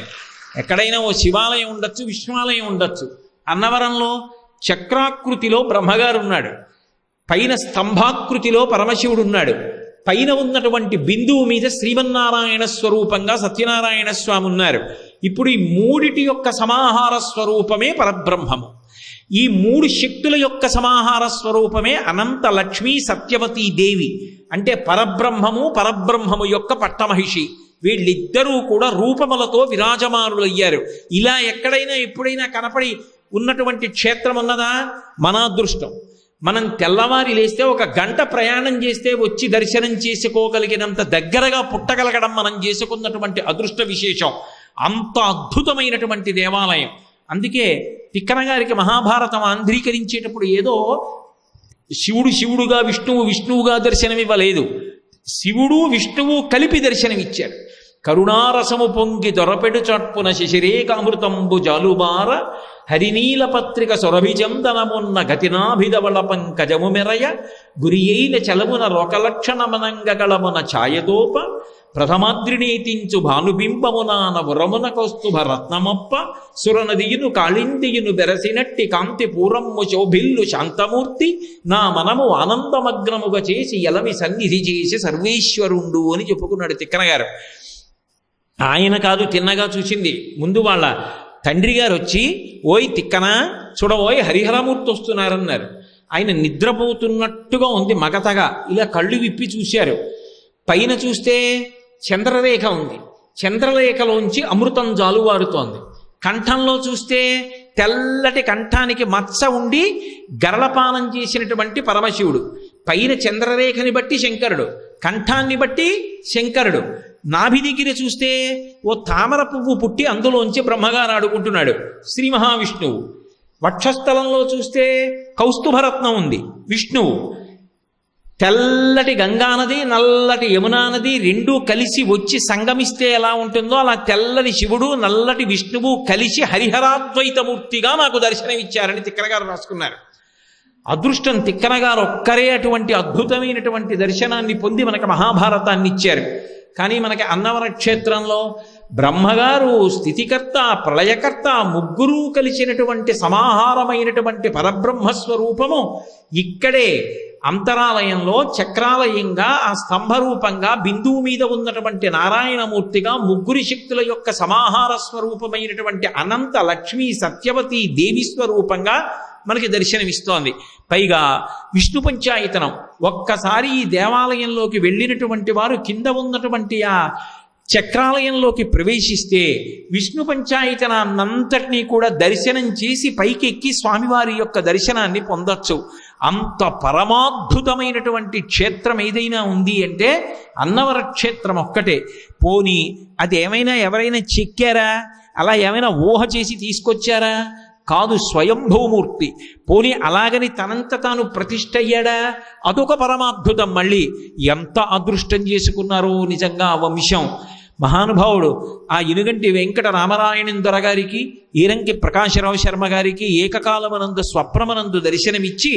ఎక్కడైనా ఓ శివాలయం ఉండొచ్చు, విశ్వాలయం ఉండొచ్చు. అన్నవరంలో చక్రాకృతిలో బ్రహ్మగారు ఉన్నాడు, పైన స్తంభాకృతిలో పరమశివుడు ఉన్నాడు, పైన ఉన్నటువంటి బిందువు మీద శ్రీమన్నారాయణ స్వరూపంగా సత్యనారాయణ స్వామి ఉన్నారు. ఇప్పుడు ఈ మూడిటి యొక్క సమాహార స్వరూపమే పరబ్రహ్మము. ఈ మూడు శక్తుల యొక్క సమాహార స్వరూపమే అనంత లక్ష్మీ సత్యవతీ దేవి. అంటే పరబ్రహ్మము యొక్క పట్టమహిషి. వీళ్ళిద్దరూ కూడా రూపములతో విరాజమానులయ్యారు. ఇలా ఎక్కడైనా ఎప్పుడైనా కనపడి ఉన్నటువంటి క్షేత్రం ఉన్నదా? మన అదృష్టం. మనం తెల్లవారి లేస్తే 1 గంట ప్రయాణం చేస్తే వచ్చి దర్శనం చేసుకోగలిగినంత దగ్గరగా పుట్టగలగడం మనం చేసుకున్నటువంటి అదృష్ట విశేషం. అంత అద్భుతమైనటువంటి దేవాలయం. అందుకే తిక్కన గారికి మహాభారతం ఆంధ్రీకరించేటప్పుడు ఏదో శివుడు శివుడుగా, విష్ణువు విష్ణువుగా దర్శనమివ్వలేదు. శివుడు విష్ణువు కలిపి దర్శనమిచ్చాడు. కరుణారసము పొంగి దొరపెడు చట్పున శశిరేకామృతంబు జాలుబార హరినీల పత్రిక సొరభిచందనమున్న గతినాభిధవళ పంకజము మెరయ గురియైన చలమున రోకలక్షణమనంగగళమున ఛాయదోప ప్రథమాద్రినేతించు భానుబింబమునాన వరమున కౌస్తుభ రత్నమప్ప సురనదియును కాళిందియును బెరసినట్టి కాంతి పూరమ్ము శోభిల్లు శాంతమూర్తి నా మనము ఆనందమగ్నముగా చేసి ఎలమి సన్నిధి చేసి సర్వేశ్వరుండు అని చెప్పుకున్నాడు తిక్కన గారు. ఆయన కాదు తిన్నగా చూసింది. ముందు వాళ్ళ తండ్రి గారు వచ్చి, ఓయ్ తిక్కన చూడబోయ్ హరిహరమూర్తి వస్తున్నారన్నారు. ఆయన నిద్రపోతున్నట్టుగా ఉంది మగతగా. ఇలా కళ్ళు విప్పి చూశారు. పైన చూస్తే చంద్రరేఖ ఉంది. చంద్రరేఖలోంచి అమృతం జాలువారుతోంది. కంఠంలో చూస్తే తెల్లటి కంఠానికి మచ్చ ఉండి గరళపానం చేసినటువంటి పరమశివుడు. పైన చంద్రరేఖని బట్టి శంకరుడు, కంఠాన్ని బట్టి శంకరుడు. నాభి దగ్గర చూస్తే ఓ తామర పువ్వు పుట్టి అందులోంచి బ్రహ్మగారు ఆడుకుంటున్నాడు, శ్రీ మహావిష్ణువు. వక్షస్థలంలో చూస్తే కౌస్తుభరత్నం ఉంది, విష్ణువు. తెల్లటి గంగానది, నల్లటి యమునా నది రెండూ కలిసి వచ్చి సంగమిస్తే ఎలా ఉంటుందో అలా తెల్లటి శివుడు, నల్లటి విష్ణువు కలిసి హరిహరాద్వైతమూర్తిగా నాకు దర్శనమిచ్చారని తిక్కన గారు రాసుకున్నారు. అదృష్టం తిక్కన గారు ఒక్కరే అటువంటి అద్భుతమైనటువంటి దర్శనాన్ని పొంది మనకు మహాభారతాన్ని ఇచ్చారు. కానీ మనకి అన్నవర క్షేత్రంలో బ్రహ్మగారు, స్థితికర్త, ప్రళయకర్త ముగ్గురు కలిసినటువంటి సమాహారమైనటువంటి పరబ్రహ్మస్వరూపము ఇక్కడే అంతరాలయంలో చక్రాలయంగా ఆ స్తంభరూపంగా బిందువు మీద ఉన్నటువంటి నారాయణమూర్తిగా ముగ్గురి శక్తుల యొక్క సమాహార స్వరూపమైనటువంటి అనంత లక్ష్మీ సత్యవతి దేవి స్వరూపంగా మనకి దర్శనమిస్తోంది. పైగా విష్ణు పంచాయతనం. ఒక్కసారి ఈ దేవాలయంలోకి వెళ్ళినటువంటి వారు కింద ఉన్నటువంటి ఆ చక్రాలయంలోకి ప్రవేశిస్తే విష్ణు పంచాయతనాన్నంతటినీ కూడా దర్శనం చేసి పైకెక్కి స్వామివారి యొక్క దర్శనాన్ని పొందొచ్చు. అంత పరమాద్భుతమైనటువంటి క్షేత్రం ఏదైనా ఉంది అంటే అన్నవర క్షేత్రం ఒక్కటే. పోనీ అది ఏమైనా ఎవరైనా చెక్కారా? అలా ఏమైనా ఊహ చేసి తీసుకొచ్చారా? కాదు, స్వయంభూమూర్తి. పోనీ అలాగని తనంత తాను ప్రతిష్ఠ అయ్యాడా? అదొక పరమాద్భుతం. మళ్ళీ ఎంత అదృష్టం చేసుకున్నారో నిజంగా ఆ వంశం. మహానుభావుడు ఆ ఇనుగంటి వెంకట రామనారాయణన్ దొరగారికి, ఈరంకి ప్రకాశరావు శర్మ గారికి ఏకకాలమనందు స్వప్నమనందు దర్శనమిచ్చి,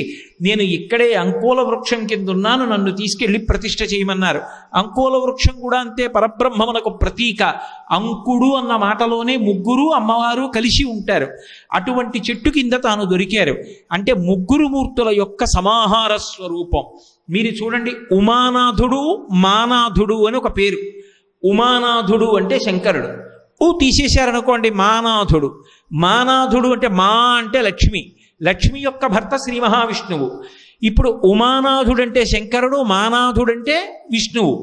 నేను ఇక్కడే అంకోల వృక్షం కింద ఉన్నాను, నన్ను తీసుకెళ్లి ప్రతిష్ఠ చేయమన్నారు. అంకోల వృక్షం కూడా అంతే, పరబ్రహ్మమునకు ప్రతీక. అంకుడు అన్న మాటలోనే ముగ్గురు అమ్మవారు కలిసి ఉంటారు. అటువంటి చెట్టు కింద తాను దొరికారు. అంటే ముగ్గురు మూర్తుల యొక్క సమాహార స్వరూపం. మీరు చూడండి, ఉమానాథుడు, మానాథుడు అని ఒక పేరు. ఉమానాథుడు అంటే శంకరుడు. తీసేశారనుకోండి మానాథుడు. మానాథుడు అంటే మా అంటే లక్ష్మి, లక్ష్మి యొక్క భర్త శ్రీ మహావిష్ణువు. ఇప్పుడు ఉమానాథుడంటే శంకరుడు, మానాథుడంటే విష్ణువు.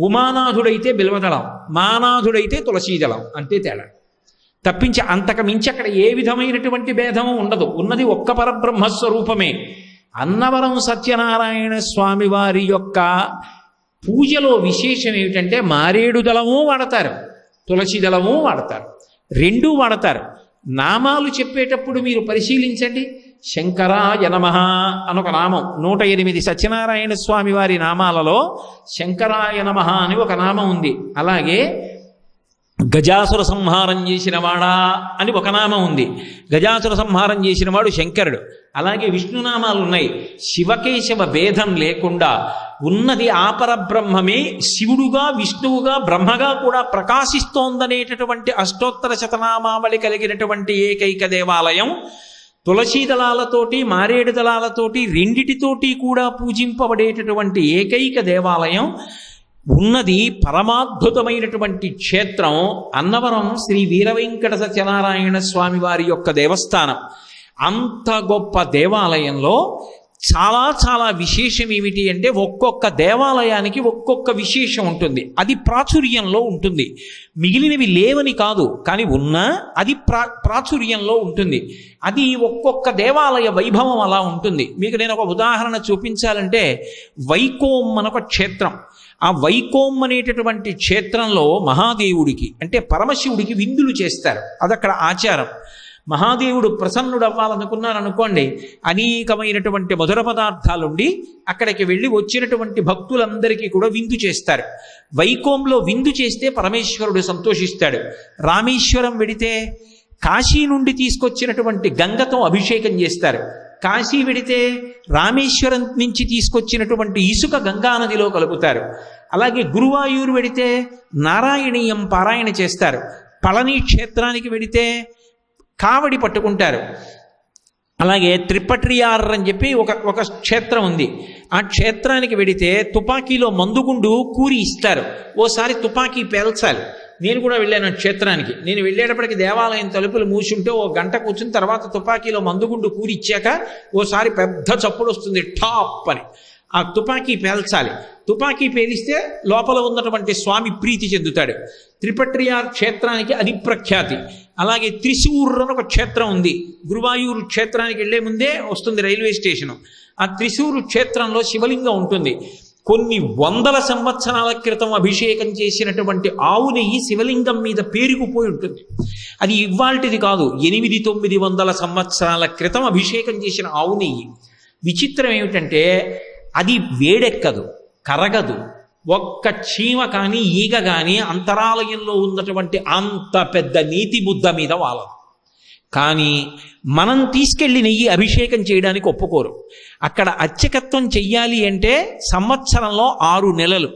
ఉమానాథుడైతే బిల్వదళం, మానాథుడైతే తులసీదళం, అంతే తేడా. తప్పించి అంతకు మించి అక్కడ ఏ విధమైనటువంటి భేదము ఉండదు. ఉన్నది ఒక్క పరబ్రహ్మస్వరూపమే. అన్నవరం సత్యనారాయణ స్వామి వారి యొక్క పూజలో విశేషం ఏమిటంటే మారేడు దళము వాడతారు, తులసి దళము వాడతారు, రెండూ వాడతారు. నామాలు చెప్పేటప్పుడు మీరు పరిశీలించండి. శంకరాయ నమః అనొక నామం, 108 సత్యనారాయణ స్వామి వారి నామాలలో శంకరాయ నమః అని ఒక నామం ఉంది. అలాగే గజాసుర సంహారం చేసినవాడా అని ఒక నామం ఉంది. గజాసుర సంహారం చేసినవాడు శంకరుడు. అలాగే విష్ణునామాలు ఉన్నాయి. శివకేశవ భేదం లేకుండా ఉన్నది ఆ పరబ్రహ్మమే శివుడుగా, విష్ణువుగా, బ్రహ్మగా కూడా ప్రకాశిస్తోందనేటటువంటి అష్టోత్తర శతనామావళి కలిగినటువంటి ఏకైక దేవాలయం. తులసీ దళాలతోటి, మారేడు దళాలతోటి రెండిటితోటి కూడా పూజింపబడేటటువంటి ఏకైక దేవాలయం ఉన్నది. పరమాద్భుతమైనటువంటి క్షేత్రం అన్నవరం శ్రీ వీరవెంకట సత్యనారాయణ స్వామి వారి యొక్క దేవస్థానం. అంత గొప్ప దేవాలయంలో చాలా చాలా విశేషం ఏమిటి అంటే ఒక్కొక్క దేవాలయానికి ఒక్కొక్క విశేషం ఉంటుంది. అది ప్రాచుర్యంలో ఉంటుంది. మిగిలినవి లేవని కాదు, కానీ ఉన్నా అది ప్రాచుర్యంలో ఉంటుంది. అది ఒక్కొక్క దేవాలయ వైభవం అలా ఉంటుంది. మీకు నేను ఒక ఉదాహరణ చూపించాలంటే, వైకోం అనొక క్షేత్రం. ఆ వైకోం అనేటటువంటి క్షేత్రంలో మహాదేవుడికి అంటే పరమశివుడికి విందులు చేస్తారు. అదక్కడ ఆచారం. మహాదేవుడు ప్రసన్నుడు అవ్వాలనుకున్నారనుకోండి, అనేకమైనటువంటి మధుర పదార్థాలుండి అక్కడికి వెళ్ళి వచ్చినటువంటి భక్తులందరికీ కూడా విందు చేస్తారు. వైకోంలో విందు చేస్తే పరమేశ్వరుడు సంతోషిస్తాడు. రామేశ్వరం వెడితే కాశీ నుండి తీసుకొచ్చినటువంటి గంగతో అభిషేకం చేస్తారు. కాశీ వెడితే రామేశ్వరం నుంచి తీసుకొచ్చినటువంటి ఇసుక గంగానదిలో కలుపుతారు. అలాగే గురువాయూరు వెడితే నారాయణీయం పారాయణ చేస్తారు. పళని క్షేత్రానికి వెడితే కావడి పట్టుకుంటారు. అలాగే త్రిపట్రియార్ అని చెప్పి ఒక క్షేత్రం ఉంది. ఆ క్షేత్రానికి వెడితే తుపాకీలో మందుగుండు కూరి ఇస్తారు. ఓసారి తుపాకీ పేల్చాలి. నేను కూడా వెళ్ళాను క్షేత్రానికి. నేను వెళ్ళేటప్పటికి దేవాలయం తలుపులు మూసుంటే ఓ గంట కూర్చుని తర్వాత తుపాకీలో మందుగుండు కూరి ఇచ్చాక ఓసారి పెద్ద చప్పుడు వస్తుంది, టాప్ అని. ఆ తుపాకీ పేల్చాలి. తుపాకీ పేలిస్తే లోపల ఉన్నటువంటి స్వామి ప్రీతి చెందుతాడు. త్రిపట్రియార్ క్షేత్రానికి అది ప్రఖ్యాతి. అలాగే త్రిశూర్ అని ఒక క్షేత్రం ఉంది. గురువాయూరు క్షేత్రానికి వెళ్లే ముందే వస్తుంది రైల్వే స్టేషను. ఆ త్రిశూరు క్షేత్రంలో శివలింగం ఉంటుంది. కొన్ని వందల సంవత్సరాల క్రితం అభిషేకం చేసినటువంటి ఆవు నెయ్యి శివలింగం మీద పేరుకుపోయి ఉంటుంది. అది ఇవాల్టిది కాదు, 800-900 సంవత్సరాల క్రితం అభిషేకం చేసిన ఆవు నెయ్యి. విచిత్రం ఏమిటంటే అది వేడెక్కదు, కరగదు. ఒక్క చీమ కానీ ఈగ కానీ అంతరాలయంలో ఉన్నటువంటి అంత పెద్ద నీతి ముద్ద మీద వాలదు. కానీ మనం తీసుకెళ్లి నెయ్యి అభిషేకం చేయడానికి ఒప్పుకోరు. అక్కడ అర్చకత్వం చెయ్యాలి అంటే సంవత్సరంలో 6 నెలలు.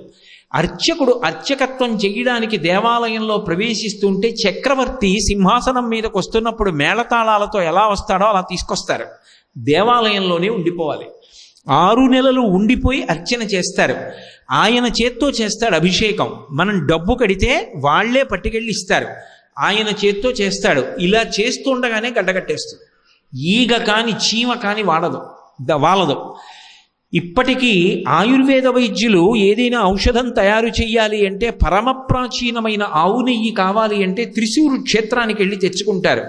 అర్చకుడు అర్చకత్వం చెయ్యడానికి దేవాలయంలో ప్రవేశిస్తుంటే చక్రవర్తి సింహాసనం మీదకి వస్తున్నప్పుడు మేళతాళాలతో ఎలా వస్తాడో అలా తీసుకొస్తారు. దేవాలయంలోనే ఉండిపోవాలి. 6 నెలలు ఉండిపోయి అర్చన చేస్తారు. ఆయన చేత్తో చేస్తాడు అభిషేకం. మనం డబ్బు కడితే వాళ్లే పట్టుకెళ్ళి ఇస్తారు. ఆయన చేత్తో చేస్తాడు. ఇలా చేస్తుండగానే గడ్డగట్టేస్తుంది. ఈగ కాని చీమ కాని వాలదు. ఇప్పటికీ ఆయుర్వేద వైద్యులు ఏదైనా ఔషధం తయారు చేయాలి అంటే పరమ ప్రాచీనమైన ఆవు నెయ్యి కావాలి అంటే త్రిశూరు క్షేత్రానికి వెళ్ళి తెచ్చుకుంటారు.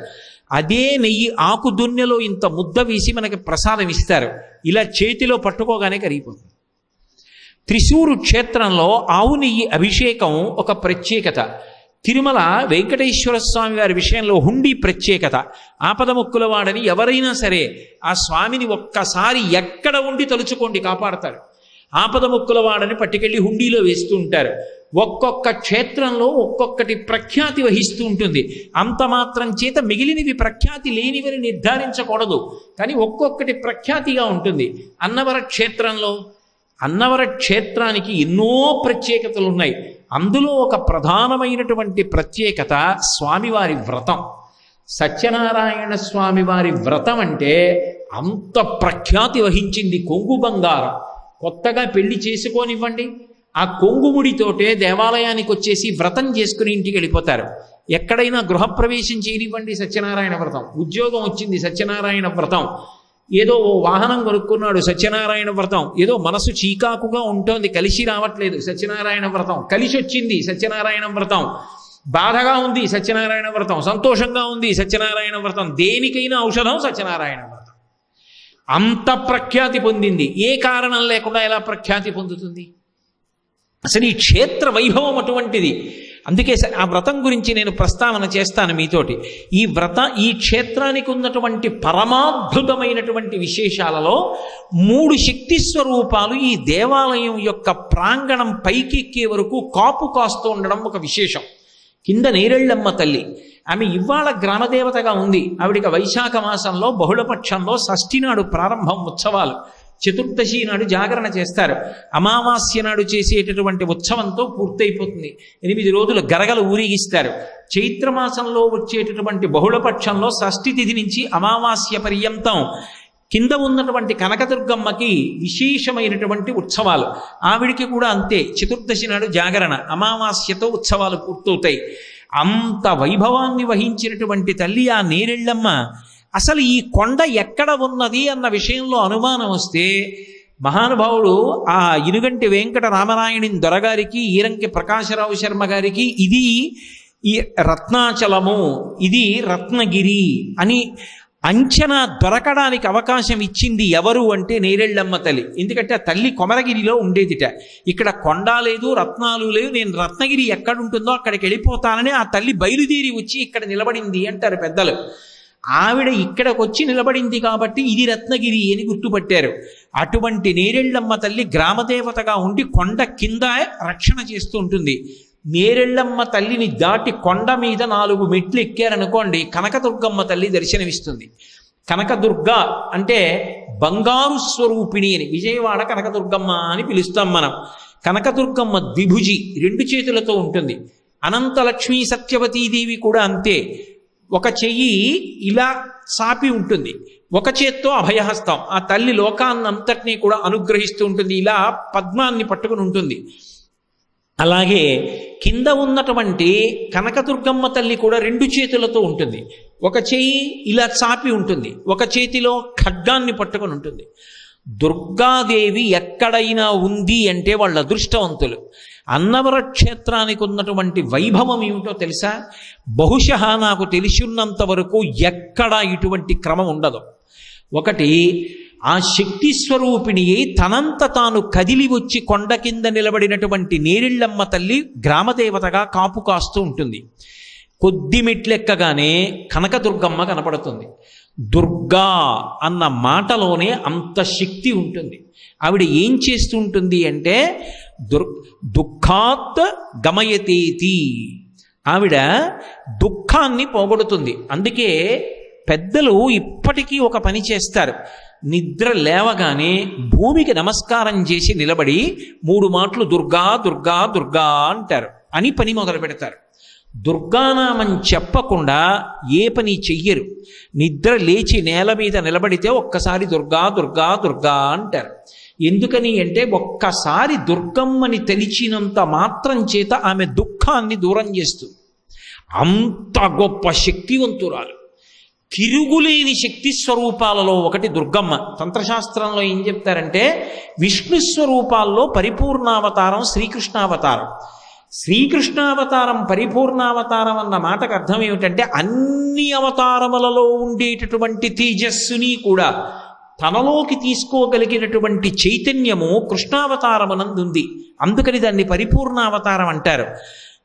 అదే నెయ్యి ఆకు దున్నెలో ఇంత ముద్ద వేసి మనకి ప్రసాదం ఇస్తారు. ఇలా చేతిలో పట్టుకోగానే కరిగిపోతుంది. త్రిశూరు క్షేత్రంలో ఆవు నెయ్యి అభిషేకం ఒక ప్రత్యేకత. తిరుమల వెంకటేశ్వర స్వామి వారి విషయంలో హుండీ ప్రత్యేకత. ఆపదముక్కుల వాడని ఎవరైనా సరే ఆ స్వామిని ఒక్కసారి ఎక్కడ ఉండి తలుచుకోండి, కాపాడతాడు. ఆపదముక్కుల వాడని పట్టుకెళ్ళి హుండీలో వేస్తూ ఉంటారు. ఒక్కొక్క క్షేత్రంలో ఒక్కొక్కటి ప్రఖ్యాతి వహిస్తూ ఉంటుంది. అంత మాత్రం చేత మిగిలినవి ప్రఖ్యాతి లేనివని నిర్ధారించకూడదు. కానీ ఒక్కొక్కటి ప్రఖ్యాతిగా ఉంటుంది. అన్నవర క్షేత్రానికి ఎన్నో ప్రత్యేకతలు ఉన్నాయి. అందులో ఒక ప్రధానమైనటువంటి ప్రత్యేకత స్వామివారి వ్రతం. సత్యనారాయణ స్వామివారి వ్రతం అంటే అంత ప్రఖ్యాతి వహించింది. కొంగు బంగారం. కొత్తగా పెళ్లి చేసుకోనివ్వండి, ఆ కొంగుముడితోటే దేవాలయానికి వచ్చేసి వ్రతం చేసుకుని ఇంటికి వెళ్ళిపోతారు. ఎక్కడైనా గృహప్రవేశం చేయనివ్వండి, సత్యనారాయణ వ్రతం. ఉద్యోగం వచ్చింది, సత్యనారాయణ వ్రతం. ఏదో ఓ వాహనం కొనుక్కున్నాడు, సత్యనారాయణ వ్రతం. ఏదో మనసు చీకాకుగా ఉంటుంది, కలిసి రావట్లేదు, సత్యనారాయణ వ్రతం. కలిసి వచ్చింది, సత్యనారాయణ వ్రతం. బాధగా ఉంది, సత్యనారాయణ వ్రతం. సంతోషంగా ఉంది, సత్యనారాయణ వ్రతం. దేనికైనా ఔషధం సత్యనారాయణ వ్రతం. అంత ప్రఖ్యాతి పొందింది. ఏ కారణం లేకుండా ఎలా ప్రఖ్యాతి పొందుతుంది? అసలు ఈ క్షేత్ర వైభవం అటువంటిది. అందుకే ఆ వ్రతం గురించి నేను ప్రస్తావన చేస్తాను మీతోటి. ఈ క్షేత్రానికి ఉన్నటువంటి పరమాద్భుతమైనటువంటి విశేషాలలో 3 శక్తి స్వరూపాలు ఈ దేవాలయం యొక్క ప్రాంగణం పైకెక్కే వరకు కాపు కాస్తూ ఉండడం ఒక విశేషం. కింద నేరెళ్ళమ్మ తల్లి, ఆమె ఇవాళ గ్రామదేవతగా ఉంది. ఆవిడికి వైశాఖ మాసంలో బహుళపక్షంలో షష్ఠి నాడు ప్రారంభం ఉత్సవాలు. చతుర్దశి నాడు జాగరణ చేస్తారు. అమావాస్య నాడు చేసేటటువంటి ఉత్సవంతో పూర్తయిపోతుంది. 8 రోజులు గరగలు ఊరేగిస్తారు. చైత్రమాసంలో వచ్చేటటువంటి బహుళపక్షంలో షష్ఠి తిథి నుంచి అమావాస్య పర్యంతం కింద ఉన్నటువంటి కనకదుర్గమ్మకి విశేషమైనటువంటి ఉత్సవాలు. ఆవిడికి కూడా అంతే. చతుర్దశి నాడు జాగరణ, అమావాస్యతో ఉత్సవాలు పూర్తవుతాయి. అంత వైభవాన్ని వహించినటువంటి తల్లి ఆ నేరెళ్ళమ్మ అసలు ఈ కొండ ఎక్కడ ఉన్నది అన్న విషయంలో అనుమానం వస్తే మహానుభావుడు ఆ ఇనుగంటి వెంకట రామనాయుని దొరగారికి, ఈరంకి ప్రకాశరావు శర్మ గారికి ఇది ఈ రత్నాచలము, ఇది రత్నగిరి అని అంచనా దొరకడానికి అవకాశం ఇచ్చింది ఎవరు అంటే నేరెళ్ళమ్మ తల్లి. ఎందుకంటే ఆ తల్లి కొమరగిరిలో ఉండేదిట. ఇక్కడ కొండ లేదు, రత్నాలు లేవు, నేను రత్నగిరి ఎక్కడుంటుందో అక్కడికి వెళ్ళిపోతానని ఆ తల్లి బయలుదేరి వచ్చి ఇక్కడ నిలబడింది అంటారు పెద్దలు. ఆవిడ ఇక్కడికి వచ్చి నిలబడింది కాబట్టి ఇది రత్నగిరి అని గుర్తుపట్టారు. అటువంటి నేరెళ్ళమ్మ తల్లి గ్రామదేవతగా ఉండి కొండ కింద రక్షణ చేస్తూ ఉంటుంది. నేరెళ్ళమ్మ తల్లిని దాటి కొండ మీద 4 మెట్లు ఎక్కారనుకోండి, కనకదుర్గమ్మ తల్లి దర్శనమిస్తుంది. కనకదుర్గ అంటే బంగారు స్వరూపిణి అని, విజయవాడ కనకదుర్గమ్మ అని పిలుస్తాం మనం. కనకదుర్గమ్మ ద్విభుజి, 2 చేతులతో ఉంటుంది. అనంతలక్ష్మీ సత్యవతీదేవి కూడా అంతే. ఒక చెయ్యి ఇలా సాపి ఉంటుంది, ఒక చేత్తో అభయహస్తం. ఆ తల్లి లోకాన్నంతటినీ కూడా అనుగ్రహిస్తూ ఉంటుంది, ఇలా పద్మాన్ని పట్టుకుని ఉంటుంది. అలాగే కింద ఉన్నటువంటి కనకదుర్గమ్మ తల్లి కూడా 2 చేతులతో ఉంటుంది. ఒక చెయ్యి ఇలా చాపి ఉంటుంది, ఒక చేతిలో ఖడ్గాన్ని పట్టుకొని ఉంటుంది. దుర్గాదేవి ఎక్కడైనా ఉంది అంటే వాళ్ళ అదృష్టవంతులు. అన్నవర క్షేత్రానికి ఉన్నటువంటి వైభవం ఏమిటో తెలుసా? బహుశः నాకు తెలిసినంత వరకు ఎక్కడ ఇటువంటి క్రమం ఉండదు. ఒకటి, ఆ శక్తి స్వరూపిణి తనంత తాను కదిలి వచ్చి కొండ కింద నిలబడినటువంటి నేరెళ్ళమ్మ తల్లి గ్రామదేవతగా కాపు కాస్తూ ఉంటుంది. కొద్ది మెట్లెక్కగానే కనకదుర్గమ్మ కనపడుతుంది. దుర్గా అన్న మాటలోనే అంత శక్తి ఉంటుంది. ఆవిడ ఏం చేస్తూ ఉంటుంది అంటే దుఃఖాత్ గమయతేతి, ఆవిడ దుఃఖాన్ని పోగొడుతుంది. అందుకే పెద్దలు ఇప్పటికీ ఒక పని చేస్తారు. నిద్ర లేవగానే భూమికి నమస్కారం చేసి నిలబడి 3 మాటలు దుర్గా దుర్గా దుర్గా అంటారు అని పని మొదలు పెడతారు. దుర్గానామం చెప్పకుండా ఏ పని చెయ్యరు. నిద్ర లేచి నేల మీద నిలబడితే ఒక్కసారి దుర్గా దుర్గా దుర్గా అంటారు. ఎందుకని అంటే ఒక్కసారి దుర్గమ్మని తెలిచినంత మాత్రం చేత ఆమె దుఃఖాన్ని దూరం చేస్తుంది. అంత గొప్ప శక్తివంతురాలు. తిరుగులేని శక్తి స్వరూపాలలో ఒకటి దుర్గమ్మ. తంత్రశాస్త్రంలో ఏం చెప్తారంటే విష్ణు స్వరూపాల్లో పరిపూర్ణావతారం శ్రీకృష్ణావతారం. శ్రీకృష్ణావతారం పరిపూర్ణావతారం అన్న మాటకు అర్థం ఏమిటంటే అన్ని అవతారములలో ఉండేటటువంటి తేజస్సుని కూడా తనలోకి తీసుకోగలిగినటువంటి చైతన్యము కృష్ణావతారమునందుంది. అందుకని దాన్ని పరిపూర్ణావతారం అంటారు.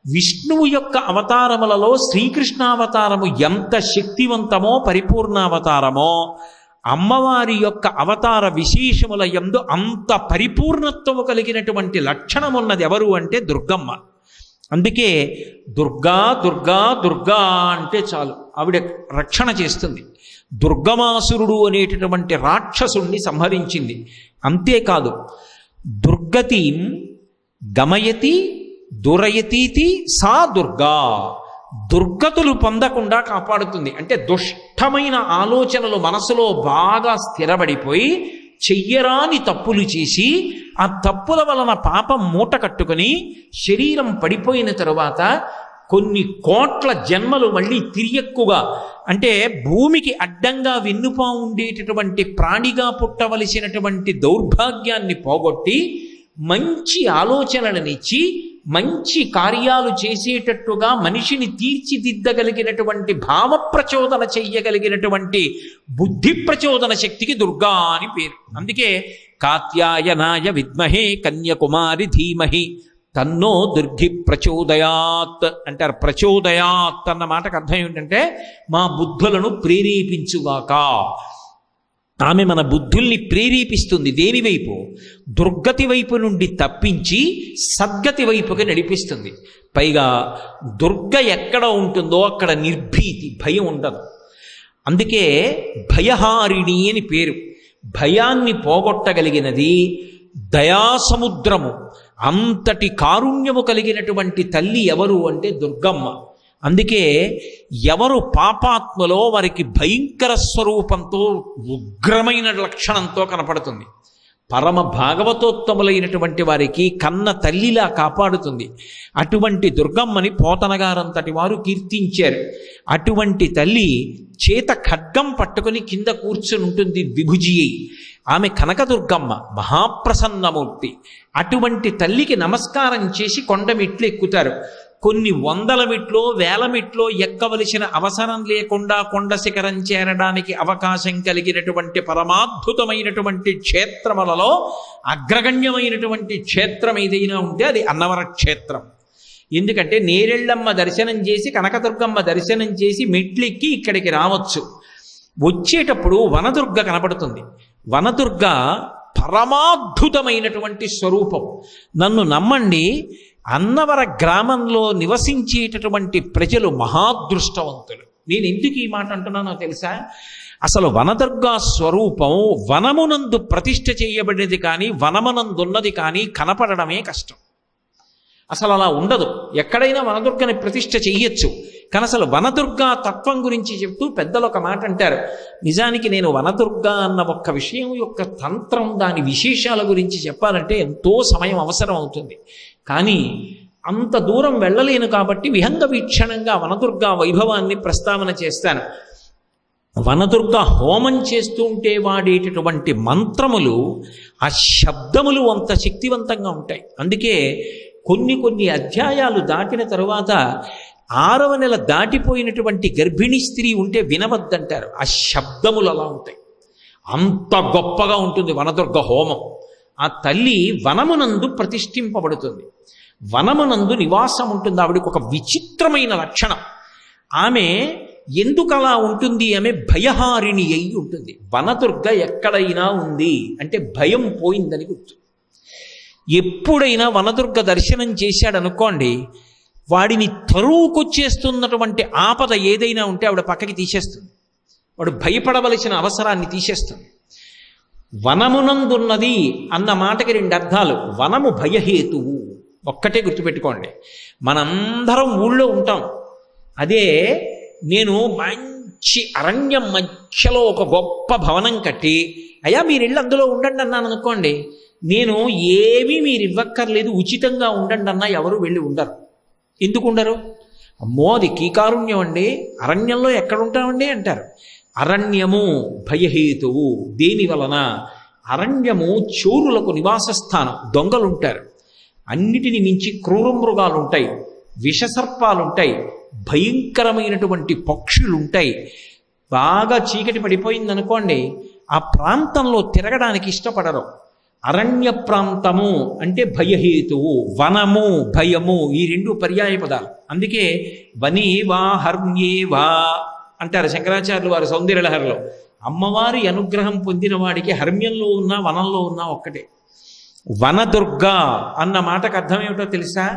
విష్ణువు యొక్క అవతారములలో శ్రీకృష్ణావతారము ఎంత శక్తివంతమో పరిపూర్ణావతారమో, అమ్మవారి యొక్క అవతార విశేషముల యందు అంత పరిపూర్ణత్వము కలిగినటువంటి లక్షణమున్నది ఎవరు అంటే దుర్గమ్మ. అందుకే దుర్గా దుర్గా దుర్గా అంటే చాలు ఆవిడ రక్షణ చేస్తుంది. దుర్గమాసురుడు అనేటటువంటి రాక్షసుణ్ణి సంహరించింది. అంతేకాదు దుర్గతిం గమయతి దురయతీతి సా దుర్గా, దుర్గతులు పొందకుండా కాపాడుతుంది. అంటే దుష్టమైన ఆలోచనలు మనసులో బాగా స్థిరపడిపోయి చెయ్యరాని తప్పులు చేసి ఆ తప్పుల వలన పాపం మూట కట్టుకొని శరీరం పడిపోయిన తరువాత కొన్ని కోట్ల జన్మలు మళ్ళీ తిరియక్కుగా, అంటే భూమికి అడ్డంగా వెన్నుపా ఉండేటటువంటి ప్రాణిగా పుట్టవలసినటువంటి దౌర్భాగ్యాన్ని పోగొట్టి మంచి ఆలోచనలనిచ్చి మంచి కార్యాలు చేసేటట్టుగా మనిషిని తీర్చిదిద్దగలిగినటువంటి భావ ప్రచోదన చెయ్యగలిగినటువంటి బుద్ధి ప్రచోదన శక్తికి దుర్గా అని పేరు. అందుకే కాత్యాయనాయ విద్మహే కన్యకుమారి ధీమహి తన్నో దుర్గి ప్రచోదయాత్ అంటారు. ప్రచోదయాత్ అన్న మాటకు అర్థం ఏంటంటే మా బుద్ధులను ప్రేరేపించుగాక. ఆమె మన బుద్ధుల్ని ప్రేరేపిస్తుంది. దేని వైపు? దుర్గతి వైపు నుండి తప్పించి సద్గతి వైపుకి నడిపిస్తుంది. పైగా దుర్గ ఎక్కడ ఉంటుందో అక్కడ నిర్భీతి, భయం ఉండదు. అందుకే భయహారిణి అని పేరు. భయాన్ని పోగొట్టగలిగినది దయాసముద్రము. అంతటి కారుణ్యము కలిగినటువంటి తల్లి ఎవరు అంటే దుర్గమ్మ. అందుకే ఎవరు పాపాత్మలో వారికి భయంకర స్వరూపంతో ఉగ్రమైన లక్షణంతో కనపడుతుంది. పరమ భాగవతోత్తములైనటువంటి వారికి కన్న తల్లిలా కాపాడుతుంది. అటువంటి దుర్గమ్మని పోతనగారంతటి వారు కీర్తించారు. అటువంటి తల్లి చేత ఖడ్గం పట్టుకుని కింద కూర్చుని ఉంటుంది విభుజి. ఆమె కనకదుర్గమ్మ, మహాప్రసన్నమూర్తి. అటువంటి తల్లికి నమస్కారం చేసి కొండ మెట్లు ఎక్కుతారు. కొన్ని వందల మెట్లో వేల మెట్లో ఎక్కవలసిన అవసరం లేకుండా కొండ శిఖరం చేరడానికి అవకాశం కలిగినటువంటి పరమాద్భుతమైనటువంటి క్షేత్రములలో అగ్రగణ్యమైనటువంటి క్షేత్రం ఏదైనా ఉంటే అది అన్నవర క్షేత్రం. ఎందుకంటే నేరెళ్ళమ్మ దర్శనం చేసి కనకదుర్గమ్మ దర్శనం చేసి మెట్లెక్కి ఇక్కడికి రావచ్చు. వచ్చేటప్పుడు వనదుర్గ కనపడుతుంది. వనదుర్గ పరమాద్భుతమైనటువంటి స్వరూపం. నన్ను నమ్మండి, అన్నవర గ్రామంలో నివసించేటటువంటి ప్రజలు మహాదృష్టవంతులు. నేను ఎందుకు ఈ మాట అంటున్నానో తెలుసా? అసలు వనదుర్గా స్వరూపం వనమునందు ప్రతిష్ఠ చేయబడినది కానీ వనమునందున్నది కానీ కనపడడమే కష్టం. అసలు అలా ఉండదు. ఎక్కడైనా వనదుర్గని ప్రతిష్ఠ చెయ్యొచ్చు, కానీ అసలు వనదుర్గా తత్వం గురించి చెప్తూ పెద్దలు ఒక మాట అంటారు. నిజానికి నేను వనదుర్గా అన్న ఒక్క విషయం యొక్క తంత్రం, దాని విశేషాల గురించి చెప్పాలంటే ఎంతో సమయం అవసరం అవుతుంది. కానీ అంత దూరం వెళ్ళలేను కాబట్టి విహంగ వీక్షణంగా వనదుర్గా వైభవాన్ని ప్రస్తావన చేస్తాను. వనదుర్గ హోమం చేస్తూ ఉంటే వాడేటటువంటి మంత్రములు, ఆ శబ్దములు అంత శక్తివంతంగా ఉంటాయి. అందుకే కొన్ని అధ్యాయాలు దాటిన తరువాత 6వ నెల దాటిపోయినటువంటి గర్భిణీ స్త్రీ ఉంటే వినవద్దంటారు. ఆ శబ్దములు అలా ఉంటాయి. అంత గొప్పగా ఉంటుంది వనదుర్గ హోమం. ఆ తల్లి వనమునందు ప్రతిష్ఠింపబడుతుంది, వనమునందు నివాసం ఉంటుంది. ఆవిడకి ఒక విచిత్రమైన లక్షణం. ఆమె ఎందుకు అలా ఉంటుంది? ఆమె భయహారిణి అయి ఉంటుంది. వనదుర్గ ఎక్కడైనా ఉంది అంటే భయం పోయిందని గుర్తు. ఎప్పుడైనా వనదుర్గ దర్శనం చేశాడనుకోండి, వాడిని తరువుకొచ్చేస్తున్నటువంటి ఆపద ఏదైనా ఉంటే ఆవిడ పక్కకి తీసేస్తుంది. వాడు భయపడవలసిన అవసరాన్ని తీసేస్తుంది. వనమునందున్నది అన్న మాటకి 2 అర్థాలు. వనము భయహేతువు, ఒక్కటే గుర్తుపెట్టుకోండి. మనందరం ఊళ్ళో ఉంటాం. అదే నేను మంచి అరణ్యం మధ్యలో ఒక గొప్ప భవనం కట్టి, అయ్యా మీరు ఇళ్ళు అందులో ఉండండి అన్నాను అనుకోండి, నేను ఏమీ మీరు ఇవ్వక్కర్లేదు ఉచితంగా ఉండండి అన్నా ఎవరు వెళ్ళి ఉండరు. ఎందుకు ఉండరు? అమ్మో అది కీకారుణ్యం అండి, అరణ్యంలో ఎక్కడుంటామండి అంటారు. అరణ్యము భయహేతువు. దేని వలన? అరణ్యము చోరులకు నివాస స్థానం, దొంగలుంటారు. అన్నిటిని మించి క్రూర మృగాలు ఉంటాయి, విషసర్పాలుంటాయి, భయంకరమైనటువంటి పక్షులుంటాయి. బాగా చీకటి పడిపోయిందనుకోండి, ఆ ప్రాంతంలో తిరగడానికి ఇష్టపడరు. అరణ్య ప్రాంతము అంటే భయహేతువు. వనము భయము ఈ 2 పర్యాయ పదాలు. అందుకే వనే వా హర్మ్యే వా అంటారు శంకరాచార్యులు వారు సౌందర్యలహరిలో. అమ్మవారి అనుగ్రహం పొందిన వాడికి హర్మ్యంలో ఉన్నా వనంలో ఉన్నా ఒక్కటే. వనదుర్గ అన్న మాటకు అర్థం ఏమిటో తెలుసా?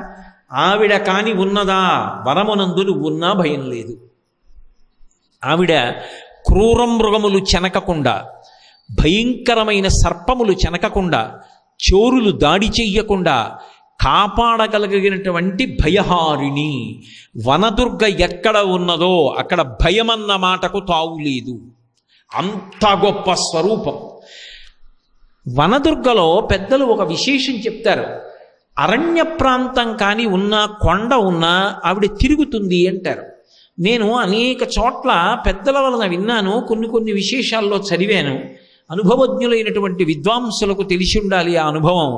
ఆవిడ కాని ఉన్నదా వనమునందులు ఉన్నా భయం లేదు. ఆవిడ క్రూర మృగములు చెనకకుండా, భయంకరమైన సర్పములు చెనకకుండా, చోరులు దాడి చెయ్యకుండా కాపాడగలిగినటువంటి భయహారిణి. వనదుర్గ ఎక్కడ ఉన్నదో అక్కడ భయమన్న మాటకు తావులేదు. అంత గొప్ప స్వరూపం. వనదుర్గలో పెద్దలు ఒక విశేషం చెప్తారు. అరణ్య ప్రాంతం కానీ ఉన్నా, కొండ ఉన్నా ఆవిడ తిరుగుతుంది అంటారు. నేను అనేక చోట్ల పెద్దల వలన విన్నాను, కొన్ని విశేషాల్లో చదివాను. అనుభవజ్ఞులైనటువంటి విద్వాంసులకు తెలిసి ఉండాలి ఆ అనుభవం.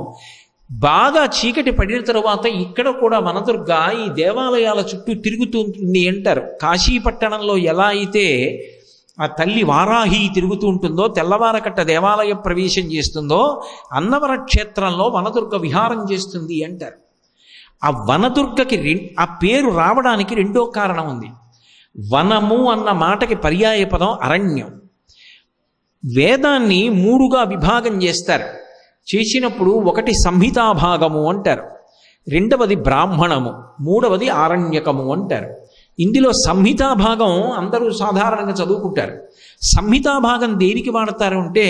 బాగా చీకటి పడిన తరువాత ఇక్కడ కూడా వనదుర్గ ఈ దేవాలయాల చుట్టూ తిరుగుతుంటుంది అంటారు. కాశీపట్టణంలో ఎలా అయితే ఆ తల్లి వారాహి తిరుగుతూ ఉంటుందో, తెల్లవారకట్ట దేవాలయ ప్రవేశం చేస్తుందో, అన్నవర క్షేత్రంలో వనదుర్గ విహారం చేస్తుంది అంటారు. ఆ వనదుర్గకి ఆ పేరు రావడానికి 2వ కారణం ఉంది. వనము అన్న మాటకి పర్యాయ పదం అరణ్యం. వేదాన్ని 3గా విభాగం చేస్తారు. చేసినప్పుడు ఒకటి సంహితాభాగము అంటారు, 2వది బ్రాహ్మణము, 3వది ఆరణ్యకము అంటారు. ఇందులో సంహితాభాగం అందరూ సాధారణంగా చదువుకుంటారు. సంహితాభాగం దేనికి వాడతారు అంటే,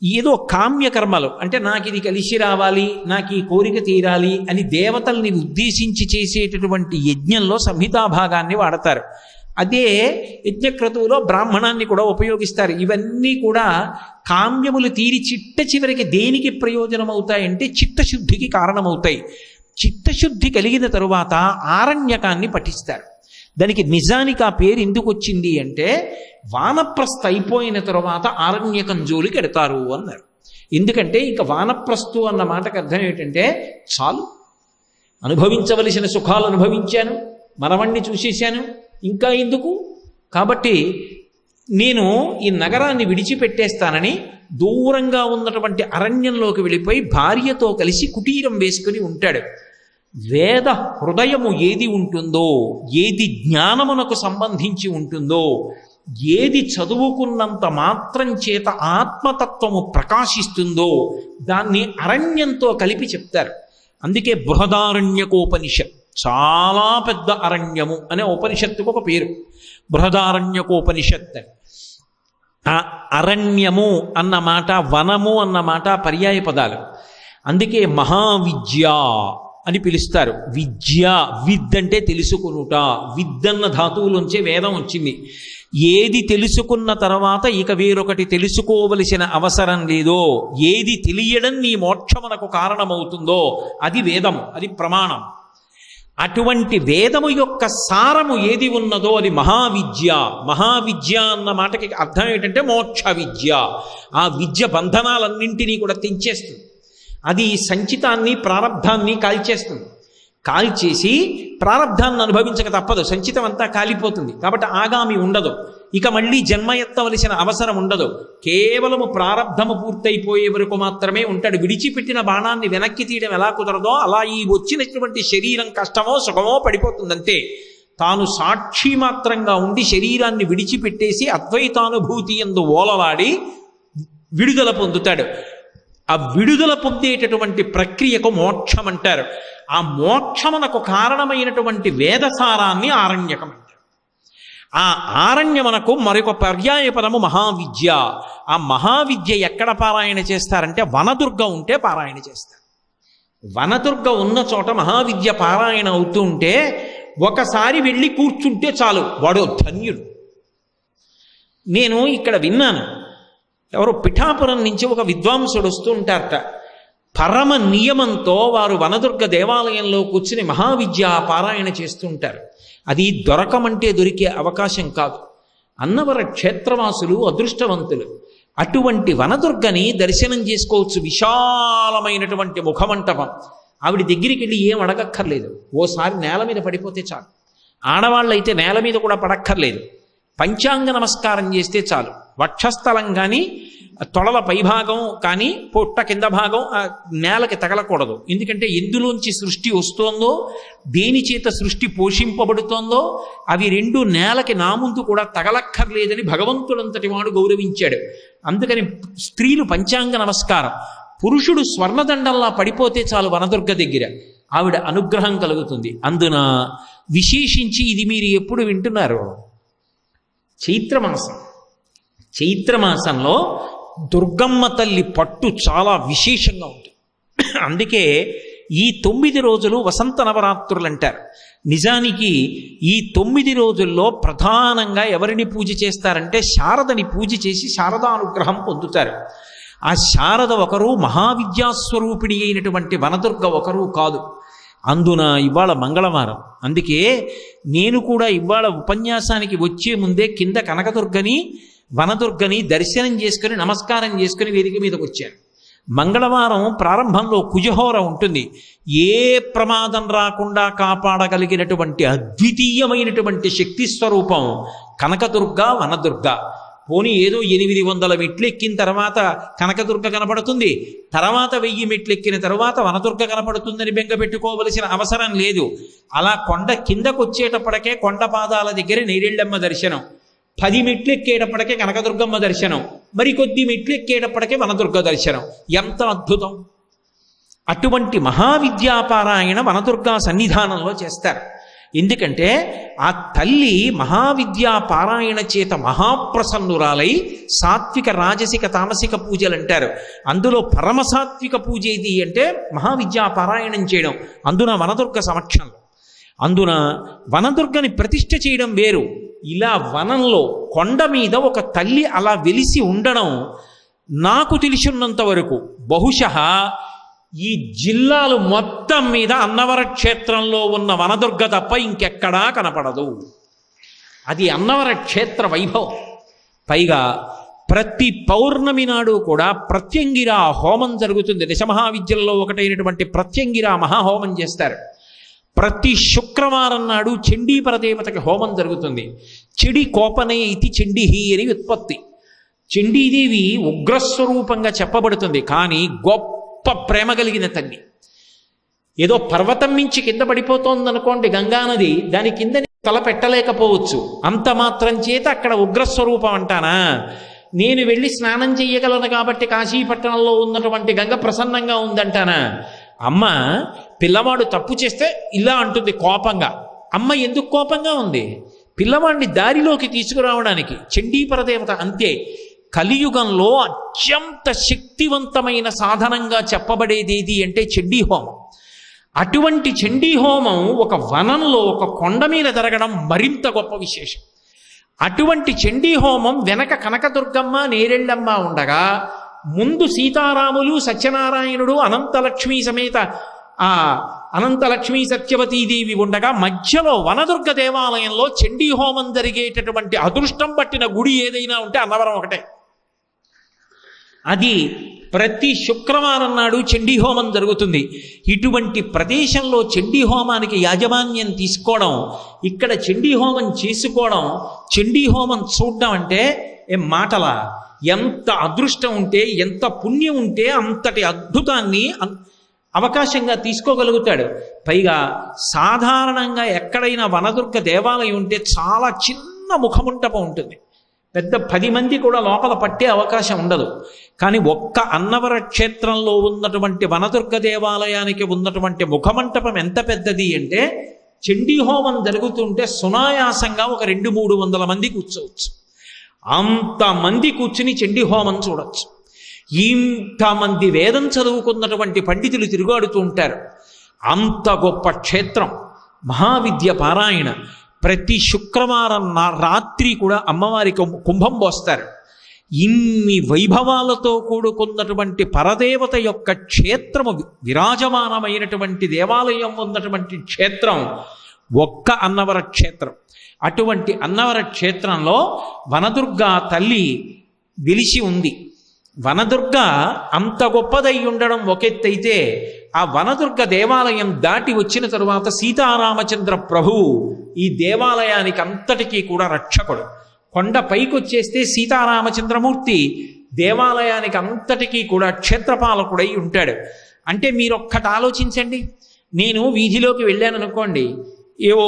ఏదో కామ్యకర్మలు అంటే నాకు ఇది కలిసి రావాలి, నాకు ఈ కోరిక తీరాలి అని దేవతల్ని ఉద్దేశించి చేసేటటువంటి యజ్ఞంలో సంహితాభాగాన్ని వాడతారు. అదే యజ్ఞక్రతువులో బ్రాహ్మణాన్ని కూడా ఉపయోగిస్తారు. ఇవన్నీ కూడా కామ్యములు తీరి చిట్ట చివరికి దేనికి ప్రయోజనం అవుతాయంటే చిత్తశుద్ధికి కారణమవుతాయి. చిత్తశుద్ధి కలిగిన తరువాత ఆరణ్యకాన్ని పఠిస్తారు. దానికి నిజానికి ఆ పేరు ఎందుకు వచ్చింది అంటే వానప్రస్థ అయిపోయిన తరువాత ఆరణ్యకం జోలికి ఎడతారు అన్నారు. ఎందుకంటే ఇక వానప్రస్థు అన్న మాటకు అర్థం ఏంటంటే చాలు, అనుభవించవలసిన సుఖాలు అనుభవించాను, మనవణ్ణి చూసేశాను, ఇంకా ఎందుకు, కాబట్టి నేను ఈ నగరాన్ని విడిచిపెట్టేస్తానని దూరంగా ఉన్నటువంటి అరణ్యంలోకి వెళ్ళిపోయి భార్యతో కలిసి కుటీరం వేసుకుని ఉంటాడు. వేద హృదయము ఏది ఉంటుందో, ఏది జ్ఞానమునకు సంబంధించి ఉంటుందో, ఏది చదువుకున్నంత మాత్రం చేత ఆత్మతత్వము ప్రకాశిస్తుందో దాన్ని అరణ్యంతో కలిపి చెప్తారు. అందుకే బృహదారణ్యకోపనిషత్, చాలా పెద్ద అరణ్యము అనే ఉపనిషత్తుకు ఒక పేరు బృహదారణ్యకోపనిషత్. ఆ అరణ్యము అన్న మాట, వనము అన్న మాట పర్యాయ పదాలు. అందుకే మహావిద్య అని పిలుస్తారు. విద్య, విద్ అంటే తెలుసుకునుట, విద్దన్న ధాతువులోంచే వేదం వచ్చింది. ఏది తెలుసుకున్న తర్వాత ఇక వేరొకటి తెలుసుకోవలసిన అవసరం లేదో, ఏది తెలియడం నీ మోక్షమునకు కారణమవుతుందో అది వేదము, అది ప్రమాణం. అటువంటి వేదము యొక్క సారము ఏది ఉన్నదో అది మహావిద్య. మహావిద్య అన్న మాటకి అర్థం ఏంటంటే మోక్ష విద్య. ఆ విద్య బంధనాలన్నింటినీ కూడా తెంచేస్తుంది. అది సంచితాన్ని ప్రారబ్ధాన్ని కాల్చేస్తుంది. కాల్చేసి ప్రారబ్ధాన్ని అనుభవించక తప్పదు, సంచితం అంతా కాలిపోతుంది. కాబట్టి ఆగామి ఉండదు, ఇక మళ్ళీ జన్మ ఎత్తవలసిన అవసరం ఉండదు. కేవలము ప్రారబ్ధము పూర్తయిపోయే వరకు మాత్రమే ఉంటాడు. విడిచిపెట్టిన బాణాన్ని వెనక్కి తీయడం ఎలా కుదరదో అలా ఈ వచ్చినటువంటి శరీరం కష్టమో సుఖమో పడిపోతుందంతే. తాను సాక్షి మాత్రంగా ఉండి శరీరాన్ని విడిచిపెట్టేసి అద్వైతానుభూతి యందు ఓలలాడి విడుదల పొందుతాడు. ఆ విడుదల పొందేటటువంటి ప్రక్రియకు మోక్షం అంటారు. ఆ మోక్షమునకు కారణమైనటువంటి వేదసారాన్ని ఆరణ్యకం అంటారు. ఆ ఆరణ్యమునకు మరొక పర్యాయ పదము మహావిద్య. ఆ మహావిద్య ఎక్కడ పారాయణ చేస్తారంటే వనదుర్గ ఉంటే పారాయణ చేస్తారు. వనదుర్గ ఉన్న చోట మహావిద్య పారాయణ అవుతూ ఉంటే ఒకసారి వెళ్ళి కూర్చుంటే చాలు, వాడు ధన్యుడు. నేను ఇక్కడ విన్నాను, ఎవరో పిఠాపురం నుంచి ఒక విద్వాంసుడు వస్తూ ఉంటారట. పరమ నియమంతో వారు వనదుర్గ దేవాలయంలో కూర్చుని మహావిద్య పారాయణ చేస్తూ ఉంటారు. అది దొరకమంటే దొరికే అవకాశం కాదు. అన్నవర క్షేత్రవాసులు అదృష్టవంతులు. అటువంటి వనదుర్గని దర్శనం చేసుకోవచ్చు. విశాలమైనటువంటి ముఖమంటపం. ఆవిడ దగ్గరికి వెళ్ళి ఏం అడగక్కర్లేదు, ఓసారి నేల మీద పడిపోతే చాలు. ఆడవాళ్ళైతే నేల మీద కూడా పడక్కర్లేదు, పంచాంగ నమస్కారం చేస్తే చాలు. వక్షస్థలం కానీ తొడల పైభాగం కానీ పొట్ట కింద భాగం నేలకి తగలకూడదు. ఎందుకంటే ఎందులోంచి సృష్టి వస్తోందో, దేని చేత సృష్టి పోషింపబడుతోందో అవి రెండు నేలకి నా ముందు కూడా తగలక్కర్లేదని భగవంతుడంతటి వాడు గౌరవించాడు. అందుకని స్త్రీలు పంచాంగ నమస్కారం, పురుషుడు స్వర్ణదండంలా పడిపోతే చాలు వనదుర్గ దగ్గర, ఆవిడ అనుగ్రహం కలుగుతుంది. అందున విశేషించి ఇది మీరు ఎప్పుడు వింటున్నారు, చైత్రమాసం. చైత్రమాసంలో దుర్గమ్మ తల్లి పట్టు చాలా విశేషంగా ఉంటుంది. అందుకే ఈ 9 రోజులు వసంత నవరాత్రులు అంటారు. నిజానికి ఈ 9 రోజుల్లో ప్రధానంగా ఎవరిని పూజ చేస్తారంటే శారదని పూజ చేసి శారదానుగ్రహం పొందుతారు. ఆ శారద ఒకరు, మహావిద్యాస్వరూపిణి అయినటువంటి వనదుర్గ ఒకరు కాదు. అందున ఇవాళ మంగళవారం. అందుకే నేను కూడా ఇవాళ ఉపన్యాసానికి వచ్చే ముందే కింద కనకదుర్గని వనదుర్గని దర్శనం చేసుకుని నమస్కారం చేసుకుని వేదిక మీదకి వచ్చాను. మంగళవారం ప్రారంభంలో కుజహోర ఉంటుంది. ఏ ప్రమాదం రాకుండా కాపాడగలిగినటువంటి అద్వితీయమైనటువంటి శక్తి స్వరూపం కనకదుర్గ, వనదుర్గ. పోనీ ఏదో 800 మెట్లు ఎక్కిన తర్వాత కనకదుర్గ కనపడుతుంది, తర్వాత 1000 మెట్లు ఎక్కిన తర్వాత వనదుర్గ కనపడుతుందని బెంగ పెట్టుకోవలసిన అవసరం లేదు. అలా కొండ కిందకు వచ్చేటప్పటికే కొండ పాదాల దగ్గర నేరేళ్ళమ్మ దర్శనం, 10 మెట్లు ఎక్కేటప్పటికే కనకదుర్గమ్మ దర్శనం, మరికొద్ది మెట్లు ఎక్కేటప్పటికే వనదుర్గ దర్శనం. ఎంత అద్భుతం! అటువంటి మహావిద్యాపారాయణ వనదుర్గా సన్నిధానంలో చేస్తారు. ఎందుకంటే ఆ తల్లి మహావిద్యాపారాయణ చేత మహాప్రసన్నురాలై సాత్విక, రాజసిక, తామసిక పూజలు అంటారు. అందులో పరమసాత్విక పూజ ఏది అంటే మహావిద్యాపారాయణం చేయడం, అందున వనదుర్గ సమక్షంలో. అందున వనదుర్గని ప్రతిష్ఠ చేయడం వేరు, ఇలా వనంలో కొండ మీద ఒక తల్లి అలా వెలిసి ఉండడం నాకు తెలిసినంత వరకు బహుశः ఈ జిల్లాలు మొత్తం మీద అన్నవర క్షేత్రంలో ఉన్న వనదుర్గ తప్ప ఇంకెక్కడా కనపడదు. అది అన్నవర క్షేత్ర వైభవం. పైగా ప్రతి పౌర్ణమి నాడు కూడా ప్రత్యంగిరా హోమం జరుగుతుంది. దశమహావిద్యల్లో ఒకటైనటువంటి ప్రత్యంగిరా మహాహోమం చేస్తారు. ప్రతి శుక్రవారం నాడు చండీ పరదేవతకి హోమం జరుగుతుంది. చెడి కోపనే ఇది చండీహి అని వ్యుత్పత్తి. చండీదేవి ఉగ్రస్వరూపంగా చెప్పబడుతుంది, కానీ గొప్ప ప్రేమ కలిగిన తల్లి. ఏదో పర్వతం మించి కింద పడిపోతోందనుకోండి గంగానది, దాని కింద తల పెట్టలేకపోవచ్చు. అంత మాత్రం చేత అక్కడ ఉగ్రస్వరూపం అంటానా? నేను వెళ్ళి స్నానం చెయ్యగలను కాబట్టి కాశీపట్టణంలో ఉన్నటువంటి గంగ ప్రసన్నంగా ఉందంటానా? అమ్మ పిల్లవాడు తప్పు చేస్తే ఇలా అంటుంది కోపంగా. అమ్మ ఎందుకు కోపంగా ఉంది? పిల్లవాడిని దారిలోకి తీసుకురావడానికి. చండీపరదేవత అంతే. కలియుగంలో అత్యంత శక్తివంతమైన సాధనంగా చెప్పబడేది అంటే చండీహోమం. అటువంటి చండీహోమం ఒక వనంలో ఒక కొండ మీద జరగడం మరింత గొప్ప విశేషం. అటువంటి చండీహోమం వెనక కనకదుర్గమ్మ నేరెళ్ళమ్మ ఉండగా, ముందు సీతారాములు సత్యనారాయణుడు అనంతలక్ష్మి సమేత అనంతలక్ష్మి సత్యవతీదేవి ఉండగా, మధ్యలో వనదుర్గ దేవాలయంలో చండీహోమం జరిగేటటువంటి అదృష్టం పట్టిన గుడి ఏదైనా ఉంటే అన్నవరం ఒకటే. అది ప్రతి శుక్రవారం నాడు చండీహోమం జరుగుతుంది. ఇటువంటి ప్రదేశంలో చండీహోమానికి యాజమాన్యం తీసుకోవడం, ఇక్కడ చండీహోమం చేసుకోవడం, చండీహోమం చూడడం అంటే ఏం మాటలా? ఎంత అదృష్టం ఉంటే, ఎంత పుణ్యం ఉంటే అంతటి అద్భుతాన్ని అవకాశంగా తీసుకోగలుగుతాడు. పైగా సాధారణంగా ఎక్కడైనా వనదుర్గ దేవాలయం ఉంటే చాలా చిన్న ముఖమంటపం ఉంటుంది. పెద్ద 10 మంది కూడా లోపల పట్టే అవకాశం ఉండదు. కానీ ఒక్క అన్నవర క్షేత్రంలో ఉన్నటువంటి వనదుర్గ దేవాలయానికి ఉన్నటువంటి ముఖమంటపం ఎంత పెద్దది అంటే, చండీహోమం జరుగుతుంటే సునాయాసంగా ఒక 200-300 మంది కూర్చోవచ్చు. అంతమంది కూర్చుని చండీహోమం చూడొచ్చు. ఇంతమంది వేదం చదువుకున్నటువంటి పండితులు తిరుగాడుతూ ఉంటారు. అంత గొప్ప క్షేత్రం. మహావిద్య పారాయణ. ప్రతి శుక్రవారం రాత్రి కూడా అమ్మవారికి కుంభం పోస్తారు. ఇన్ని వైభవాలతో కూడుకున్నటువంటి పరదేవత యొక్క క్షేత్రము, విరాజమానమైనటువంటి దేవాలయం ఉన్నటువంటి క్షేత్రం ఒక్క అన్నవర క్షేత్రం. అటువంటి అన్నవర క్షేత్రంలో వనదుర్గా తల్లి వెలిసి ఉంది. వనదుర్గ అంత గొప్పదై ఉండడం ఒకెత్తైతే, ఆ వనదుర్గ దేవాలయం దాటి వచ్చిన తరువాత సీతారామచంద్ర ప్రభువు ఈ దేవాలయానికి అంతటికీ కూడా రక్షకుడు. కొండ పైకి వచ్చేస్తే సీతారామచంద్రమూర్తి దేవాలయానికి అంతటికీ కూడా క్షేత్రపాలకుడై ఉంటాడు. అంటే మీరొక్కటి ఆలోచించండి. నేను వీధిలోకి వెళ్ళాను అనుకోండి, ఏవో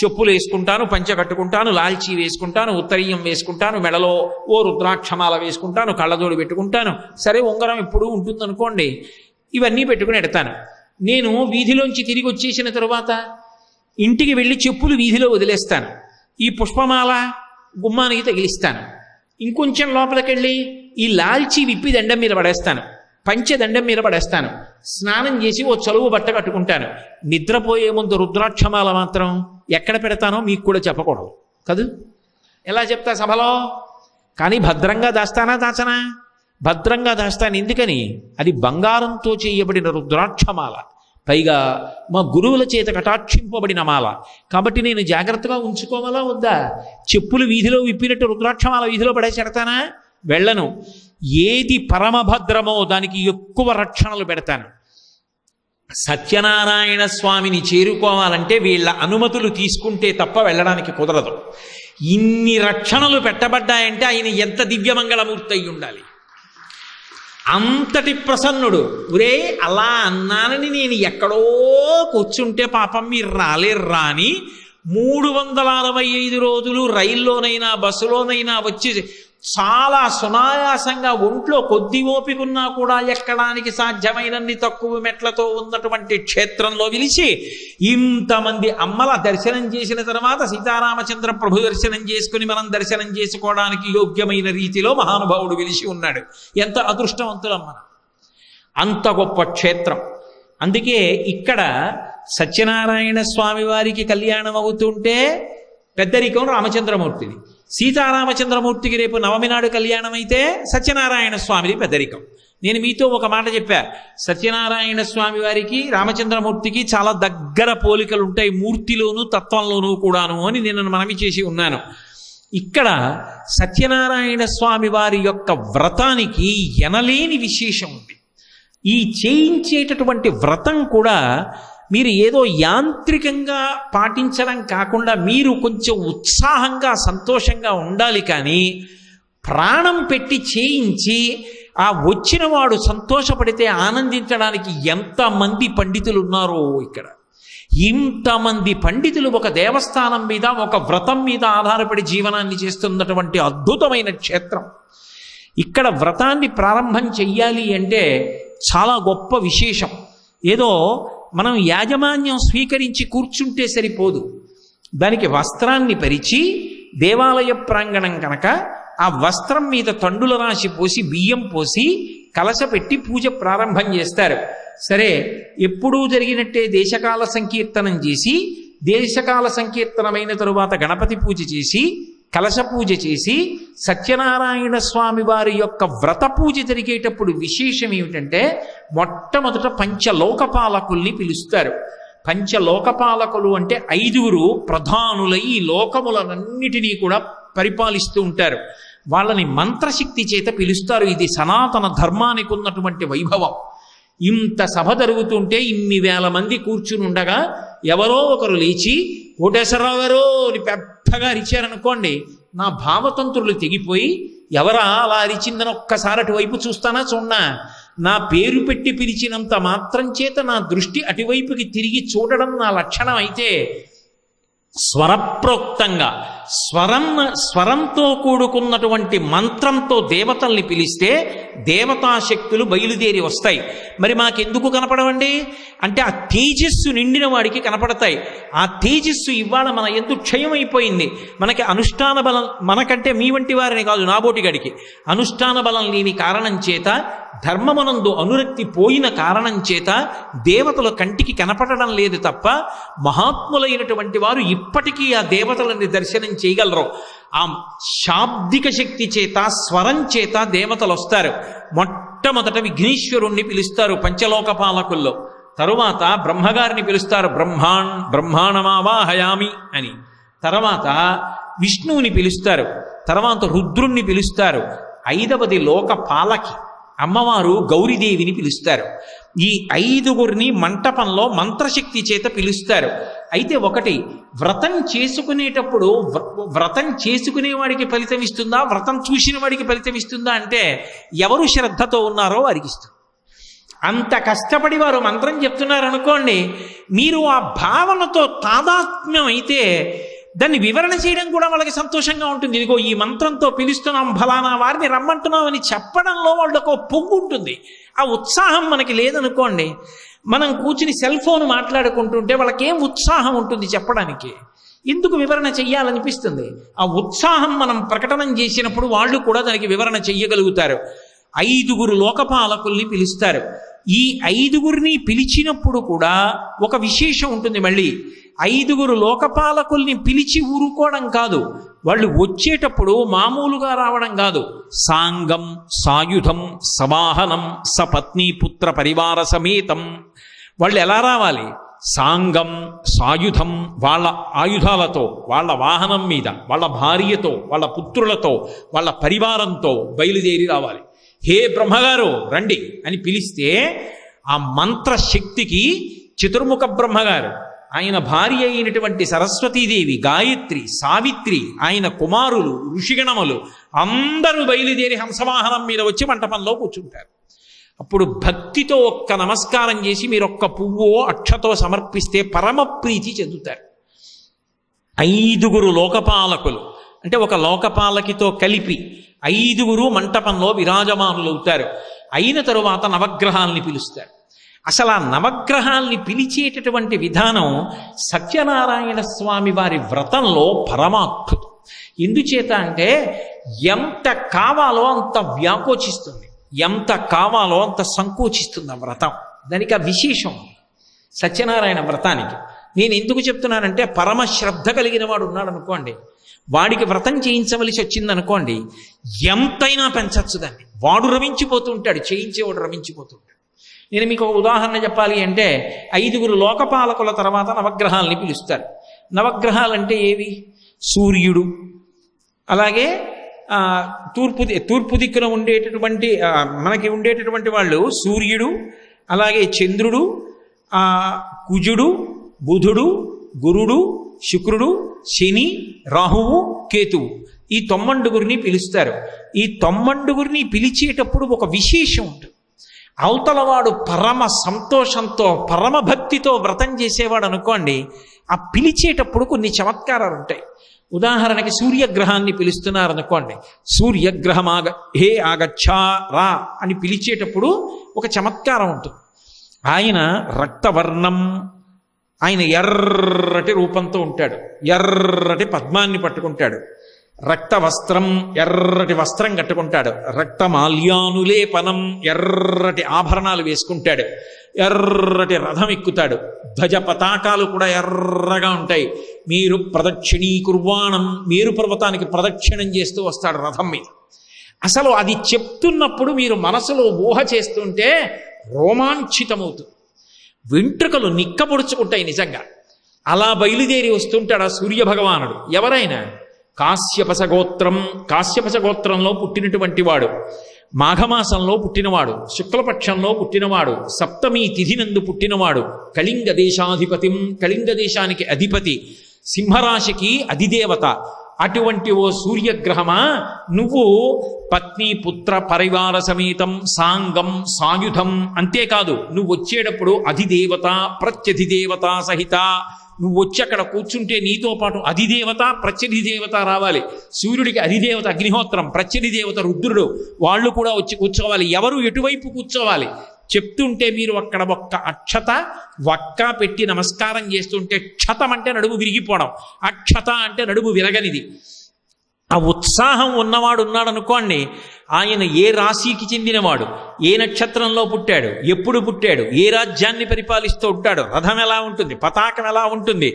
చెప్పులు వేసుకుంటాను, పంచె కట్టుకుంటాను, లాల్చీ వేసుకుంటాను, ఉత్తరీయం వేసుకుంటాను, మెడలో ఓ రుద్రాక్షమాల వేసుకుంటాను, కళ్ళజోడు పెట్టుకుంటాను, సరే ఉంగరం ఎప్పుడు ఉంటుందనుకోండి, ఇవన్నీ పెట్టుకుని ఎడతాను. నేను వీధిలోంచి తిరిగి వచ్చేసిన తరువాత ఇంటికి వెళ్ళి చెప్పులు వీధిలో వదిలేస్తాను. ఈ పుష్పమాల గుమ్మానికి తగిలిస్తాను. ఇంకొంచెం లోపలికెళ్ళి ఈ లాల్చీ విప్పి దండం మీద పడేస్తాను, పంచె దండం మీద పడేస్తాను, స్నానం చేసి ఓ చలువు బట్ట కట్టుకుంటాను. నిద్రపోయే ముందు రుద్రాక్షమాల మాత్రం ఎక్కడ పెడతానో మీకు కూడా చెప్పకూడదు కదూ. ఎలా చెప్తా సభలో? కానీ భద్రంగా దాచనా? భద్రంగా దాస్తాను. ఎందుకని? అది బంగారంతో చేయబడిన రుద్రాక్షమాల, పైగా మా గురువుల చేత కటాక్షింపబడిన మాల. కాబట్టి నేను జాగ్రత్తగా ఉంచుకోవాలా వద్దా? చెప్పులు వీధిలో విప్పినట్టు రుద్రాక్షమాల వీధిలో పడేసేడతానా? వెళ్ళను. ఏది పరమభద్రమో దానికి ఎక్కువ రక్షణలు పెడతాను. సత్యనారాయణ స్వామిని చేరుకోవాలంటే వీళ్ళ అనుమతులు తీసుకుంటే తప్ప వెళ్ళడానికి కుదరదు. ఇన్ని రక్షణలు పెట్టబడ్డాయంటే ఆయన ఎంత దివ్యమంగళమూర్తి అయి ఉండాలి. అంతటి ప్రసన్నుడు. ఒరే అలా అన్నానని నేను ఎక్కడో కూర్చుంటే పాపం మీరు రాలేర్రా అని 365 రోజులు రైల్లోనైనా బస్సులోనైనా వచ్చి చాలా సునాయాసంగా ఒంట్లో కొద్ది ఓపికన్నా కూడా ఎక్కడానికి సాధ్యమైనన్ని తక్కువ మెట్లతో ఉన్నటువంటి క్షేత్రంలో విలిచి ఇంతమంది అమ్మల దర్శనం చేసిన తర్వాత సీతారామచంద్ర ప్రభు దర్శనం చేసుకుని మనం దర్శనం చేసుకోవడానికి యోగ్యమైన రీతిలో మహానుభావుడు విలిచి ఉన్నాడు. ఎంత అదృష్టవంతులమ్మ! అంత గొప్ప క్షేత్రం. అందుకే ఇక్కడ సత్యనారాయణ స్వామి వారికి కళ్యాణం అవుతుంటే పెద్దరికం రామచంద్రమూర్తిది. సీతారామచంద్రమూర్తికి రేపు నవమి నాడు కళ్యాణం అయితే సత్యనారాయణ స్వామిది పెద్దరికం. నేను మీతో ఒక మాట చెప్పా, సత్యనారాయణ స్వామి వారికి రామచంద్రమూర్తికి చాలా దగ్గర పోలికలు ఉంటాయి, మూర్తిలోనూ తత్వంలోనూ కూడాను అని నేను మనవి చేసి ఉన్నాను. ఇక్కడ సత్యనారాయణ స్వామి వారి యొక్క వ్రతానికి ఎనలేని విశేషం ఉంది. ఈ చేయించేటటువంటి వ్రతం కూడా మీరు ఏదో యాంత్రికంగా పాటించడం కాకుండా మీరు కొంచెం ఉత్సాహంగా సంతోషంగా ఉండాలి. కానీ ప్రాణం పెట్టి చేయించి ఆ వచ్చిన వాడు సంతోషపడితే ఆనందించడానికి ఎంతమంది పండితులు ఉన్నారో ఇక్కడ. ఇంతమంది పండితులు ఒక దేవస్థానం మీద ఒక వ్రతం మీద ఆధారపడి జీవనాన్ని చేస్తున్నటువంటి అద్భుతమైన క్షేత్రం. ఇక్కడ వ్రతాన్ని ప్రారంభం చెయ్యాలి అంటే చాలా గొప్ప విశేషం. ఏదో మనం యాజమాన్యం స్వీకరించి కూర్చుంటే సరిపోదు. దానికి వస్త్రాన్ని పరిచి దేవాలయ ప్రాంగణం కనుక ఆ వస్త్రం మీద తండుల రాశి పోసి బియ్యం పోసి కలశ పెట్టి పూజ ప్రారంభం చేస్తారు. సరే, ఎప్పుడూ జరిగినట్టే దేశకాల సంకీర్తనం చేసి, దేశకాల సంకీర్తనమైన తరువాత గణపతి పూజ చేసి, కలశ పూజ చేసి, సత్యనారాయణ స్వామి వారి యొక్క వ్రత పూజ జరిగేటప్పుడు విశేషం ఏమిటంటే మొట్టమొదట పంచలోకపాలకుల్ని పిలుస్తారు. పంచలోకపాలకులు అంటే 5 ప్రధానులై ఈ లోకములన్నిటినీ కూడా పరిపాలిస్తూ ఉంటారు. వాళ్ళని మంత్రశక్తి చేత పిలుస్తారు. ఇది సనాతన ధర్మానికి ఉన్నటువంటి వైభవం. ఇంత సభ జరుగుతుంటే ఇన్ని వేల మంది కూర్చుని ఉండగా ఎవరో ఒకరు లేచి కోటేశ్వరరావు గారు అని పెద్దగా అరిచారనుకోండి, నా భావతంత్రులు తెగిపోయి ఎవరా అలా అరిచిందని ఒక్కసారి అటువైపు చూస్తానా చూడనా, నా పేరు పెట్టి పిలిచినంత మాత్రం చేత నా దృష్టి అటువైపుకి తిరిగి చూడడం నా లక్షణం అయితే స్వరప్రోక్తంగా స్వరంతో కూడుకున్నటువంటి మంత్రంతో దేవతల్ని పిలిస్తే దేవతాశక్తులు బయలుదేరి వస్తాయి. మరి మాకెందుకు కనపడవండి అంటే ఆ తేజస్సు నిండిన వాడికి కనపడతాయి. ఆ తేజస్సు ఇవాళ మన ఎందు క్షయమైపోయింది. మనకి అనుష్ఠాన బలం, మనకంటే మీ వంటి వారిని కాదు, నాబోటిగడికి అనుష్ఠాన బలం లేని కారణం చేత, ధర్మమునందు అనురక్తి పోయిన కారణం చేత దేవతలు కంటికి కనపడడం లేదు తప్ప మహాత్ములైనటువంటి వారు ఇప్పటికీ ఆ దేవతలని దర్శనం చేయగలరు. ఆ శాబ్దిక శక్తి చేత, స్వరం చేత దేవతలు వస్తారు. మొట్టమొదట విఘ్నేశ్వరుణ్ణి పిలుస్తారు పంచలోకపాలకుల్లో. తరువాత బ్రహ్మగారిని పిలుస్తారు, బ్రహ్మాణమావాహయామి అని. తర్వాత విష్ణువుని పిలుస్తారు, తర్వాత రుద్రుణ్ణి పిలుస్తారు. 5వది లోకపాలకి అమ్మవారు గౌరీదేవిని పిలుస్తారు. ఈ 5 మంటపంలో మంత్రశక్తి చేత పిలుస్తారు. అయితే ఒకటి, వ్రతం చేసుకునేటప్పుడు వ్రతం చేసుకునేవాడికి ఫలితం ఇస్తుందా, వ్రతం చూసిన వాడికి ఫలితం ఇస్తుందా అంటే ఎవరు శ్రద్ధతో ఉన్నారో వారికి ఇస్తుంది. అంత కష్టపడి వారు మంత్రం చెప్తున్నారు అనుకోండి, మీరు ఆ భావనతో తాదాత్మ్యం అయితే దాన్ని వివరణ చేయడం కూడా వాళ్ళకి సంతోషంగా ఉంటుంది. ఇదిగో ఈ మంత్రంతో పిలుస్తున్నాం, ఫలానా వారిని రమ్మంటున్నాం అని చెప్పడంలో వాళ్ళకు పొంగు ఉంటుంది. ఆ ఉత్సాహం మనకి లేదనుకోండి, మనం కూర్చుని సెల్ ఫోన్ మాట్లాడుకుంటుంటే వాళ్ళకేం ఉత్సాహం ఉంటుంది చెప్పడానికి? ఎందుకు వివరణ చెయ్యాలనిపిస్తుంది? ఆ ఉత్సాహం మనం ప్రకటన చేసినప్పుడు వాళ్ళు కూడా దానికి వివరణ చెయ్యగలుగుతారు. 5 లోకపాలకుల్ని పిలుస్తారు. ఈ 5 పిలిచినప్పుడు కూడా ఒక విశేషం ఉంటుంది. మళ్ళీ 5 లోకపాలకుల్ని పిలిచి ఊరుకోవడం కాదు, వాళ్ళు వచ్చేటప్పుడు మామూలుగా రావడం కాదు. సాంగం, సాయుధం, సవాహనం, సపత్నీపుత్ర పరివార సమేతం. వాళ్ళు ఎలా రావాలి? సాంగం, సాయుధం, వాళ్ళ ఆయుధాలతో, వాళ్ళ వాహనం మీద, వాళ్ళ భార్యతో, వాళ్ళ పుత్రులతో, వాళ్ళ పరివారంతో బయలుదేరి రావాలి. హే బ్రహ్మగారు రండి అని పిలిస్తే ఆ మంత్రశక్తికి చతుర్ముఖ బ్రహ్మగారు, ఆయన భార్య అయినటువంటి సరస్వతీదేవి, గాయత్రి, సావిత్రి, ఆయన కుమారులు, ఋషిగణములు అందరూ బయలుదేరి హంసవాహనం మీద వచ్చి మంటపంలో కూర్చుంటారు. అప్పుడు భక్తితో ఒక్క నమస్కారం చేసి మీరు ఒక్క పువ్వో అక్షతో సమర్పిస్తే పరమ ప్రీతి చెందుతారు. 5 లోకపాలకులు అంటే ఒక లోకపాలకితో కలిపి 5 మంటపంలో విరాజమానులవుతారు. అయిన తరువాత నవగ్రహాల్ని పిలుస్తారు. అసలు ఆ నవగ్రహాల్ని పిలిచేటటువంటి విధానం సత్యనారాయణ స్వామి వారి వ్రతంలో పరమాద్భుతం. ఎందుచేత అంటే ఎంత కావాలో అంత వ్యాకోచిస్తుంది, ఎంత కావాలో అంత సంకోచిస్తుంది ఆ వ్రతం. దానికి ఆ విశేషం సత్యనారాయణ వ్రతానికి. నేను ఎందుకు చెప్తున్నానంటే పరమ శ్రద్ధ కలిగిన వాడు ఉన్నాడు అనుకోండి, వాడికి వ్రతం చేయించవలసి వచ్చింది అనుకోండి, ఎంతైనా పెంచచ్చు దాన్ని. వాడు రమించిపోతూ ఉంటాడు, చేయించేవాడు రమించిపోతూ ఉంటాడు. నేను మీకు ఒక ఉదాహరణ చెప్పాలి అంటే 5 లోకపాలకుల తర్వాత నవగ్రహాలని పిలుస్తారు. నవగ్రహాలంటే ఏవి? సూర్యుడు, అలాగే తూర్పు దిక్కున ఉండేటటువంటి మనకి ఉండేటటువంటి వాళ్ళు సూర్యుడు, అలాగే చంద్రుడు, కుజుడు, బుధుడు, గురుడు, శుక్రుడు, శని, రాహువు, కేతువు. ఈ 9 పిలుస్తారు. ఈ 9 పిలిచేటప్పుడు ఒక విశేషం ఉంటుంది. అవతలవాడు పరమ సంతోషంతో పరమ భక్తితో వ్రతం చేసేవాడు అనుకోండి, ఆ పిలిచేటప్పుడు కొన్ని చమత్కారాలు ఉంటాయి. ఉదాహరణకి సూర్యగ్రహాన్ని పిలుస్తున్నారు అనుకోండి, సూర్యగ్రహమాగ హే ఆగచ్చా రా అని పిలిచేటప్పుడు ఒక చమత్కారం ఉంటుంది. ఆయన రక్తవర్ణం, ఆయన ఎర్రటి రూపంతో ఉంటాడు, ఎర్రటి పద్మాన్ని పట్టుకుంటాడు, రక్త వస్త్రం, ఎర్రటి వస్త్రం కట్టుకుంటాడు, రక్తమాల్యానులేపనం, ఎర్రటి ఆభరణాలు వేసుకుంటాడు, ఎర్రటి రథం ఎక్కుతాడు, ధ్వజ పతాకాలు కూడా ఎర్రగా ఉంటాయి. మీరు ప్రదక్షిణీకుర్వాణం, మేరు పర్వతానికి ప్రదక్షిణం చేస్తూ వస్తాడు రథం మీద. అసలు అది చెప్తున్నప్పుడు మీరు మనసులో ఊహ చేస్తుంటే రోమాంచితమవుతుంది, వెంట్రుకలు నిక్కపొడుచుకుంటాయి నిజంగా. అలా బయలుదేరి వస్తుంటాడు ఆ సూర్య భగవానుడు. ఎవరైనా కాశ్యపస గోత్రంలో పుట్టినటువంటి వాడు, మాఘమాసంలో పుట్టినవాడు, శుక్లపక్షంలో పుట్టినవాడు, సప్తమి తిథినందు పుట్టినవాడు, కళింగ దేశాధిపతిం, కళింగ దేశానికి అధిపతి, సింహరాశికి అధిదేవత. అటువంటి ఓ సూర్యగ్రహమా, నువ్వు పత్ని పుత్ర పరివార సమేతం సాంగం సాయుధం, అంతేకాదు నువ్వు వచ్చేటప్పుడు అధిదేవత ప్రత్యధిదేవత సహిత, నువ్వు వచ్చి అక్కడ కూర్చుంటే నీతో పాటు అధిదేవత ప్రత్యధిదేవత రావాలి. సూర్యుడికి అధిదేవత అగ్నిహోత్రం, ప్రత్యధిదేవత రుద్రుడు, వాళ్ళు కూడా వచ్చి కూర్చోవాలి. ఎవరు ఎటువైపు కూర్చోవాలి చెప్తుంటే మీరు అక్కడ ఒక్క అక్షత వక్క పెట్టి నమస్కారం చేస్తుంటే, క్షతం అంటే నడుము విరిగిపోవడం, అక్షత అంటే నడుము విరగనిది. ఆ ఉత్సాహం ఉన్నవాడు ఉన్నాడు అనుకోండి, ఆయన ఏ రాశికి చెందినవాడు, ఏ నక్షత్రంలో పుట్టాడు, ఎప్పుడు పుట్టాడు, ఏ రాజ్యాన్ని పరిపాలిస్తూ ఉంటాడు, రథం ఎలా ఉంటుంది, పతాకం ఎలా ఉంటుంది,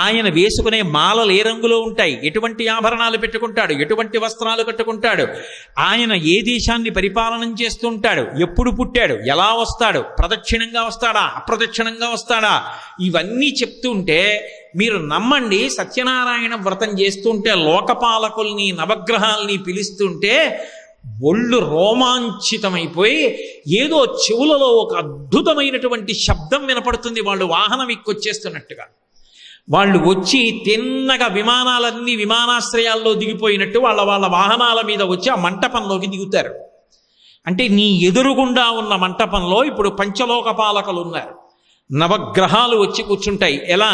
ఆయన వేసుకునే మాలలు ఏ రంగులో ఉంటాయి, ఎటువంటి ఆభరణాలు పెట్టుకుంటాడు, ఎటువంటి వస్త్రాలు కట్టుకుంటాడు, ఆయన ఏ దేశాన్ని పరిపాలన చేస్తూ ఉంటాడు, ఎప్పుడు పుట్టాడు, ఎలా వస్తాడు, ప్రదక్షిణంగా వస్తాడా అప్రదక్షిణంగా వస్తాడా, ఇవన్నీ చెప్తుంటే మీరు నమ్మండి. సత్యనారాయణ వ్రతం చేస్తుంటే లోకపాలకుల్ని నవగ్రహాల్ని పిలుస్తుంటే ఒళ్ళు రోమాంచితమైపోయి ఏదో చెవులలో ఒక అద్భుతమైనటువంటి శబ్దం వినపడుతుంది. వాళ్ళు వాహనం ఎక్కొచ్చేస్తున్నట్టుగా, వాళ్ళు వచ్చి తిన్నగా విమానాలన్నీ విమానాశ్రయాల్లో దిగిపోయినట్టు వాళ్ళ వాహనాల మీద వచ్చి ఆ మంటపంలోకి దిగుతారు. అంటే నీ ఎదురుగుండా ఉన్న మంటపంలో ఇప్పుడు పంచలోక పాలకులు ఉన్నారు, నవగ్రహాలు వచ్చి కూర్చుంటాయి. ఎలా?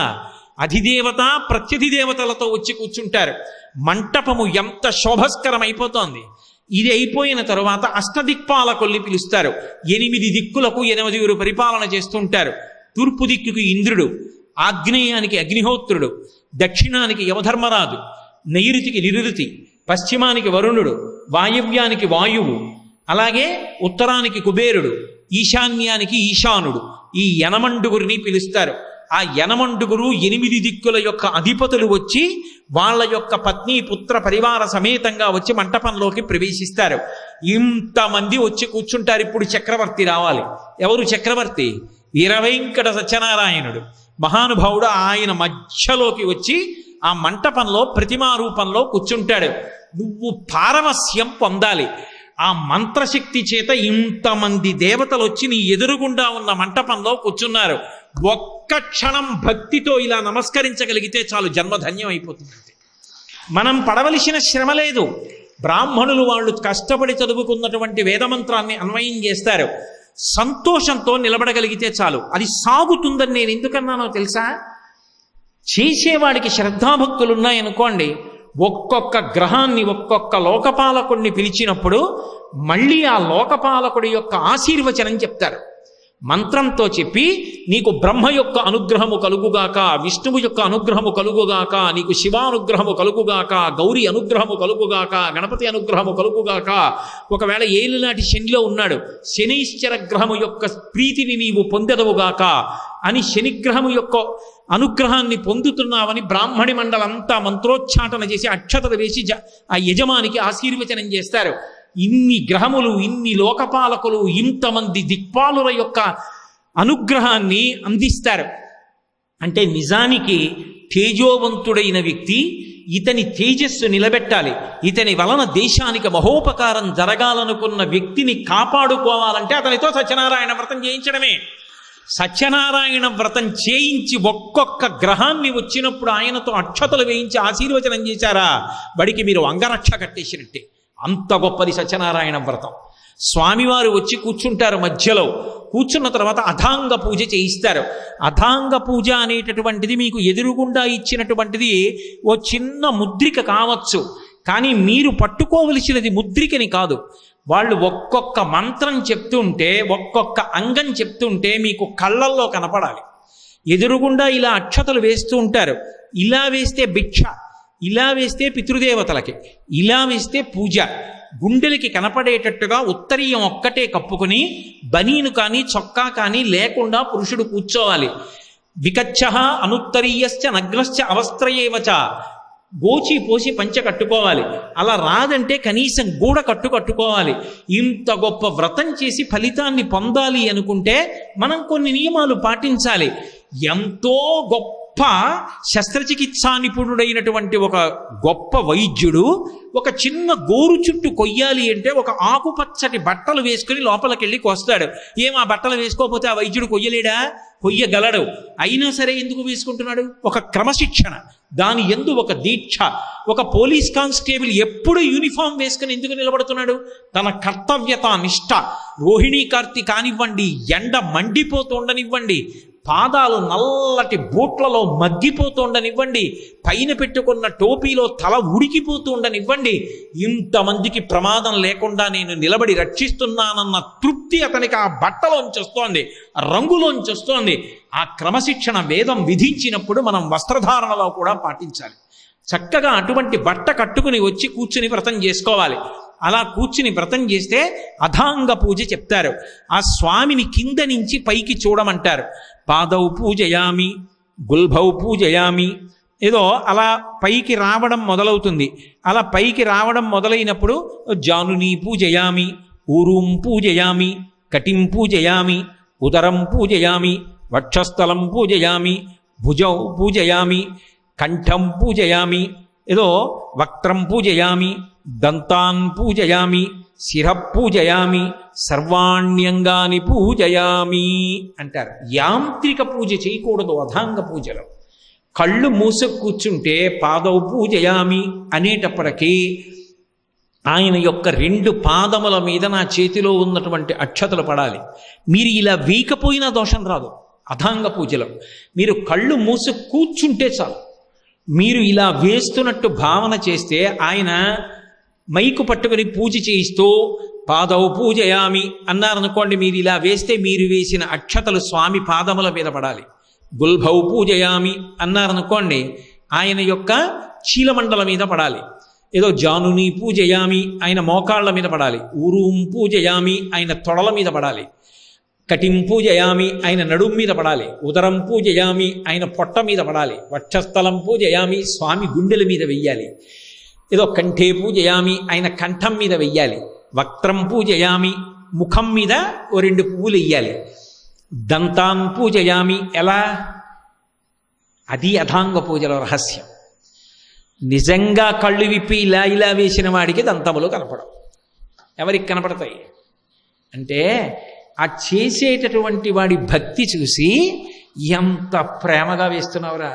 అధిదేవత ప్రత్యధిదేవతలతో వచ్చి కూర్చుంటారు. మంటపము ఎంత శోభస్కరం అయిపోతోంది. ఇది అయిపోయిన తరువాత అష్టదిక్పాలకుల్ని పిలుస్తారు. 8 దిక్కులకు 8 పరిపాలన చేస్తుంటారు. తూర్పు దిక్కుకి ఇంద్రుడు, ఆగ్నేయానికి అగ్నిహోత్రుడు, దక్షిణానికి యమధర్మరాజు, నైరుతికి నిరుతి, పశ్చిమానికి వరుణుడు, వాయవ్యానికి వాయువు, అలాగే ఉత్తరానికి కుబేరుడు, ఈశాన్యానికి ఈశానుడు. ఈ 8 పిలుస్తారు. ఆ 8 దిక్కుల యొక్క అధిపతులు వచ్చి వాళ్ళ యొక్క పత్ని పుత్ర పరివార సమేతంగా వచ్చి మంటపంలోకి ప్రవేశిస్తారు. ఇంతమంది వచ్చి కూర్చుంటారు. ఇప్పుడు చక్రవర్తి రావాలి. ఎవరు చక్రవర్తి? వీరవెంకట సత్యనారాయణుడు మహానుభావుడు. ఆయన మధ్యలోకి వచ్చి ఆ మంటపంలో ప్రతిమా రూపంలో కూర్చుంటాడు. నువ్వు పారవస్యం పొందాలి. ఆ మంత్రశక్తి చేత ఇంతమంది దేవతలు వచ్చి నీ ఎదురుగుండా ఉన్న మంటపంలో కూర్చున్నారు. ఒక్క క్షణం భక్తితో ఇలా నమస్కరించగలిగితే చాలు, జన్మధన్యం అయిపోతుంది. మనం పడవలసిన శ్రమ లేదు. బ్రాహ్మణులు వాళ్ళు కష్టపడి చదువుకున్నటువంటి వేదమంత్రాన్ని అన్వయం చేస్తారు. సంతోషంతో నిలబడగలిగితే చాలు, అది సాగుతుందని నేను ఎందుకన్నానో తెలుసా? చేసేవాడికి శ్రద్ధాభక్తులు ఉన్నాయనుకోండి, ఒక్కొక్క గ్రహాన్ని ఒక్కొక్క లోకపాలకుడిని పిలిచినప్పుడు మళ్ళీ ఆ లోకపాలకుడి యొక్క ఆశీర్వచనం చెప్తారు. మంత్రంతో చెప్పి నీకు బ్రహ్మ యొక్క అనుగ్రహము కలుగుగాక, విష్ణువు యొక్క అనుగ్రహము కలుగుగాక, నీకు శివానుగ్రహము కలుగుగాక, గౌరీ అనుగ్రహము కలుగుగాక, గణపతి అనుగ్రహము కలుగుగాక. ఒకవేళ ఏలినాటి శనిలో ఉన్నాడు, శనీశ్చర గ్రహము యొక్క ప్రీతిని నీవు పొందెదవుగాక అని శనిగ్రహము యొక్క అనుగ్రహాన్ని పొందుతున్నావని బ్రాహ్మణి మండలంతా మంత్రోచ్చాటన చేసి అక్షతలు వేసి ఆ యజమానికి ఆశీర్వచనం చేస్తారు. ఇన్ని గ్రహములు, ఇన్ని లోకపాలకులు, ఇంతమంది దిక్పాలుల యొక్క అనుగ్రహాన్ని అందిస్తారు. అంటే నిజానికి తేజోవంతుడైన వ్యక్తి ఇతని తేజస్సు నిలబెట్టాలి, ఇతని వలన దేశానికి మహోపకారం జరగాలనుకున్న వ్యక్తిని కాపాడుకోవాలంటే అతనితో సత్యనారాయణ వ్రతం చేయించడమే. సత్యనారాయణ వ్రతం చేయించి ఒక్కొక్క గ్రహాన్ని వచ్చినప్పుడు ఆయనతో అక్షతలు వేయించి ఆశీర్వచనం చేశారా, బడికి మీరు అంగరక్ష కట్టేసినట్టే. అంత గొప్పది సత్యనారాయణ వ్రతం. స్వామివారు వచ్చి కూర్చుంటారు, మధ్యలో కూర్చున్న తర్వాత అథాంగ పూజ చేయిస్తారు. అథాంగ పూజ అనేటటువంటిది మీకు ఎదురుగుండా ఇచ్చినటువంటిది ఓ చిన్న ముద్రిక కావచ్చు, కానీ మీరు పట్టుకోవలసినది ముద్రికని కాదు. వాళ్ళు ఒక్కొక్క మంత్రం చెప్తుంటే, ఒక్కొక్క అంగం చెప్తుంటే మీకు కళ్ళల్లో కనపడాలి. ఎదురుగుండా ఇలా అక్షతలు వేస్తూ ఉంటారు. ఇలా వేస్తే భిక్ష, ఇలా వేస్తే పితృదేవతలకి, ఇలా వేస్తే పూజ. గుండెలకి కనపడేటట్టుగా ఉత్తరీయం ఒక్కటే కప్పుకొని బనీను కానీ చొక్కా కానీ లేకుండా పురుషుడు కూర్చోవాలి. వికచ్చ అనుత్తరీయశ్చ నగ్నశ్చ అవస్త్రయేవచ, గోచి పోసి పంచె కట్టుకోవాలి. అలా రాదంటే కనీసం గూడ కట్టుకోవాలి. ఇంత గొప్ప వ్రతం చేసి ఫలితాన్ని పొందాలి అనుకుంటే మనం కొన్ని నియమాలు పాటించాలి. ఎంతో గొప్ప శస్త్రచికిత్సా నిపుణుడైనటువంటి ఒక గొప్ప వైద్యుడు ఒక చిన్న గోరు చుట్టు కొయ్యాలి అంటే ఒక ఆకుపచ్చటి బట్టలు వేసుకుని లోపలికి వెళ్ళి కోస్తాడు. ఆ బట్టలు వేసుకోకపోతే ఆ వైద్యుడు కొయ్యలేడా? కొయ్యగలడు. అయినా సరే ఎందుకు వేసుకుంటున్నాడు? ఒక క్రమశిక్షణ, దాని యందు ఒక దీక్ష. ఒక పోలీస్ కానిస్టేబుల్ ఎప్పుడు యూనిఫామ్ వేసుకుని ఎందుకు నిలబడుతున్నాడు? తన కర్తవ్యత నిష్ఠ. రోహిణీ కార్తీ కానివ్వండి, ఎండ మండిపోతుండనివ్వండి, పాదాలు నల్లటి బూట్లలో మగ్గిపోతుండనివ్వండి, పైన పెట్టుకున్న టోపీలో తల ఉడికిపోతూ ఉండనివ్వండి, ఇంతమందికి ప్రమాదం లేకుండా నేను నిలబడి రక్షిస్తున్నానన్న తృప్తి అతనికి ఆ బట్టలోంచి వస్తోంది, రంగులోంచి వస్తోంది. ఆ క్రమశిక్షణ వేదం విధించినప్పుడు మనం వస్త్రధారణలో కూడా పాటించాలి. చక్కగా అటువంటి బట్ట కట్టుకుని వచ్చి కూర్చుని వ్రతం చేసుకోవాలి. అలా కూర్చుని వ్రతం చేస్తే అథాంగ పూజ చెప్తారు. ఆ స్వామిని కింద నుంచి పైకి చూడమంటారు. పాదౌ పూజయామి, గుల్భౌ పూజయామి, ఏదో అలా పైకి రావడం మొదలవుతుంది. అలా పైకి రావడం మొదలైనప్పుడు జానుని పూజయామి, ఊరూం పూజయామి, కటిం పూజయామి, ఉదరం పూజయామి, వక్షస్థలం పూజయామి, భుజౌ పూజయామి, కంఠం పూజయామి, ఏదో వక్త్రం పూజయామి, దంతాన్ పూజయామి, శిర పూజయామి, సర్వాణ్యంగాని పూజయామి అంటారు. యాంత్రిక పూజ చేయకూడదు అథాంగ పూజలో. కళ్ళు మూసుకు కూర్చుంటే పాదౌ పూజయామి అనేటప్పటికీ ఆయన యొక్క 2 పాదముల మీద నా చేతిలో ఉన్నటువంటి అక్షతలు పడాలి. మీరు ఇలా వేయకపోయినా దోషం రాదు. అథాంగ పూజలో మీరు కళ్ళు మూసుకు కూర్చుంటే చాలు. మీరు ఇలా వేస్తున్నట్టు భావన చేస్తే ఆయన మైకు పట్టుకుని పూజ చేయిస్తూ పాదౌ పూజయామి అన్నారనుకోండి, మీరు ఇలా వేస్తే మీరు వేసిన అక్షతలు స్వామి పాదముల మీద పడాలి. గుల్భౌ పూజయామి అన్నారనుకోండి, ఆయన యొక్క చీలమండల మీద పడాలి. ఏదో జానుని పూజయామి ఆయన మోకాళ్ళ మీద పడాలి. ఊరూం పూజయామి ఆయన తొడల మీద పడాలి. కటిం పూజయామి ఆయన నడుం మీద పడాలి. ఉదరం పూజయామి ఆయన పొట్ట మీద పడాలి. వక్షస్థలం పూజయామి స్వామి గుండెల మీద వెయ్యాలి. ఏదో కంఠే పూజయామి ఆయన కంఠం మీద వెయ్యాలి. వక్త్రం పూజయామి ముఖం మీద ఓ 2 పువ్వులు వెయ్యాలి. దంతాన్ పూజయామి ఎలా? అది అథాంగ పూజలో రహస్యం. నిజంగా కళ్ళు విప్పి ఇలా వేసిన వాడికి దంతములు కనపడవు. ఎవరికి కనపడతాయి అంటే ఆ చేసేటటువంటి వాడి భక్తి చూసి ఎంత ప్రేమగా వేస్తున్నావురా.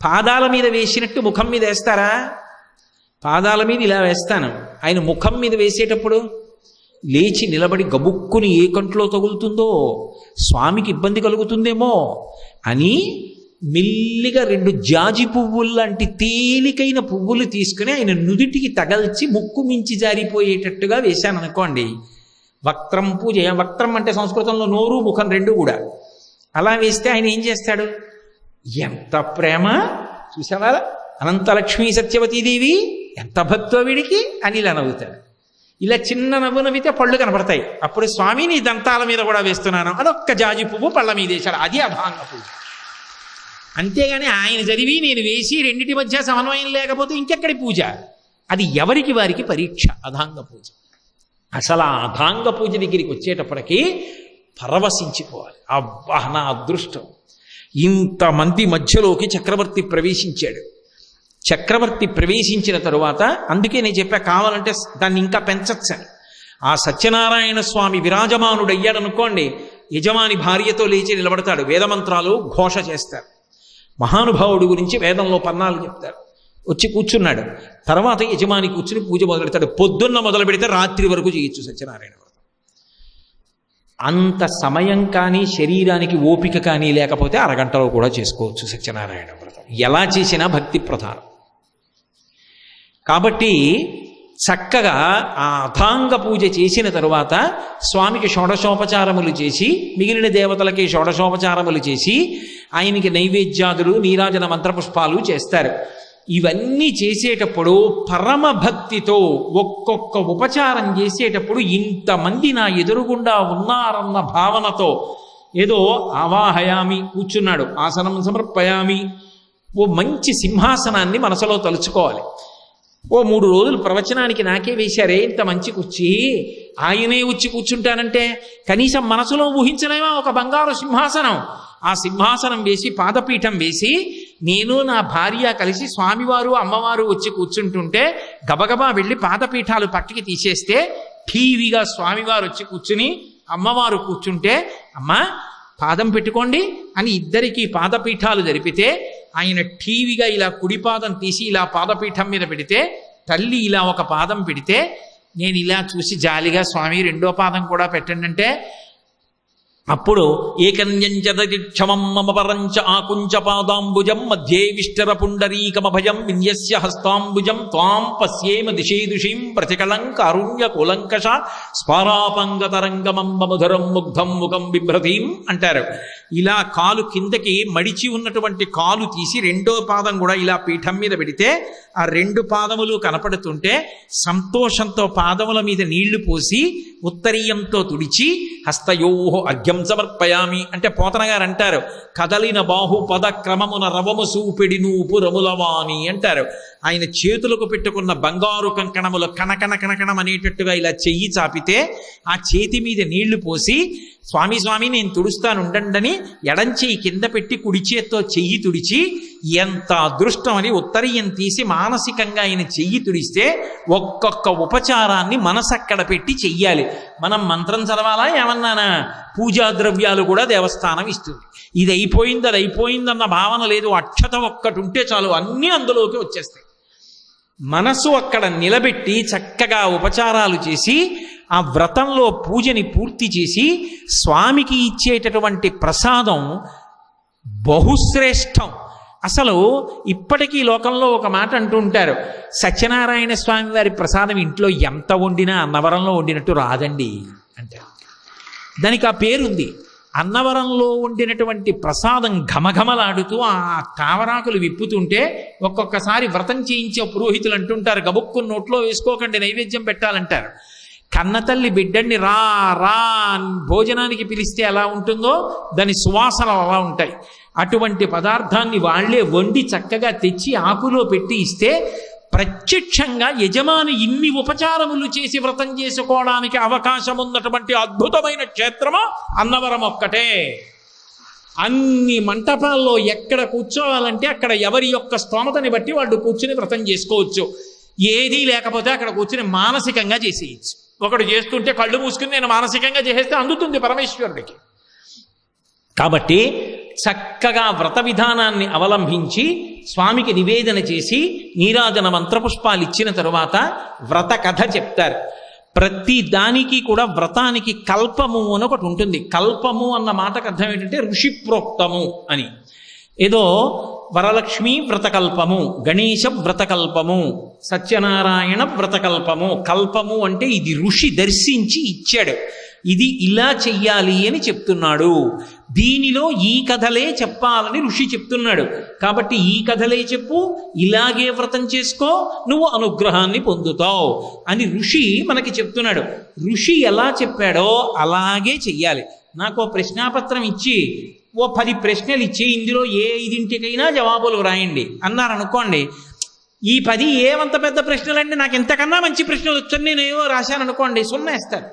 పాదాల మీద వేసినట్టు ముఖం మీద వేస్తారా? పాదాల మీద ఇలా వేస్తాను. ఆయన ముఖం మీద వేసేటప్పుడు లేచి నిలబడి గబుక్కుని ఏ కంట్లో తగులుతుందో, స్వామికి ఇబ్బంది కలుగుతుందేమో అని మెల్లిగా 2 జాజి పువ్వులు లాంటి తేలికైన పువ్వులు తీసుకుని ఆయన నుదుటికి తగల్చి ముక్కు మించి జారిపోయేటట్టుగా వేశాను అనుకోండి, వక్త్రం పూజయ, వక్త్రం అంటే సంస్కృతంలో నోరు ముఖం రెండు కూడా. అలా వేస్తే ఆయన ఏం చేస్తాడు? ఎంత ప్రేమ చూసావా, అనంతలక్ష్మీ సత్యవతీదేవి ఎంత భక్తో వీడికి అని ఇలా నవ్వుతాడు. ఇలా చిన్న నవ్వు నవ్వితే పళ్ళు కనపడతాయి. అప్పుడు స్వామి నీ దంతాల మీద కూడా వేస్తున్నాను అదొక్క జాజి పువ్వు పళ్ళ మీద వేశాడు. అది అభాంగ పూజ. అంతేగాని ఆయన చదివి నేను వేసి రెండిటి మధ్య సమన్వయం లేకపోతే ఇంకెక్కడి పూజ? అది ఎవరికి వారికి పరీక్ష. అధాంగ పూజ. అసలు ఆ అధాంగ పూజ దగ్గరికి వచ్చేటప్పటికీ పరవశించిపోవాలి. అబ్బా నా అదృష్టం, ఇంతమంది మధ్యలోకి చక్రవర్తి ప్రవేశించాడు. చక్రవర్తి ప్రవేశించిన తరువాత, అందుకే నేను చెప్పా కావాలంటే దాన్ని ఇంకా పెంచచ్చని. ఆ సత్యనారాయణ స్వామి విరాజమానుడు అయ్యాడనుకోండి, యజమాని భార్యతో లేచి నిలబడతాడు, వేదమంత్రాలు ఘోష చేస్తారు, మహానుభావుడి గురించి వేదంలో పన్నాలు చెప్తారు. వచ్చి కూర్చున్నాడు. తర్వాత యజమాని కూర్చుని పూజ మొదలు పెడతాడు. పొద్దున్న మొదలు పెడితే రాత్రి వరకు చేయొచ్చు సత్యనారాయణ వ్రతం. అంత సమయం కానీ శరీరానికి ఓపిక కానీ లేకపోతే అరగంటలో కూడా చేసుకోవచ్చు సత్యనారాయణ వ్రతం. ఎలా చేసినా భక్తి ప్రధానం. కాబట్టి చక్కగా ఆ అథాంగ పూజ చేసిన తరువాత స్వామికి షోడశోపచారములు చేసి, మిగిలిన దేవతలకి షోడశోపచారములు చేసి, ఆయనకి నైవేద్యాదులు నీరాజన మంత్రపుష్పాలు చేస్తారు. ఇవన్నీ చేసేటప్పుడు పరమ భక్తితో ఒక్కొక్క ఉపచారం చేసేటప్పుడు ఇంతమంది నా ఎదురుగుండా ఉన్నారన్న భావనతో, ఏదో ఆవాహయామి కూర్చున్నాడు, ఆసనం సమర్పయామి, ఓ మంచి సింహాసనాన్ని మనసులో తలుచుకోవాలి. ఓ 3 రోజులు ప్రవచనానికి నాకే వేశారే ఇంత మంచి కుర్చీ, ఆయనే వచ్చి కూర్చుంటానంటే కనీసం మనసులో ఊహించలేమా ఒక బంగారు సింహాసనం? ఆ సింహాసనం వేసి పాదపీఠం వేసి నేను నా భార్య కలిసి స్వామివారు అమ్మవారు వచ్చి కూర్చుంటుంటే గబగబా వెళ్ళి పాదపీఠాలు పక్కకి తీసేస్తే ఠీవిగా స్వామివారు వచ్చి కూర్చుని అమ్మవారు కూర్చుంటే, అమ్మా పాదం పెట్టుకోండి అని ఇద్దరికీ పాదపీఠాలు జరిపితే, ఆయన ఠీవిగా ఇలా కుడి పాదం తీసి ఇలా పాదపీఠం మీద పెడితే, తల్లి ఇలా ఒక పాదం పెడితే, నేను ఇలా చూసి జాలిగా స్వామి రెండో పాదం కూడా పెట్టండి అంటే, అప్పుడు ఏకన్యంచదక్షమం మమ పరంచ ఆకుంచ పాదాంబుజం మధ్యే విష్టర పుండరీకమభయం విన్యస్య హస్తాంబుజం త్వాం పశ్యేమ దిశేదుషీం ప్రతికళం కారుణ్య కులంకష స్పారాపంగతరంగమం మధురం ముగ్ధం ముఖం బిభ్రతీం అంటారు. ఇలా కాలు కిందకి మడిచి ఉన్నటువంటి కాలు తీసి రెండో పాదం కూడా ఇలా పీఠం మీద పెడితే ఆ 2 పాదములు కనపడుతుంటే సంతోషంతో పాదముల మీద నీళ్లు పోసి ఉత్తరీయంతో తుడిచి హస్తయోహో అర్ఘ్యం సమర్పయామి అంటే పోతన గారు అంటారు, కదలిన బాహు పద క్రమమున రవము సూపిడి నూపు రములవాణి అంటారు. ఆయన చేతులకు పెట్టుకున్న బంగారు కంకణములు కనకన కనకణం అనేటట్టుగా ఇలా చెయ్యి చాపితే ఆ చేతి మీద నీళ్లు పోసి స్వామి స్వామి నేను తుడుస్తాను ఉండండని ఎడంచెయ్యి కింద పెట్టి కుడి చేత్తో చెయ్యి తుడిచి, ఎంత అదృష్టం అని ఉత్తరీయం తీసి మానసికంగా ఆయన చెయ్యి తుడిస్తే ఒక్కొక్క ఉపచారాన్ని మనసక్కడ పెట్టి చెయ్యాలి. మనం మంత్రం చదవాలా ఏమన్నానా? పూజా ద్రవ్యాలు కూడా దేవస్థానం ఇస్తుంది. ఇది అయిపోయింది అది అయిపోయిందన్న భావన లేదు. అక్షత ఒక్కటి ఉంటే చాలు అన్నీ అందులోకి వచ్చేస్తాయి. మనసు అక్కడ నిలబెట్టి చక్కగా ఉపచారాలు చేసి ఆ వ్రతంలో పూజని పూర్తి చేసి స్వామికి ఇచ్చేటటువంటి ప్రసాదం బహుశ్రేష్టం. అసలు ఇప్పటికీ లోకంలో ఒక మాట అంటూ ఉంటారు, సత్యనారాయణ స్వామి వారి ప్రసాదం ఇంట్లో ఎంత వండినా అన్నవరంలో వండినట్టు రాదండి అంటే. దానికి ఆ పేరుంది. అన్నవరంలో వండినటువంటి ప్రసాదం ఘమఘమలాడుతూ ఆ తావరాకులు విప్పుతుంటే ఒక్కొక్కసారి వ్రతం చేయించే పురోహితులు అంటుంటారు, గబుక్కు నోట్లో వేసుకోకండి నైవేద్యం పెట్టాలంటారు. కన్నతల్లి బిడ్డని రా రా భోజనానికి పిలిస్తే ఎలా ఉంటుందో దాని సువాసనలు అలా ఉంటాయి. అటువంటి పదార్థాన్ని వాళ్లే వండి చక్కగా తెచ్చి ఆకులో పెట్టి ఇస్తే ప్రత్యక్షంగా యజమాని ఇన్ని ఉపచారములు చేసి వ్రతం చేసుకోవడానికి అవకాశం ఉన్నటువంటి అద్భుతమైన క్షేత్రము అన్నవరం ఒక్కటే. అన్ని మంటపాల్లో ఎక్కడ కూర్చోవాలంటే అక్కడ ఎవరి యొక్క స్తోమతని బట్టి వాళ్ళు కూర్చుని వ్రతం చేసుకోవచ్చు. ఏదీ లేకపోతే అక్కడ కూర్చుని మానసికంగా చేసేయచ్చు. ఒకడు చేస్తుంటే కళ్ళు మూసుకుని నేను మానసికంగా చేసేస్తే అందుతుంది పరమేశ్వరుడికి. కాబట్టి చక్కగా వ్రత విధానాన్ని అవలంబించి స్వామికి నివేదన చేసి నీరాజన మంత్రపుష్పాలు ఇచ్చిన తరువాత వ్రత కథ చెప్తారు. ప్రతి దానికి కూడా వ్రతానికి కల్పము అని ఒకటి ఉంటుంది. కల్పము అన్న మాటకు అర్థం ఏంటంటే ఋషి ప్రోక్తము అని. ఏదో వరలక్ష్మీ వ్రతకల్పము, గణేశ వ్రతకల్పము, సత్యనారాయణ వ్రతకల్పము. కల్పము అంటే ఇది ఋషి దర్శించి ఇచ్చాడు, ఇది ఇలా చెయ్యాలి అని చెప్తున్నాడు. దీనిలో ఈ కథలే చెప్పాలని ఋషి చెప్తున్నాడు కాబట్టి ఈ కథలే చెప్పు, ఇలాగే వ్రతం చేసుకో, నువ్వు అనుగ్రహాన్ని పొందుతావు అని ఋషి మనకి చెప్తున్నాడు. ఋషి ఎలా చెప్పాడో అలాగే చెయ్యాలి. నాకు ప్రశ్నాపత్రం ఇచ్చి 10 ప్రశ్నలు ఇచ్చి ఇందులో ఏ 5 జవాబులు రాయండి అన్నారనుకోండి, ఈ 10 ఏమంత పెద్ద ప్రశ్నలండి, నాకు ఎంతకన్నా మంచి ప్రశ్నలు వచ్చని నేను ఏవో రాశాను అనుకోండి, 0 వేస్తారు.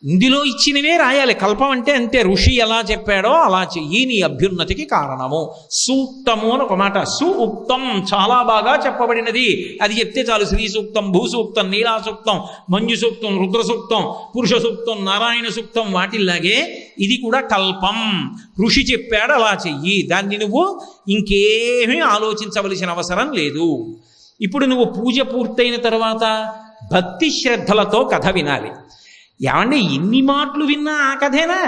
ఇందులో ఇచ్చినవే రాయాలి. కల్పం అంటే అంతే, ఋషి ఎలా చెప్పాడో అలా చెయ్యి, నీ అభ్యున్నతికి కారణము. సూక్తము అని ఒక మాట, సూక్తం చాలా బాగా చెప్పబడినది, అది చెప్తే చాలు. శ్రీ సూక్తం, భూసూక్తం, నీలా సూక్తం, మంజు సూక్తం, రుద్ర సూక్తం, పురుష సూక్తం, నారాయణ సూక్తం, వాటిల్లాగే ఇది కూడా కల్పం. ఋషి చెప్పాడు అలా చెయ్యి, దాన్ని నువ్వు ఇంకేమీ ఆలోచించవలసిన అవసరం లేదు. ఇప్పుడు నువ్వు పూజ పూర్తయిన తర్వాత భక్తి శ్రద్ధలతో కథ వినాలి. ఏమంటే ఎన్ని మాటలు విన్నా ఆ కథేనా?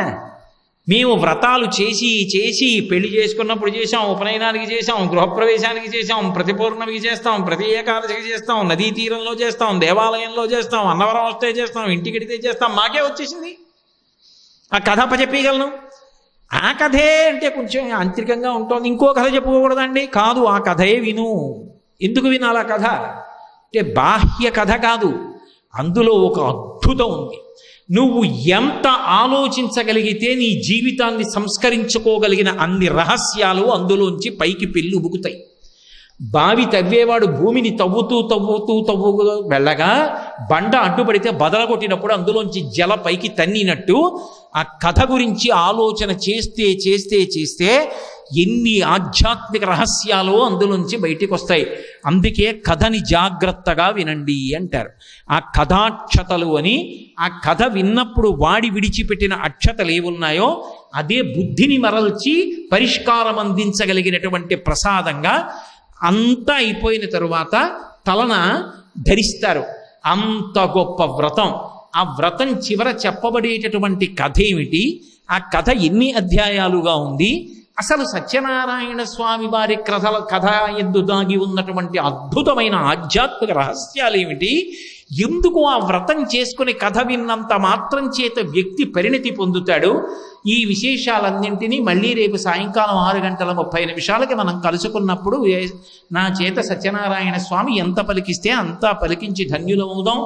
మేము వ్రతాలు చేసి చేసి పెళ్లి చేసుకున్నప్పుడు చేసాం, ఉపనయనానికి చేసాం, గృహప్రవేశానికి చేసాం, ప్రతి పౌర్ణమికి చేస్తాం, ప్రతి ఏకాదశికి చేస్తాం, నదీ తీరంలో చేస్తాం, దేవాలయంలో చేస్తాం, అన్నవరం వస్తే చేస్తాం, ఇంటికిడితే చేస్తాం, మాకే వచ్చేసింది. ఆ కథ చెప్పగలను. ఆ కథే అంటే కొంచెం యాంత్రికంగా ఉంటుంది, ఇంకో కథ చెప్పుకోకూడదండి. కాదు, ఆ కథే విను. ఎందుకు వినాలి ఆ కథ అంటే? బాహ్య కథ కాదు, అందులో ఒక అద్భుతం ఉంది. నువ్వు ఎంత ఆలోచించగలిగితే నీ జీవితాన్ని సంస్కరించుకోగలిగిన అన్ని రహస్యాలు అందులోంచి పైకి పెళ్ళి ఉబుకుతాయి. బావి తవ్వేవాడు భూమిని తవ్వుతూ వెళ్ళగా బండ అడ్డుపడితే బదలగొట్టినప్పుడు అందులోంచి జల పైకి తన్నినట్టు ఆ కథ గురించి ఆలోచన చేస్తే చేస్తే చేస్తే ఎన్ని ఆధ్యాత్మిక రహస్యాలు అందులోంచి బయటికి వస్తాయి. అందుకే కథని జాగ్రత్తగా వినండి అంటారు. ఆ కథాక్షతలు అని, ఆ కథ విన్నప్పుడు వాడి విడిచిపెట్టిన అక్షతలు ఏమున్నాయో అదే బుద్ధిని మరల్చి పరిష్కారం అందించగలిగినటువంటి ప్రసాదంగా అంతా అయిపోయిన తరువాత తలన ధరిస్తారు. అంత గొప్ప వ్రతం. ఆ వ్రతం చివర చెప్పబడేటటువంటి కథ ఏమిటి, ఆ కథ ఎన్ని అధ్యాయాలుగా ఉంది, అసలు సత్యనారాయణ స్వామి వారి కథ ఎందు దాగి ఉన్నటువంటి అద్భుతమైన ఆధ్యాత్మిక రహస్యాలు ఏమిటి, ఎందుకు ఆ వ్రతం చేసుకుని కథ విన్నంత మాత్రం చేత వ్యక్తి పరిణతి పొందుతాడు, ఈ విశేషాలన్నింటినీ మళ్ళీ రేపు సాయంకాలం 6:30 మనం కలుసుకున్నప్పుడు నా చేత సత్యనారాయణ స్వామి ఎంత పలికిస్తే అంతా పలికించి ధన్యులమవుదాం.